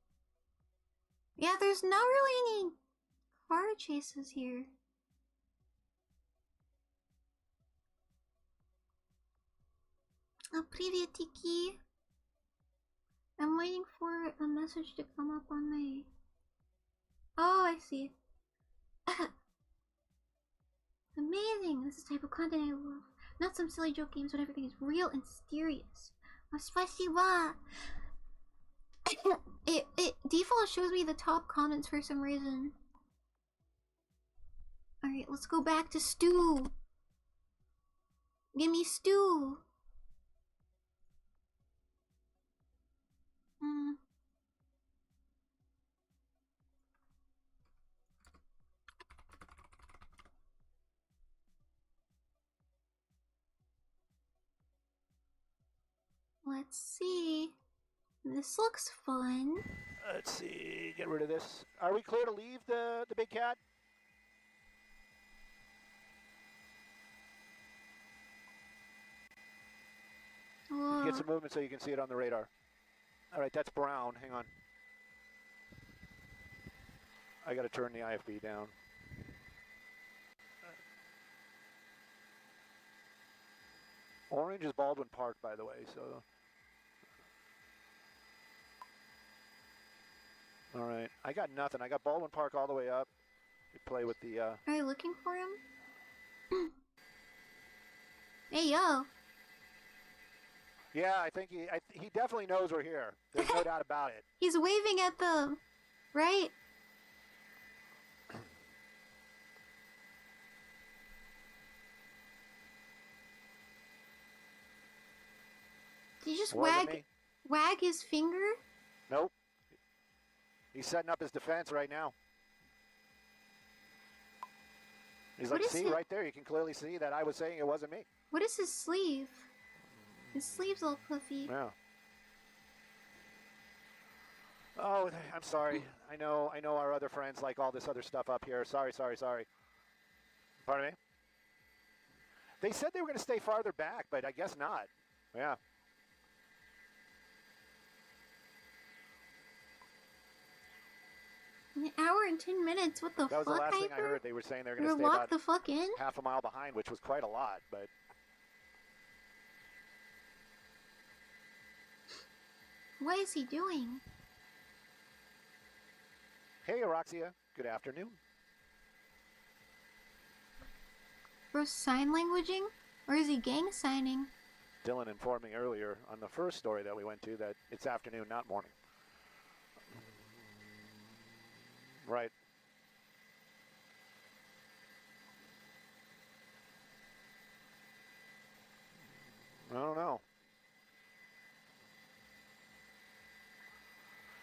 Yeah, there's not really any car chases here. Oh, привет, Tiki. I'm waiting for a message to come up on my... Oh, I see. Amazing! This is the type of content I love. Not some silly joke games, but everything is real and serious. Spasiba! It default shows me the top comments for some reason. Alright, let's go back to Stu. Give me Stu. Let's see. This looks fun. Let's see. Get rid of this. Are we clear to leave the big cat? Get some movement so you can see it on the radar. All right, that's brown. Hang on. I got to turn the IFB down. Orange is Baldwin Park, by the way, so All right. I got nothing. I got Baldwin Park all the way up. You play with the... Are you looking for him? Hey, yo. Yeah, I think he definitely knows we're here. There's no doubt about it. He's waving at them, right? Did he just wag his finger? Nope. He's setting up his defense right now. He's like, see, right there, you can clearly see that I was saying it wasn't me. What is his sleeve? His sleeve's all puffy. Yeah. Oh, I'm sorry. I know our other friends like all this other stuff up here. Sorry. Pardon me? They said they were going to stay farther back, but I guess not. Yeah. An hour and 10 minutes. What the fuck? That was the last thing I heard. They were saying they're going to stay about the fuck in? half a mile behind, which was quite a lot, but... What is he doing? Hey, Araxia. Good afternoon. Bro, sign languaging? Or is he gang signing? Dylan informed me earlier on the first story that we went to that it's afternoon, not morning. Right. I don't know.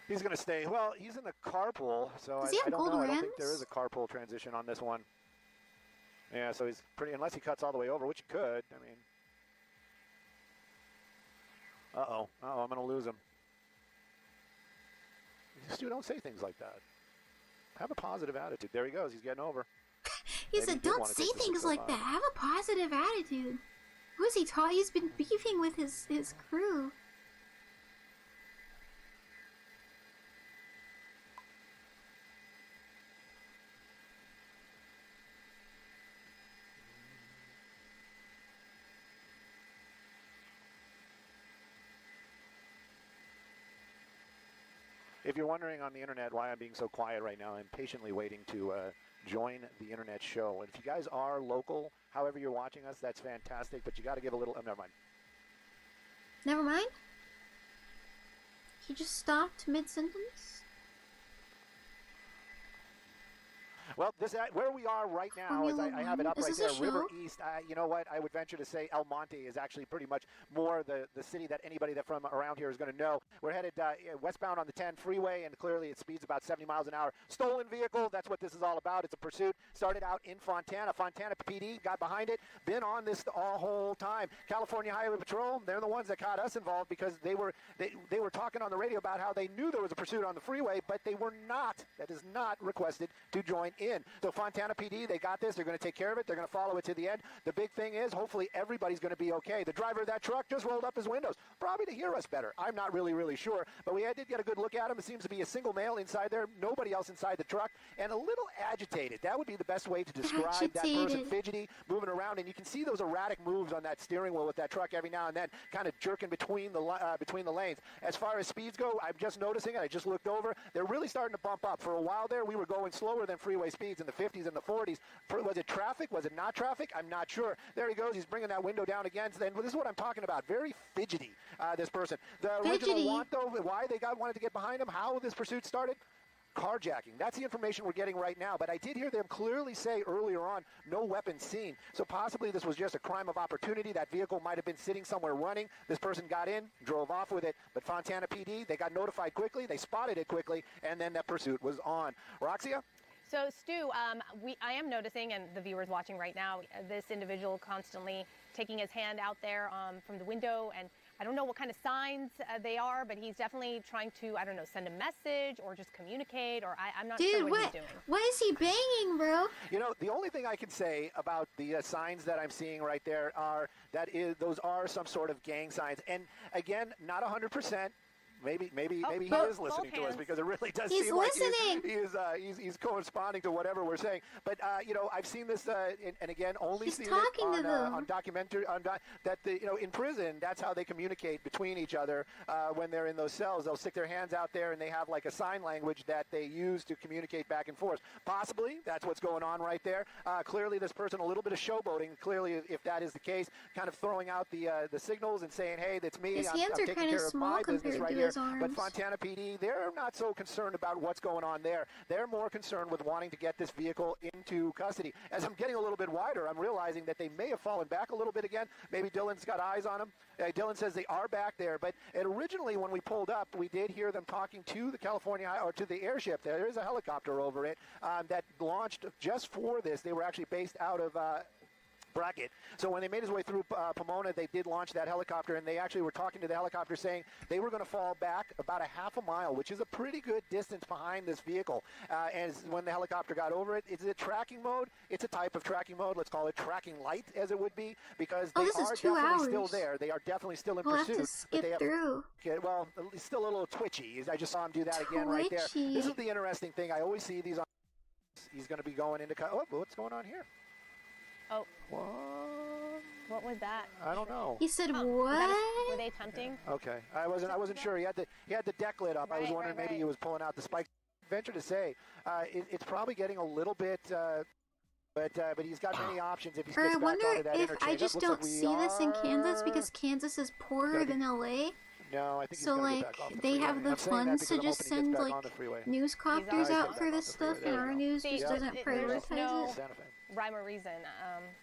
He's going to stay. Well, he's in the carpool, so I don't know. I don't think there is a carpool transition on this one. Yeah, so he's pretty, unless he cuts all the way over, which he could. I mean, uh-oh, I'm going to lose him. Stu, don't say things like that. Have a positive attitude. There he goes. He's getting over. He said, don't say things like that. Have a positive attitude. Who is he taught? He's been beefing with his crew. If you're wondering on the internet why I'm being so quiet right now, I'm patiently waiting to join the internet show. And if you guys are local, however you're watching us, that's fantastic. But you got to give a little. Never mind. Never mind? He just stopped mid-sentence? Well, where we are right now, is I have it up right there, River East. You know what? I would venture to say El Monte is actually pretty much more the city that anybody that from around here is going to know. We're headed westbound on the 10 freeway, and clearly it speeds about 70 miles an hour. Stolen vehicle, that's what this is all about. It's a pursuit. Started out in Fontana. Fontana PD got behind it. Been on this all whole time. California Highway Patrol, they're the ones that got us involved because they were talking on the radio about how they knew there was a pursuit on the freeway, but they were not. That is not requested to join in. So Fontana PD, they got this. They're going to take care of it. They're going to follow it to the end. The big thing is, hopefully everybody's going to be okay. The driver of that truck just rolled up his windows, probably to hear us better. I'm not really sure, but we did get a good look at him. It seems to be a single male inside there, nobody else inside the truck, and a little agitated. That would be the best way to describe that person. Fidgety, moving around, and you can see those erratic moves on that steering wheel with that truck every now and then, kind of jerking between the lanes. As far as speeds go, I'm just noticing it. I just looked over. They're really starting to bump up. For a while there, we were going slower than freeway speeds in the 50s and the 40s. Was it traffic? Was it not traffic? I'm not sure. There he goes. He's bringing that window down again. Then this is what I'm talking about. Very fidgety, this person. The original want, though, why they wanted to get behind him, how this pursuit started, carjacking. That's the information we're getting right now. But I did hear them clearly say earlier on, no weapons seen. So possibly this was just a crime of opportunity. That vehicle might have been sitting somewhere running. This person got in, drove off with it. But Fontana PD, they got notified quickly. They spotted it quickly, and then that pursuit was on. Roxia? So, Stu, I am noticing, and the viewers watching right now, this individual constantly taking his hand out there from the window, and I don't know what kind of signs they are, but he's definitely trying to, I don't know, send a message or just communicate, or I'm not sure what he's doing. What is he banging, bro? You know, the only thing I can say about the signs that I'm seeing right there are those are some sort of gang signs. And again, not 100%. maybe he is listening to us, because it really does seem like he's corresponding to whatever we're saying. But you know, I've seen this, and again, only seen it on documentary. That in prison, that's how they communicate between each other when they're in those cells. They'll stick their hands out there, and they have like a sign language that they use to communicate back and forth. Possibly that's what's going on right there. Clearly, this person a little bit of showboating. Clearly, if that is the case, kind of throwing out the signals and saying, "Hey, that's me. His I'm hands are taking kind care of of small my business compared right to here." his arms. But Fontana PD, they're not so concerned about what's going on there. They're more concerned with wanting to get this vehicle into custody. As I'm getting a little bit wider, I'm realizing that they may have fallen back a little bit again. Maybe Dylan's got eyes on them. Dylan says they are back there, but originally when we pulled up, we did hear them talking to the to the airship. There is a helicopter over it that launched just for this. They were actually based out of Brackett. So when they made his way through Pomona, they did launch that helicopter, and they actually were talking to the helicopter saying they were going to fall back about a half a mile, which is a pretty good distance behind this vehicle. And when the helicopter got over it, is it tracking mode? It's a type of tracking mode. Let's call it tracking light, as it would be, because they are definitely still there. They are definitely still in pursuit. We'll have to skip through. Well, he's still a little twitchy. I just saw him do that again right there. This is the interesting thing. I always see these on. He's going to be going into. Oh, what's going on here? Oh. What was that? I don't know. He said what? Were they attempting? Okay. I wasn't sure. He had the deck lit up. I was wondering maybe he was pulling out the spikes. Venture to say, it's probably getting a little bit. But he's got many options if he gets back onto that interchange. I wonder if I just don't see this in Kansas because Kansas is poorer than LA. No, I think so like they have the funds to just send like news copters out for this stuff, and our news just doesn't prioritize it. Rhyme or reason.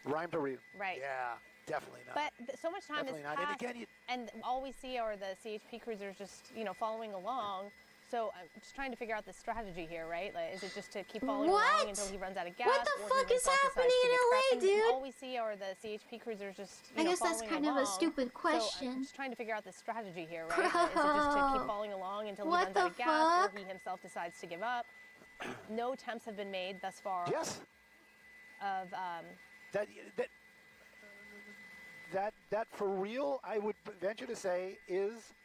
Rhyme to reason. Right. Yeah, definitely not. But so much time has passed, and all we see are the CHP cruisers just following along. So I'm just trying to figure out the strategy here, right? Like, is it just to keep following along until he runs out of gas? What the fuck is happening in LA, dude? All we see are the CHP cruisers just I guess that's kind of a stupid question. So I'm just trying to figure out the strategy here, right? Is it just to keep following along until he runs out of gas, or he himself decides to give up? No attempts have been made thus far. Yes. Of that for real, I would venture to say is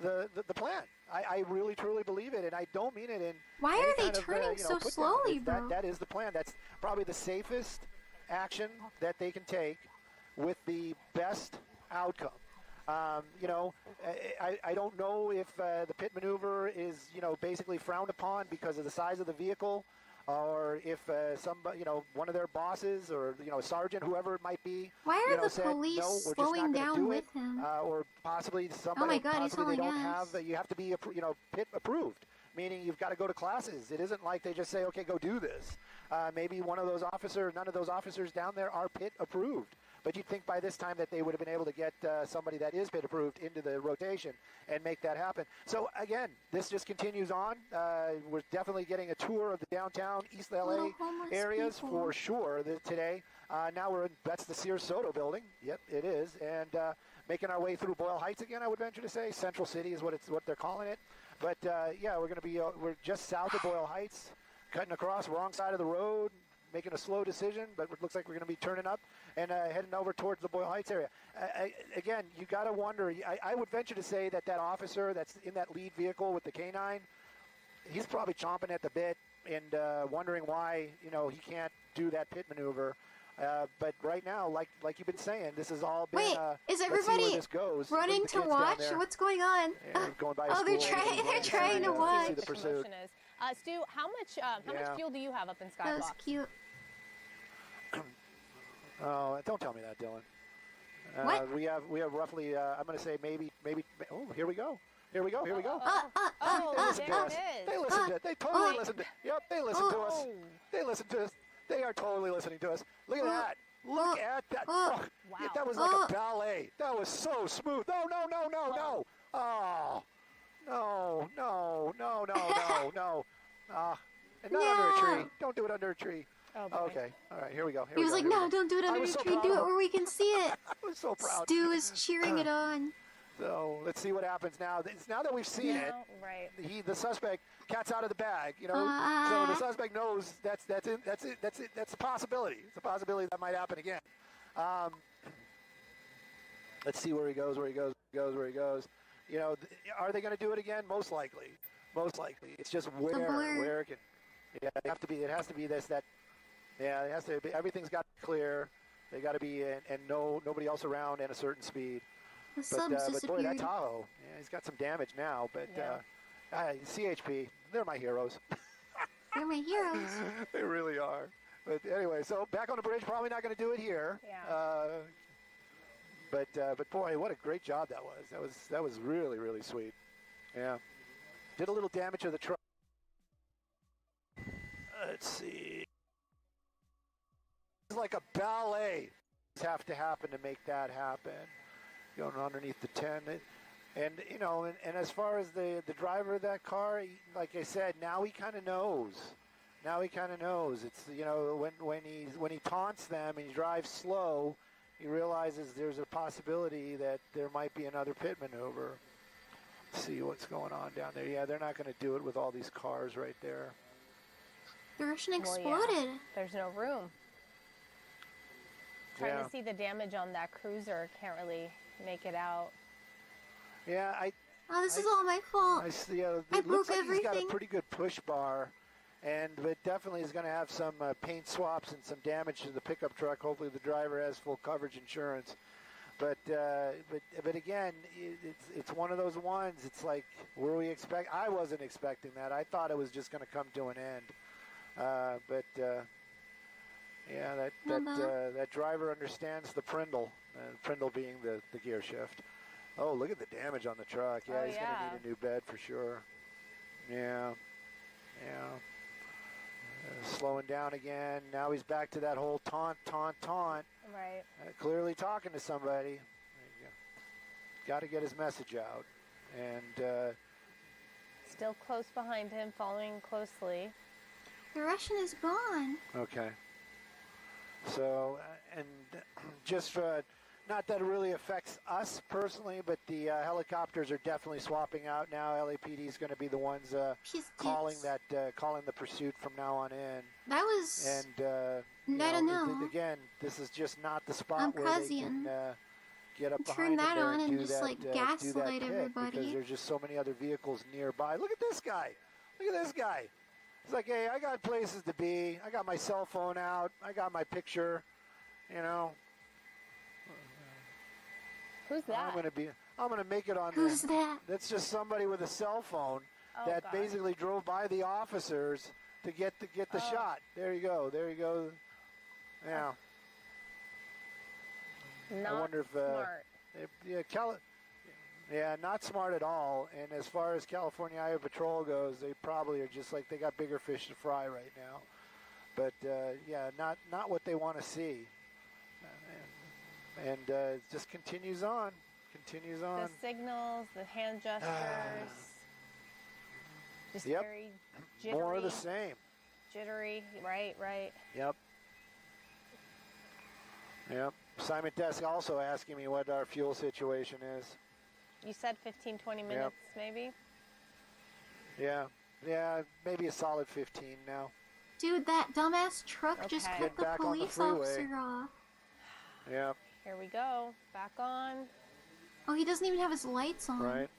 the plan. I really truly believe it, and I don't mean it in. Why are they turning so slowly, bro? That is the plan. That's probably the safest action that they can take with the best outcome. I don't know if the pit maneuver is basically frowned upon because of the size of the vehicle, or if somebody, one of their bosses or sergeant, whoever it might be. Why are the police slowing down with him? Or possibly somebody. Oh my God, he's possibly they don't gas. have. You have to be pit approved, meaning you've got to go to classes. It isn't like they just say, okay, go do this. Maybe none of those officers down there are pit approved. But you'd think by this time that they would have been able to get somebody that is pit approved into the rotation and make that happen. So again, this just continues on. We're definitely getting a tour of the downtown East LA areas for sure today. Now that's the Sears Soto building. Yep, it is. And making our way through Boyle Heights again, I would venture to say. Central City is what they're calling it. But yeah, we're just south of Boyle Heights, cutting across, wrong side of the road, making a slow decision, but it looks like we're going to be turning up and heading over towards the Boyle Heights area. Again, you got to wonder. I would venture to say that officer that's in that lead vehicle with the K9, he's probably chomping at the bit and wondering why he can't do that pit maneuver. But right now, like you've been saying, this has all been. Wait, is everybody running to watch? What's going on? Going by they're trying to watch. The pursuit. Stu, how much fuel do you have up in Skybox? That was cute. Oh, don't tell me that, Dylan. What? We have roughly. I'm going to say maybe. Oh, here we go. Here we go. There it is. They listen to it. They totally listen to. Yep, they listen to us. They listen to us. They are totally listening to us. Look at that. Look at that. Wow. Yeah, that was like a ballet. That was so smooth. No. Oh. No. And not under a tree. Don't do it under a tree. Oh, okay. All right. Here we go. He was like, no, don't do it under a tree. Do it where we can see it. I was so proud. Stu is cheering it on. So let's see what happens now. Now that we've seen it, right? The suspect, cat's out of the bag. So the suspect knows that's it. That's a possibility. It's a possibility that might happen again. Let's see where he goes. you know, are they going to do it again? Most likely. Most likely. It's just where it can. Yeah, it has to be this, that. Yeah, it has to be, everything's got to be clear. They got to be in, and nobody else around and a certain speed. But boy, that Tahoe, yeah, he's got some damage now. But CHP, they're my heroes. They're my heroes. They really are. But anyway, so back on the bridge, probably not going to do it here. Yeah. But boy, what a great job that was. That was really, really sweet. Yeah. Did a little damage to the truck. Let's see. It's like a ballet. Have to happen to make that happen. Going underneath the 10. And you know, and as far as the driver of that car, like I said, now he kind of knows. Now he kind of knows. It's, you know, when he taunts them and he drives slow, he realizes there's a possibility that there might be another pit maneuver. Let's see what's going on down there. Yeah, they're not going to do it with all these cars right there. The Russian exploded. Yeah. There's no room. Trying to see the damage on that cruiser. Can't really make it out. Yeah, this is all my fault. I broke everything. He's got a pretty good push bar, but definitely is going to have some paint swaps and some damage to the pickup truck. Hopefully the driver has full coverage insurance. But again, it's one of those ones. It's like, were we expect? I wasn't expecting that. I thought it was just going to come to an end. Yeah, that driver understands the Prindle. Prindle being the gear shift. Oh, look at the damage on the truck. Yeah, he's going to need a new bed for sure. Yeah. Slowing down again. Now he's back to that whole taunt. Right. Clearly talking to somebody. Got to get his message out. And still close behind him, following closely. The Russian is gone. Okay. So, and just for, not that it really affects us personally, but the helicopters are definitely swapping out now. LAPD is going to be the ones calling the pursuit from now on in. That was. And I don't know. Again, this is just not the spot where they can get up behind turn that on and do just that, like gaslight do that everybody. Because there's just so many other vehicles nearby. Look at this guy. Look at this guy. It's like, hey, I got places to be. I got my cell phone out. I got my picture. You know. Who's that? I'm gonna make it on. Who's that? That's just somebody with a cell phone that basically drove by the officers to get the shot. There you go. Yeah. Not I wonder if smart. Yeah, not smart at all. And as far as California Highway Patrol goes, they probably are just like, they got bigger fish to fry right now. But not what they want to see. And it just continues on. The signals, the hand gestures, just very jittery. More of the same. Jittery, right. Yep. Simon Desk also asking me what our fuel situation is. You said 15, 20 minutes, maybe? Yeah, maybe a solid 15 now. Dude, that dumbass truck just cut the police officer off. Yeah. Here we go, back on. Oh, he doesn't even have his lights on. Right.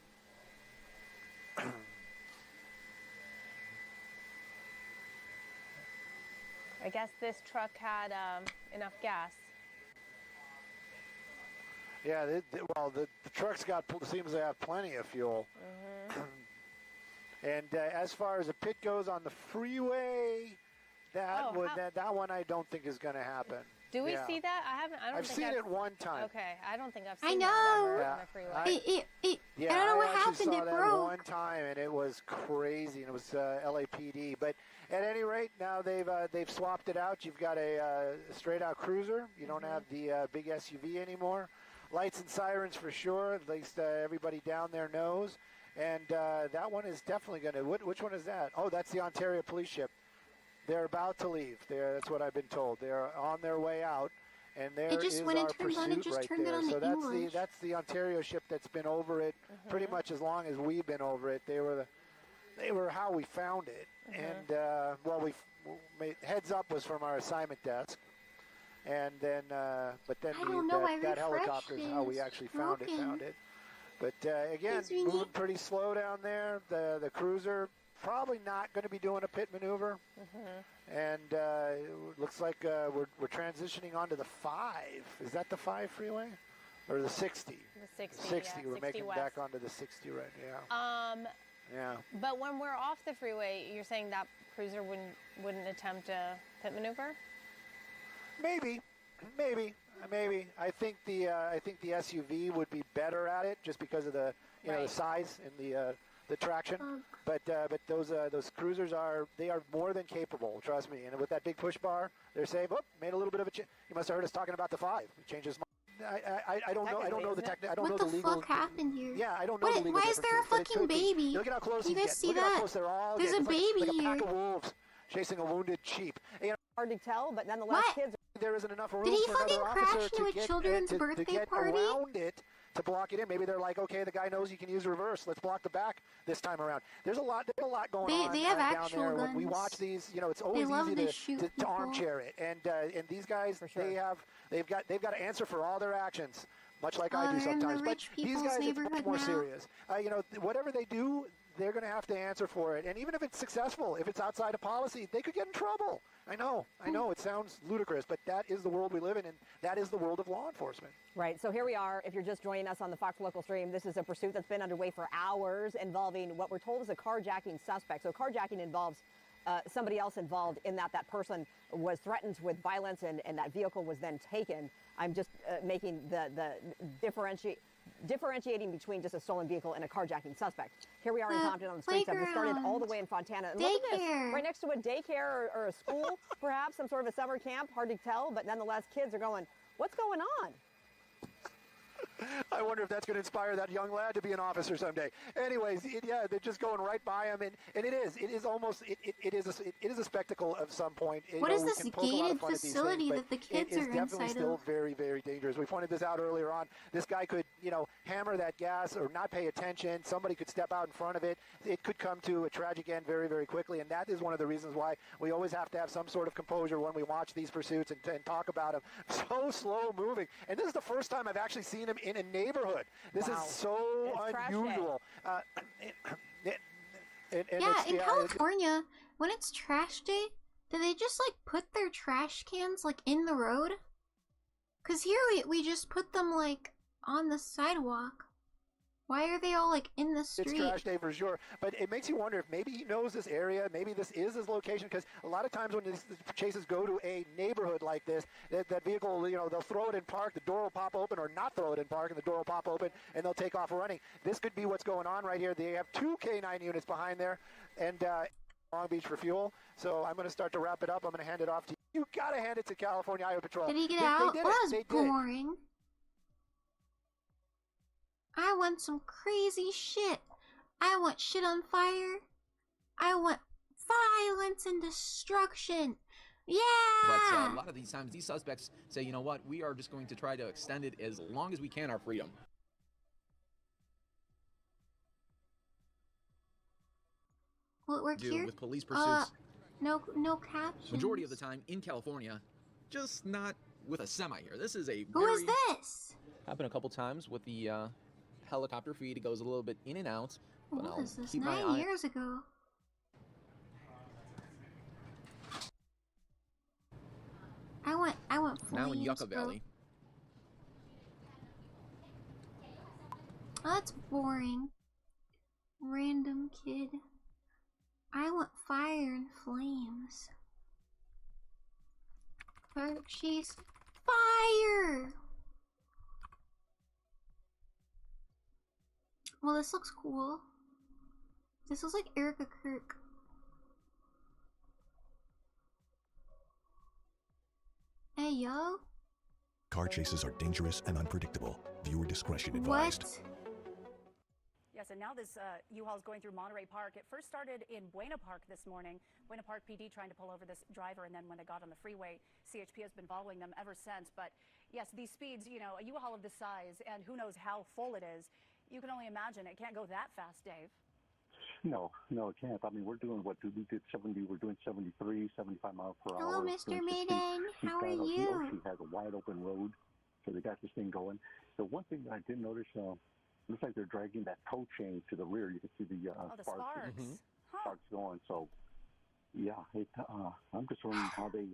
I guess this truck had enough gas. Yeah, the truck's seems to have plenty of fuel. And as far as the pit goes on the freeway, that one I don't think is going to happen. Do we see that? I've seen it one time. Okay, I don't think I've seen that ever on the freeway. I don't know what happened. I it saw broke. that one time, and it was crazy, and it was LAPD. But at any rate, now they've swapped it out. You've got a straight-out cruiser. You don't have the big SUV anymore. Lights and sirens for sure. At least everybody down there knows. And that one is definitely going to. Which one is that? Oh, that's the Ontario police ship. They're about to leave. That's what I've been told. They're on their way out, and there is our pursuit right there. So that's the Ontario ship that's been over it pretty much as long as we've been over it. They were how we found it, and heads up was from our assignment desk, and then that helicopter is how we actually found it. But again, moving pretty slow down there. The cruiser probably not going to be doing a pit maneuver. And it looks like we're transitioning onto the 5. Is that the 5 freeway? Or the 60? The 60, 60. yeah, We're 60 making west. back onto the 60 right now. Yeah. But when we're off the freeway, you're saying that cruiser wouldn't attempt a pit maneuver? Maybe. I think the SUV would be better at it just because of the the size and the traction. But those cruisers are more than capable. Trust me. And with that big push bar, they're saying, "Oh, made a little bit of a change." You must have heard us talking about the 5. It changes. I don't know. I don't know the technical. I don't know the legal. What the fuck happened here? Yeah, I don't know the legal. Why is there a fucking baby? Look at how close you he's guys see Look at that? how close they're all There's getting. a baby like here. a pack of wolves chasing a wounded sheep. Hard to tell, but nonetheless, kids. There isn't enough room Did he for another fucking officer crash into a get, children's birthday to get party? around it to block it in. Maybe they're like, okay, the guy knows you can use reverse. Let's block the back this time around. There's a lot going on They have down actual there. guns. When we watch these, it's always easy to armchair it. And these guys, they've got to answer for all their actions. Much like I do sometimes, but these guys, it's much more serious. Whatever they do, they're going to have to answer for it. And even if it's successful, if it's outside of policy, they could get in trouble. I know, it sounds ludicrous, but that is the world we live in, and that is the world of law enforcement. Right, so here we are. If you're just joining us on the Fox Local stream, this is a pursuit that's been underway for hours involving what we're told is a carjacking suspect. So carjacking involves somebody else involved in that person was threatened with violence and that vehicle was then taken. I'm just making the differentiating between just a stolen vehicle and a carjacking suspect. Here we are in Compton on the streets. I've started all the way in Fontana. And look at this, right next to a daycare or a school, perhaps some sort of a summer camp. Hard to tell, but nonetheless, kids are going, what's going on? I wonder if that's going to inspire that young lad to be an officer someday. Anyways, they're just going right by him, and it is a spectacle of some point. What is this gated facility that the kids are inside of? It is definitely still very, very dangerous. We pointed this out earlier on. This guy could, hammer that gas or not pay attention. Somebody could step out in front of it. It could come to a tragic end very, very quickly, and that is one of the reasons why we always have to have some sort of composure when we watch these pursuits and talk about them. So slow moving, and this is the first time I've actually seen him in a neighborhood. This is so unusual. In California, when it's trash day, do they just put their trash cans in the road? Cause here we just put them on the sidewalk. Why are they all in the street? It's trash day for sure, but it makes you wonder if maybe he knows this area, maybe this is his location, because a lot of times when these chases go to a neighborhood like this, that vehicle, they'll throw it in park, the door will pop open, or not throw it in park, and the door will pop open, and they'll take off running. This could be what's going on right here. They have 2 K9 units behind there, and Long Beach for fuel. So I'm going to start to wrap it up. I'm going to hand it off to you. You got to hand it to California Highway Patrol. Did he get out? Well, that was boring. I want some crazy shit. I want shit on fire. I want violence and destruction. Yeah! But a lot of these times, these suspects say, you know what, we are just going to try to extend it as long as we can, our freedom. Will it work here? With police pursuits. No captions. Majority of the time in California, just not with a semi here. This is a Who is this? Happened a couple times with the helicopter feed. It goes a little bit in and out. But what is this? 9 years ago. I want flames, now in Yucca Valley. Oh, that's boring. Random kid. I want fire and flames. Chase fire! Well, this looks cool. This looks like Erica Kirk. Hey, yo. Car chases are dangerous and unpredictable. Viewer discretion advised. What? Yes, and now this U-Haul is going through Monterey Park. It first started in Buena Park this morning. Buena Park PD trying to pull over this driver, and then when they got on the freeway, CHP has been following them ever since. But yes, these speeds, a U-Haul of this size, and who knows how full it is, you can only imagine it can't go that fast, Dave. No, it can't. I mean, we're doing we did 70, we're doing 73, 75 miles per hour. Hello, Mr. Maiden. How are you? She has a wide open road, so they got this thing going. The one thing that I did notice, looks like they're dragging that tow chain to the rear. You can see the the sparks. Sparks going. So, yeah, I'm just wondering how they.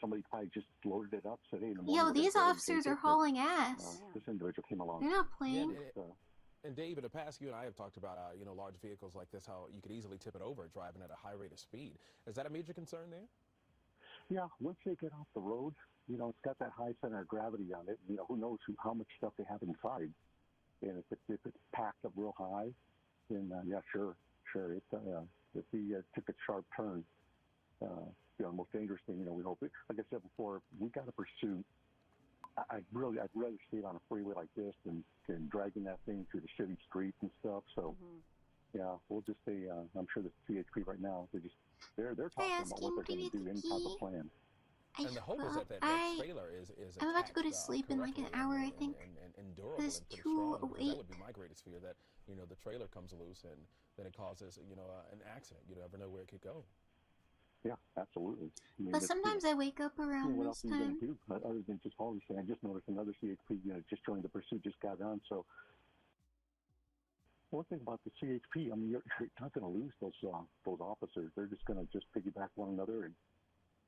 Somebody probably just loaded it up. Said, hey, in the morning, yo, these officers are hauling ass. This individual came along. They're not playing. And Dave, in the past, you and I have talked about, large vehicles like this, how you could easily tip it over driving at a high rate of speed. Is that a major concern there? Yeah, once they get off the road, it's got that high center of gravity on it. Who knows how much stuff they have inside. And if it's packed up real high, then, yeah, sure. If we took a sharp turn, the most dangerous thing, we hope. Like I said before, we got a pursuit. I'd rather see it on a freeway like this than dragging that thing through the city streets and stuff. So, yeah, we'll just say, I'm sure the CHP right now, they're talking about what they're going to do, any type of plan. And the hope is that trailer is I'm about to go to sleep in like an hour, I think. And durable and pretty strong. That would be my greatest fear, that, the trailer comes loose and then it causes, an accident. You never know where it could go. Yeah, absolutely. But sometimes I wake up around what this else are you time. going to do? Other than just always saying, I just noticed another CHP, just joined the pursuit, just got on. So one thing about the CHP, you're not going to lose those officers. They're just going to piggyback one another, and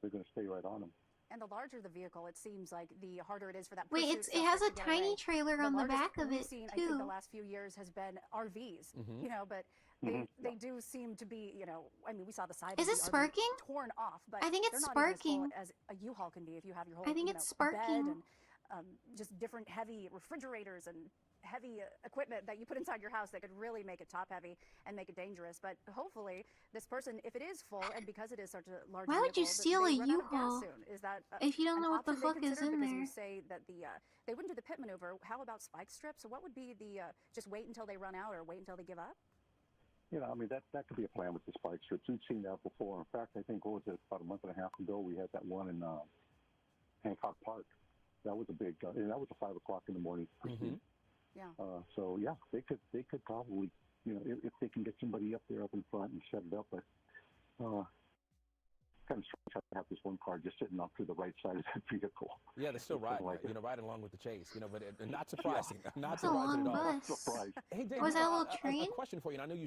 they're going to stay right on them. And the larger the vehicle, it seems like the harder it is for that. Wait, it has a tiny trailer on the back of it seen, too. I think the last few years has been RVs, but they do seem to be, we saw the side. Is it sparking? Torn off, but I think it's they're not sparking. even as full as a U-Haul can be if you have your whole. I think it's sparking. Bed and just different heavy refrigerators and heavy equipment that you put inside your house that could really make it top heavy and make it dangerous. But hopefully this person, if it is full, and because it is such a large Why would you steal a U-Haul is that if you don't know what the fuck is in there? You say that they wouldn't do the pit maneuver. How about spike strips? So what would be the just wait until they run out or wait until they give up? That could be a plan with the spike strips. We've seen that before. In fact, I think about a month and a half ago, we had that one in Hancock Park. That was a big, and that was a 5 o'clock in the morning pursuit. Yeah. So yeah, they could probably, if they can get somebody up there up in front and set it up, but kind of strange to have this one car just sitting off to the right side of that vehicle. Yeah, they're still riding, riding along with the chase, but not surprising, not That's a long surprising at all. bus. Hey, Dave, Was that a little train? A question for you, and I know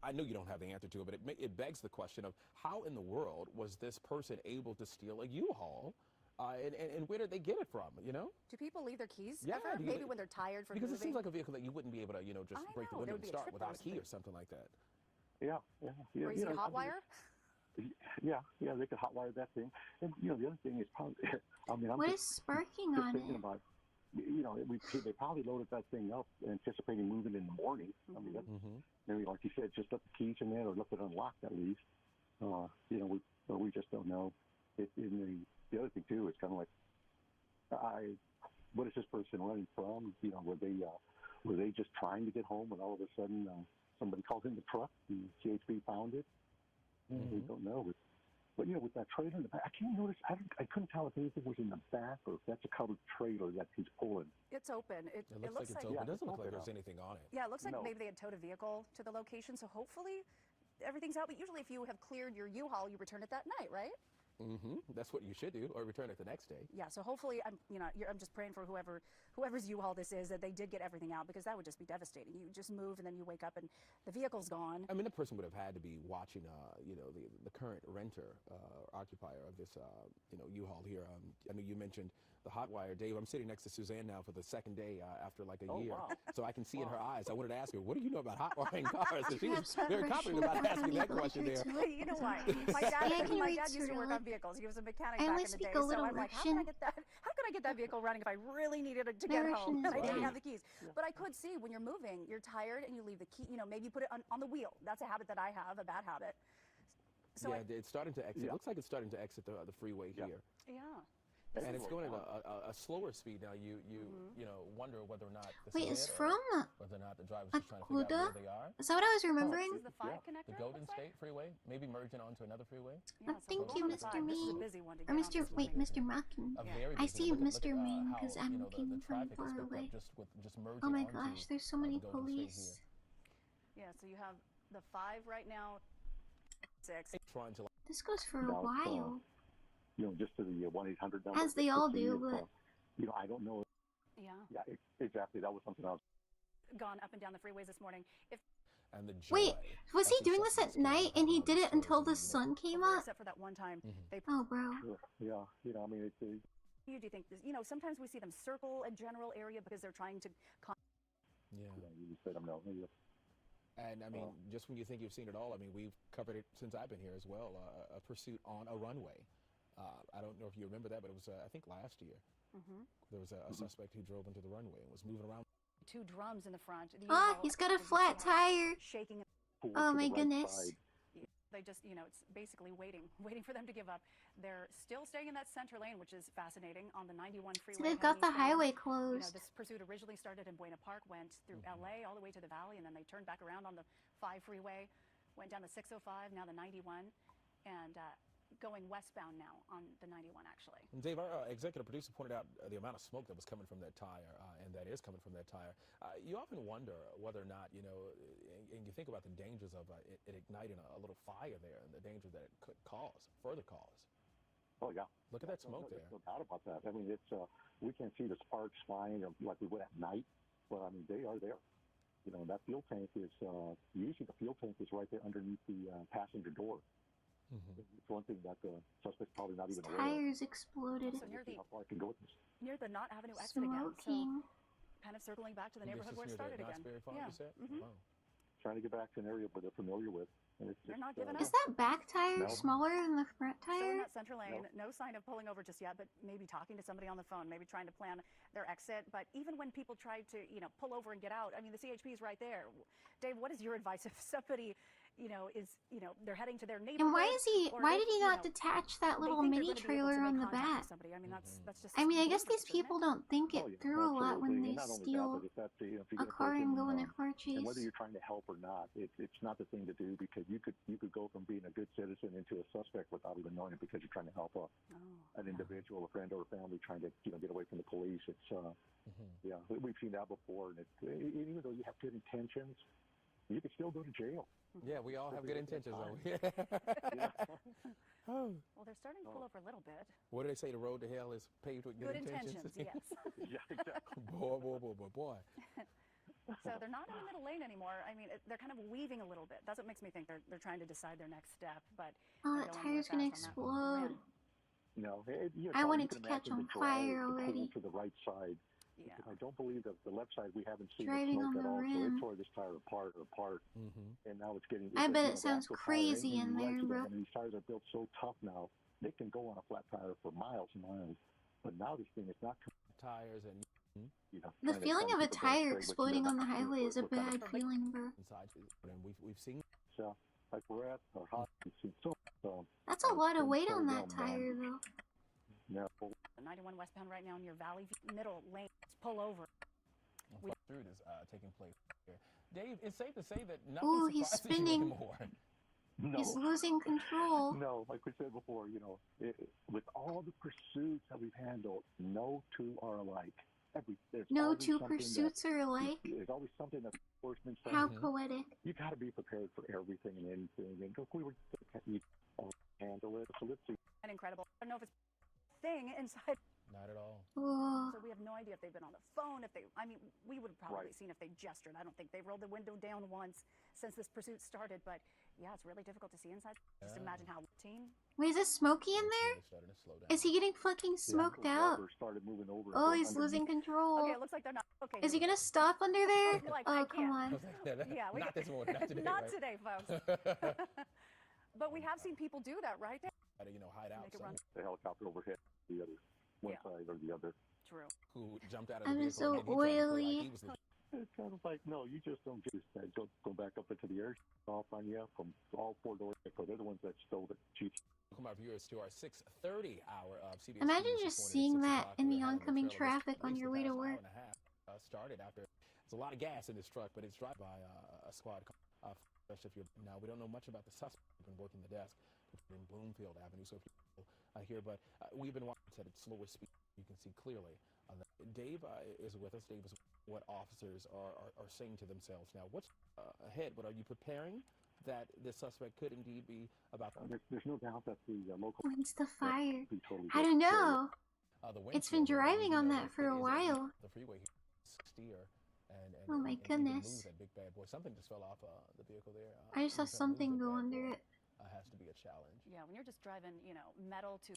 I know you don't have the answer to it, but it begs the question of how in the world was this person able to steal a U-Haul? And where did they get it from, Do people leave their keys Yeah, ever? Maybe when they're tired from because moving? it seems like a vehicle that you wouldn't be able to, just break the window and start without a key or something like that. Yeah. Or is it a hot wire? Yeah, they could hotwire that thing. And, the other thing is probably, I'm what just, is sparking just on thinking it? about, they probably loaded that thing up anticipating moving in the morning. Maybe, like you said, just left the keys in there or left it unlocked at least. We just don't know. The other thing, too, is kind of like, what is this person running from? Were they just trying to get home and all of a sudden somebody called in the truck and CHP found it? We don't know. But with that trailer in the back, I can't notice. I couldn't tell if anything was in the back or if that's a covered trailer that he's pulling. It's open. It looks like it's open. It doesn't look like there's anything on it. Yeah, it looks like maybe they had towed a vehicle to the location, so hopefully everything's out. But usually if you have cleared your U-Haul, you return it that night, right? That's what you should do, or return it the next day. Yeah, so hopefully, I'm just praying for whoever's U-Haul this is, that they did get everything out, because that would just be devastating. You just move and then you wake up and the vehicle's gone. I mean, the person would have had to be watching, the current renter, occupier of this, U-Haul here. I know you mentioned the hot wire, Dave. I'm sitting next to Suzanne now for the second day after like a year, so I can see in her eyes. I wanted to ask her, what do you know about hot wiring cars? And she was very confident about asking that question there. You know why? My dad used to work on vehicles. He was a mechanic back in the day, so I'm like, how can I get that vehicle running if I really needed it to get home and I didn't have the keys? But I could see when you're moving, you're tired and you leave the key, maybe you put it on the wheel. That's a habit that I have, a bad habit. So yeah, it's starting to exit. It looks like it's starting to exit the freeway here. Yeah. And it's going at a slower speed now. You wonder whether or not Wait, it's from whether or not the driver's just trying to figure out where they are. Is that what I was remembering? This is the 5 connector. The Golden State Freeway, maybe merging onto another freeway. Thank you, Mr. Mean. Or Mr. Mackin. I see Mr. Mean because I'm looking from far away. Oh my gosh, there's so many police. Yeah, so you have the 5 right now. 6. This goes for a while. Just to the 1-800 number. As they all do, but I don't know. Yeah. Yeah, exactly. That was something else. gone up and down the freeways this morning. And the Wait, was he doing this at night and he did it until the sun came up? Except for that one time. Oh, bro. Sure. Yeah, you know, I mean, You do think, you know, sometimes we see them circle a general area because they're trying to. Yeah. You just let them know. And I mean, just when you think you've seen it all, I mean, we've covered it since I've been here as well. A pursuit on a runway. I don't know if you remember that, but it was I think last year. There was a suspect who drove into the runway and was moving around. 2 drums in the front. Ah, he's got a flat tire. Shaking. Oh my goodness. They just, you know, it's basically waiting for them to give up. They're still staying in that center lane, which is fascinating, on the 91 freeway. So they've got the highway closed. You know, this pursuit originally started in Buena Park, went through LA all the way to the valley, and then they turned back around on the 5 freeway, went down the 605, now the 91, and going westbound now on the 91, actually. And Dave, our executive producer pointed out the amount of smoke that was coming from that tire, and that is coming from that tire. You often wonder whether or not, you know, and you think about the dangers of it igniting a little fire there and the danger that it could cause, further cause. Oh, yeah. Look at that smoke there. There's no doubt about that. I mean, it's we can't see the sparks flying like we would at night, but I mean, they are there. You know, that fuel tank is, usually the fuel tank is right there underneath the passenger door. It's one thing that the suspect's probably not even aware of. Tires exploded. So how far I can go with this. Near the Knott Avenue exit again. Smoking. So kind of circling back to the neighborhood where it started again. Yeah. Wow. Trying to get back to an area where they're familiar with. And it's they're just, not giving up. Is that back tire smaller than the front tire? Still in that center lane, no sign of pulling over just yet, but maybe talking to somebody on the phone, maybe trying to plan their exit. But even when people try to, you know, pull over and get out, I mean, the CHP is right there. Dave, what is your advice if somebody, you know, is, you know, they're heading to their neighborhood? And why did he not detach that little mini trailer on the back? I mean, that's just. I mean, I guess these people don't think it through a lot when they steal a car and go in a car chase. And whether you're trying to help or not, it's not the thing to do, because you could go from being a good citizen into a suspect without even knowing it, because you're trying to help an individual, a friend, or a family trying to, you know, get away from the police. It's yeah, we've seen that before, and even though you have good intentions, you could still go to jail. Yeah, we all have good intentions, though. Well, they're starting to pull over a little bit. What do they say? The road to hell is paved with good intentions. Yes. Yeah, exactly. Boy. So they're not in the middle lane anymore. I mean, they're kind of weaving a little bit. That's what makes me think they're trying to decide their next step. But that tire's gonna explode. No, I wanted to catch on fire already. To the right side. Yeah. I don't believe that the left side we haven't seen Driving the smoke on the at all. rim. So they tore this tire apart, and now it's getting. I bet it sounds crazy in there, bro. And these tires are built so tough now; they can go on a flat tire for miles and miles. But now this thing is not tires and. You know, the feeling of a tire exploding on the highway is a bad feeling, bro. And we've seen. So, like we're at our hot. So that's a lot of weight on that tire, though. Yeah. 91 westbound right now in your Valley middle lane. Pull over. Through is taking place here. Dave, it's safe to say that nothing surprises he's spinning. you anymore. No. He's losing control. No, like we said before, you know, with all the pursuits that we've handled, no two are alike. No two pursuits are alike. There's always something that enforcement says. How poetic. You got to be prepared for everything and anything. And look, we were handle it. So let's see. And incredible. I don't know if it's a thing inside. Not at all. So we have no idea if they've been on the phone, I mean, we would have probably seen if they gestured. I don't think they've rolled the window down once since this pursuit started, but yeah, it's really difficult to see inside. Just imagine how routine. Wait, is it smoky in there? Is he getting fucking smoked out? Started moving over oh, he's losing control. Okay, it looks like they're not. Okay. Is he gonna stop under there? Like, oh, come on. Yeah, not this morning. Not today. Not today, folks. But we have seen people do that, right? You know, hide out. The helicopter overhead, the other. One side or the other. True. Who jumped out of I'm the vehicle? so oily. It's kind of like, no, you just don't do that. Don't go back up into the air, off on you from all 4 doors. They're the ones that stole the cheat. Welcome our viewers to our 6:30 hour of CBS. Imagine just seeing that in the oncoming traffic on your way to work. Started after there's a lot of gas in this truck, but it's driven by a squad car. Especially if you're now, we don't know much about the suspect. We've been working the desk in Bloomfield Avenue, so if you here, but we've been watching at a slower speed. You can see clearly. Dave is with us. Dave is what officers are saying to themselves now. What's ahead? What are you preparing that this suspect could indeed be about? There's no doubt that the local. When's the fire? I don't know. It's been driving on that for a while. The freeway here, steer, and Oh my goodness. Move that big bad boy. Something just fell off the vehicle there. I just saw something go under it. Has to be a challenge. Yeah, when you're just driving, you know, metal to.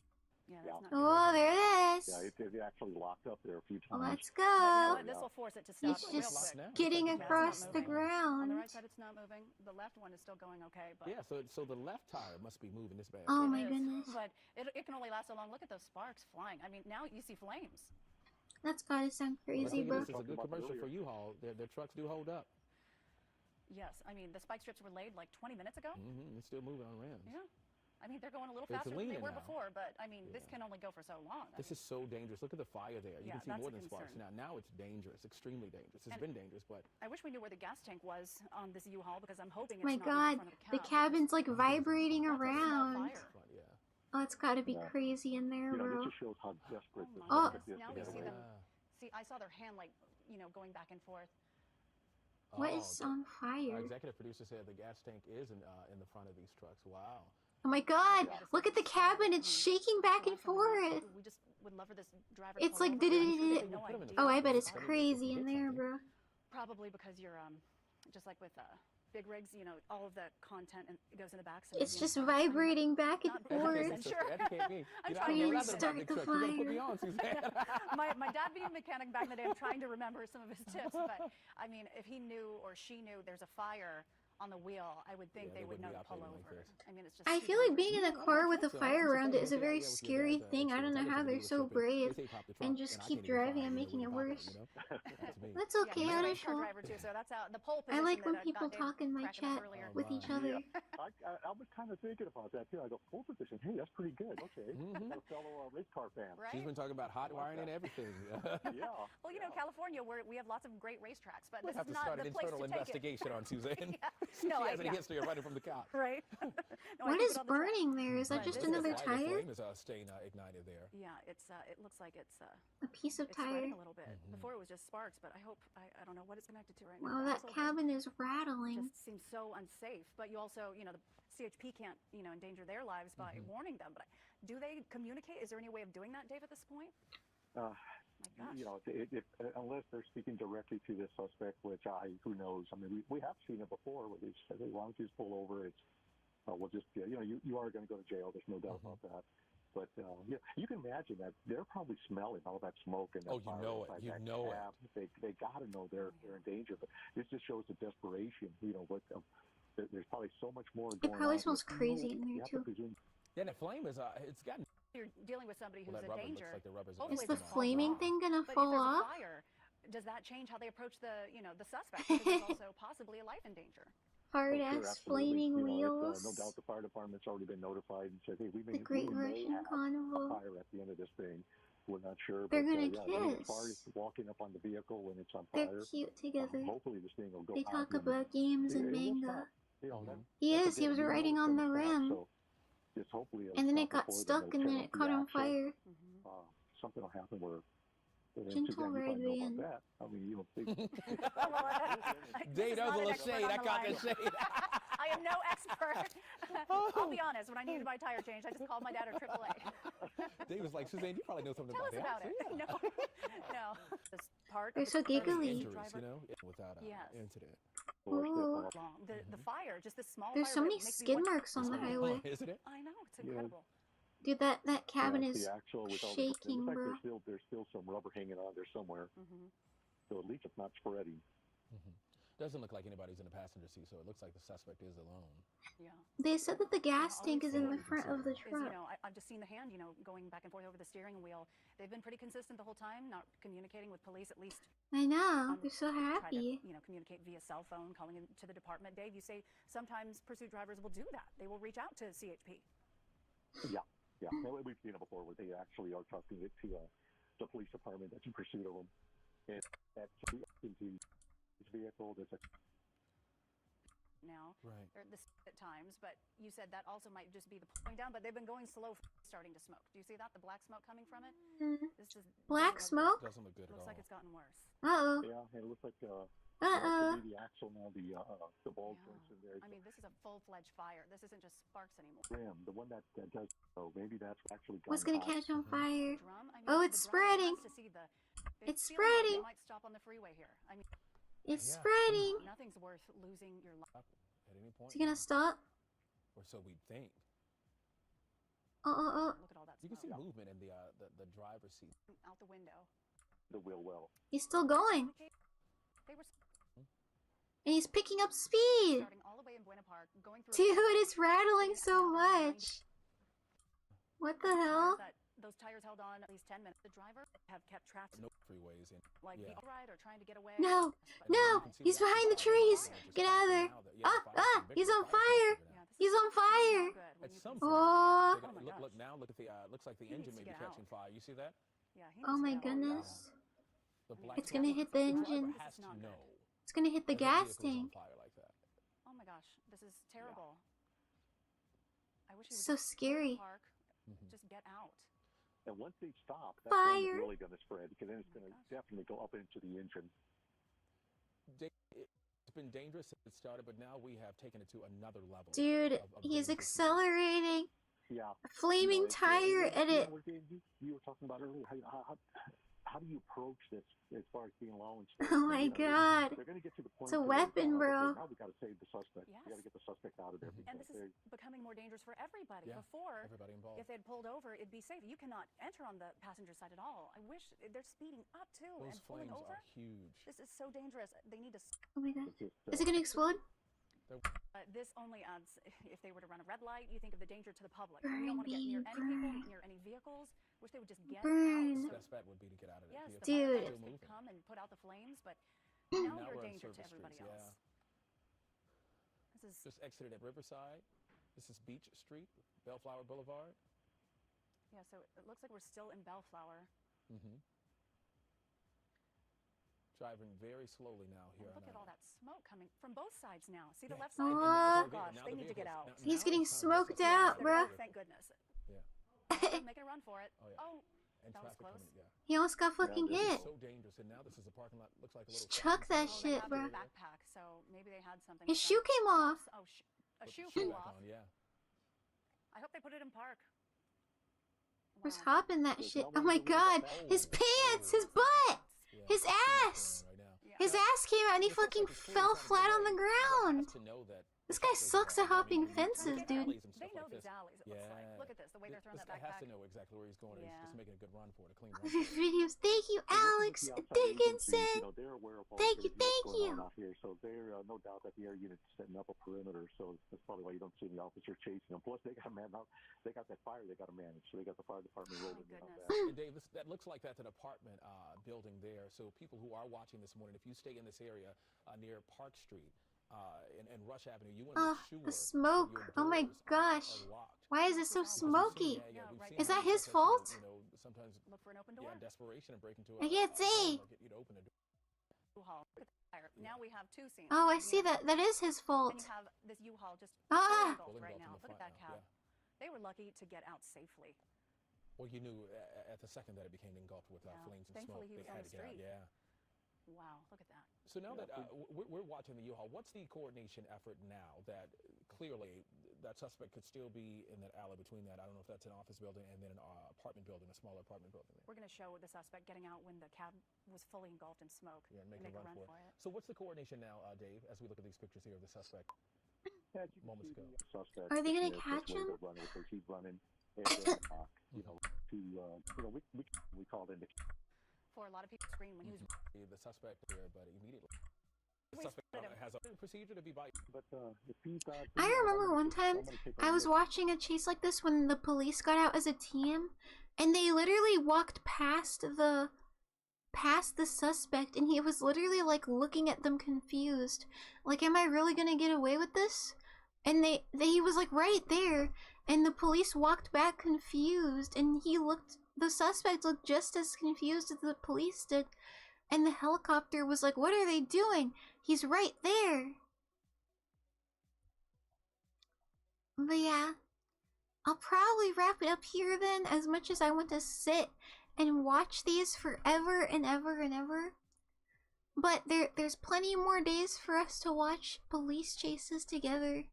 Yeah, that's not Oh, there it is. Yeah, it actually locked up there a few times. Let's go. But you know what? This will force it to stop. It's just getting across the ground. On the right side, it's not moving. The left one is still going okay. But yeah, so the left tire must be moving this bad. Oh my goodness. But it can only last so long. Look at those sparks flying. I mean, now you see flames. That's gotta sound crazy, bro. This is a good commercial for U-Haul. Their trucks do hold up. Yes, I mean, the spike strips were laid like 20 minutes ago. It's still moving on rims. Yeah. I mean, they're going a little faster than they were before, but I mean, this can only go for so long. This is so dangerous. Look at the fire there. You can see more than sparks now. Now it's dangerous, extremely dangerous. It's been dangerous, but I wish we knew where the gas tank was on this U-Haul because I'm hoping it's my not God, in front of the cabin's like vibrating around. Oh, it's got to be crazy in there, bro. It just shows how desperate this is. Now we see them. See, I saw their hand like, you know, going back and forth. What is on fire? Our executive producer said the gas tank is in the front of these trucks. Wow. Oh my God! Look at the cabin; it's shaking back and forth. We just would love for this driver. It's like oh, I bet it's crazy in there, bro. Probably because you're just like with big rigs, you know, all of the content goes in the back. So it's just vibrating back and forth. I'm trying to start the fire. My dad being a mechanic back in the day, I'm trying to remember some of his tips. But I mean, if he knew or she knew there's a fire on the wheel, I would think they would know to pull over. I mean, it's just. I feel like being in a car with a fire around it is a very scary thing. I don't know how they're so brave and just keep driving and making it worse. That's okay, I don't know. I like when people talk in my chat with each other. I was kind of thinking about that too. I go, pole position, hey, that's pretty good. Okay, a fellow race car fan. She's been talking about hot wiring and everything. Yeah. Well, you know, California, we have lots of great racetracks, but we'll this have is to not start the an place internal to take investigation on Suzanne. She No, has any history of running from the cops. Right. What is burning there? Is that just another tire? Flame is staying ignited there. Yeah, it's it looks like it's a piece of tire. Spreading a little bit. Before it was just sparks, but I hope I don't know what it's connected to right now. Wow, that cabin is rattling. It just seems so unsafe. But you also, you know, the CHP can't, you know, endanger their lives by warning them. But do they communicate? Is there any way of doing that, Dave, at this point? You know, unless they're speaking directly to the suspect, which who knows? I mean, we have seen it before where they said, hey, why don't you just pull over? It's, we'll just, you know, you are going to go to jail. There's no doubt about that. But yeah, you can imagine that they're probably smelling all that smoke and that fire. You know it. They got to know they're in danger. But this just shows the desperation. You know what? There's probably so much more going on. It probably smells crazy in there too. Yeah, the flame is it's gotten. You're dealing with somebody who's in danger. Like is the flaming thing gonna fall off? Fire, does that change how they approach the the suspect? Because there's also possibly a life in danger. Hard ass flaming wheels. No doubt the fire department's already been notified and said, hey, we may the Great Russian Carnival. Fire at the end of this thing. We're not sure. They're gonna kiss. As far as walking up on the vehicle when it's on fire. They're cute together. Hopefully this thing will go. They talk about games and manga. He was riding on the rim. Just hopefully and then it got stuck and then it caught on fire. Something will happen where. Gentle ride in. I mean, you don't think. Dave does a little shade. I caught the shade. I am no expert. I'll be honest. When I needed my tire changed, I just called my dad or AAA. Dave was like, Suzanne, you probably know something Tell about us it. No. This part. They're so giggly. Dangerous, you know, without an incident. Ooh. The fire, just this small There's fire. so many skid marks on the highway. Isn't it? I know, it's incredible. Dude, that cabin is shaking, bro. There's still some rubber hanging on there somewhere. So at least it's not spreading. Doesn't look like anybody's in the passenger seat, so it looks like the suspect is alone. Yeah. They said that the gas tank is in the front of the truck. You know, I've just seen the hand, you know, going back and forth over the steering wheel. They've been pretty consistent the whole time, not communicating with police at least. I know. They're so happy. To, communicate via cell phone, calling into the department. Dave, you say sometimes pursuit drivers will do that. They will reach out to CHP. Yeah. Yeah, we've seen it before where they actually are talking to the police department that's in pursuit of them. And that's into his vehicle. There's a now, or at times, but you said that also might just be the going down. But they've been going slow, starting to smoke. Do you see that? The black smoke coming from it. This is black smoke. Doesn't look good at all. Looks like it's gotten worse. Uh oh. Yeah, and it looks like the axle now, the ball joints in there. I mean, this is a full-fledged fire. This isn't just sparks anymore. The one that does. Oh, maybe that's actually. What's gonna catch on fire? Drum? I mean, oh, it's spreading. To see it's spreading. Might stop on the freeway here. I mean, It's spreading. Nothing's worth losing your life. At any point. Is he gonna stop? Or so we think. Look at all that You can see smoke. movement in the driver's seat. Out the window. The wheel well. He's still going. They were And he's picking up speed. starting all the way in Buena Park, going through. Dude, it's rattling so much. What the hell? Those tires held on at least 10 minutes. The driver have kept trapped. No freeways in. Like people ride or trying to get away. No, no, he's behind the trees. Get out of there. He's on fire. He's on fire. Oh. Look now. Look at the. Looks like the engine may be catching fire. You see that? Yeah. Oh my goodness. It's It's gonna hit the engine. It's gonna hit the gas tank. Oh my gosh, this is terrible. I wish he would So just scary. Park, just get out. And once they stop, that Fire. flame is really going to spread, because then it's going to definitely go up into the engine. It's been dangerous since it started, but now we have taken it to another level. Dude, he's accelerating. Yeah. Flaming tire edit. You were talking about earlier. How do you approach this as far as being law and Oh my god. They're going to get to the point. It's a weapon, bro. Now we got to save the suspect. We got to get the suspect out of there. And this is becoming more dangerous for everybody. Yeah, Before, everybody involved. if they'd pulled over, it'd be safe. You cannot enter on the passenger side at all. I wish they're speeding up too Those and pulling flames over. are huge. This is so dangerous. They need to. Oh my god. Is it gonna explode? This only adds, if they were to run a red light, you think of the danger to the public. Burn, we don't want to get near baby, any people, burn. near any vehicles. Wish they would just get Burn. out. The best bet would be to get out of there. Yes, the Dude. firefighters could come and put out the flames, but now you're a we're on danger to surface everybody streets, else. This is Just exited at Riverside. This is Beach Street, Bellflower Boulevard. yeah. So it looks like we're still in Bellflower. Driving very slowly now here. And look at all that smoke coming from both sides now. See the Yeah. left side? Oh. Oh gosh, they need to get out. He's getting smoked out, bro. Thank goodness. Yeah. Making a run for it. Oh, yeah. Oh, And that was traffic close. coming, yeah. He almost got fucking This hit. is so dangerous, and now this is a parking lot. Looks like a little. Chuck that They shit, have bro. a backpack, so maybe they had something. His with shoe them. came off. Oh, a Put shoe the shoe flew back off. on, yeah. I hope they put it in park. Where's hopping that shit? Oh my god. His pants, his butt, his ass. His ass came out and he fucking fell flat on the ground. To know that This guy sucks at hopping fences, dude. They know these alleys, it looks like. Look at this, the way they're throwing This that guy has backpack. to know exactly where he's going. Yeah. He's just making a good run for it, a clean run. Love your videos. Thank you, Alex Dickinson. They're aware of all Thank the you, things thank going you. on out here, so they're no doubt that the air unit's setting up a perimeter. So that's probably why you don't see the officer chasing them. Plus, they got a man out. They got that fire. They got to manage. So they got the fire department rolling in on that. And Dave, that looks like that's an apartment building there. So people who are watching this morning, if you stay in this area near Park Street and Rush Avenue, you want to make sure The smoke. Oh my gosh. Why is it so smoky? Is that his fault? You know, sometimes look for an open door. Yeah, in desperation and break into I can't see. Get you to open a door. U-Haul. Look at the fire. Now we have two scenes. Oh, I see that. That is his And fault. you have this U-Haul just Ah. fully engulfed right now. Look at that cab. They were lucky to get out safely. Well, you knew at the second that it became engulfed with flames and Thankfully, smoke, he was they on had the to get out. street. Yeah. Wow, look at that. So now that we're watching the U-Haul, what's the coordination effort now that clearly that suspect could still be in that alley between that? I don't know if that's an office building and then an apartment building, a smaller apartment building. We're going to show the suspect getting out when the cab was fully engulfed in smoke. Yeah, and make a a run for it. So what's the coordination now, Dave, as we look at these pictures here of the suspect moments ago? Are they gonna catch him? Because he's running, we called in the. For a lot of people scream when he was. The suspect there, but immediately. The suspect has a procedure to be by. But I remember one time I was watching a chase like this when the police got out as a team, and they literally walked past the suspect, and he was literally like looking at them confused, like, am I really gonna get away with this? And he was like right there, and the police walked back confused, and the suspect looked just as confused as the police did, and the helicopter was like, what are they doing? He's right there. But yeah, I'll probably wrap it up here then, as much as I want to sit and watch these forever and ever and ever. But there's plenty more days for us to watch police chases together.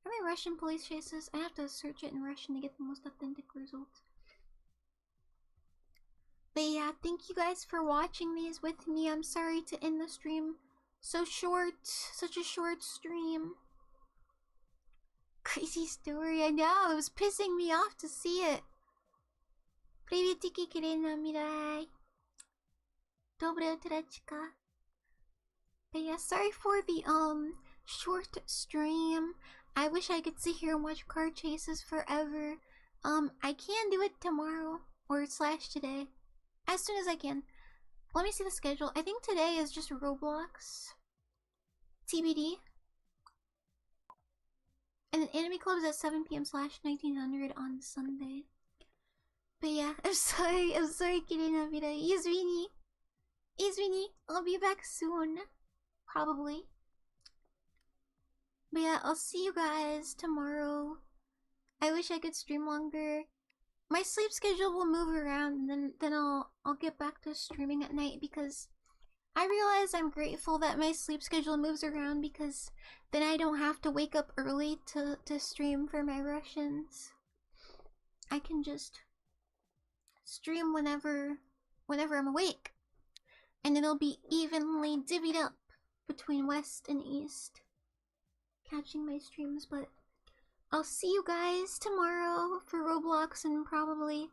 Are they Russian police chases? I have to search it in Russian to get the most authentic results. But yeah, thank you guys for watching these with me. I'm sorry to end the stream so short, such a short stream. Crazy story, I know, it was pissing me off to see it. Приветики, Kirina Mirai. Доброе утречко. But yeah, sorry for the short stream. I wish I could sit here and watch car chases forever. I can do it tomorrow or slash today. As soon as I can. Let me see the schedule. I think today is just Roblox. TBD. And then Anime Club is at 7 p.m. / 1900 on Sunday. But yeah, I'm sorry, Kirina Mirai. Izvini, I'll be back soon. Probably. But yeah, I'll see you guys tomorrow. I wish I could stream longer. My sleep schedule will move around, and then I'll get back to streaming at night, because I realize I'm grateful that my sleep schedule moves around, because then I don't have to wake up early to stream for my Russians. I can just stream whenever I'm awake, and it'll be evenly divvied up between West and East, catching my streams. But I'll see you guys tomorrow for Roblox, and probably,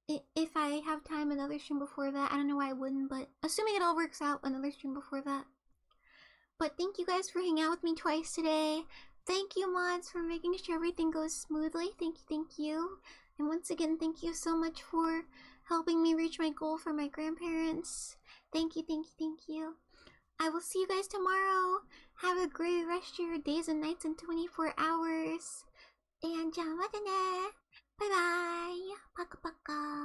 if I have time, another stream before that. I don't know why I wouldn't, but assuming it all works out, another stream before that. But thank you guys for hanging out with me twice today. Thank you, mods, for making sure everything goes smoothly. Thank you. And once again, thank you so much for helping me reach my goal for my grandparents. Thank you. I will see you guys tomorrow. Have a great rest of your days and nights and 24 hours. And bye bye. Paka paka.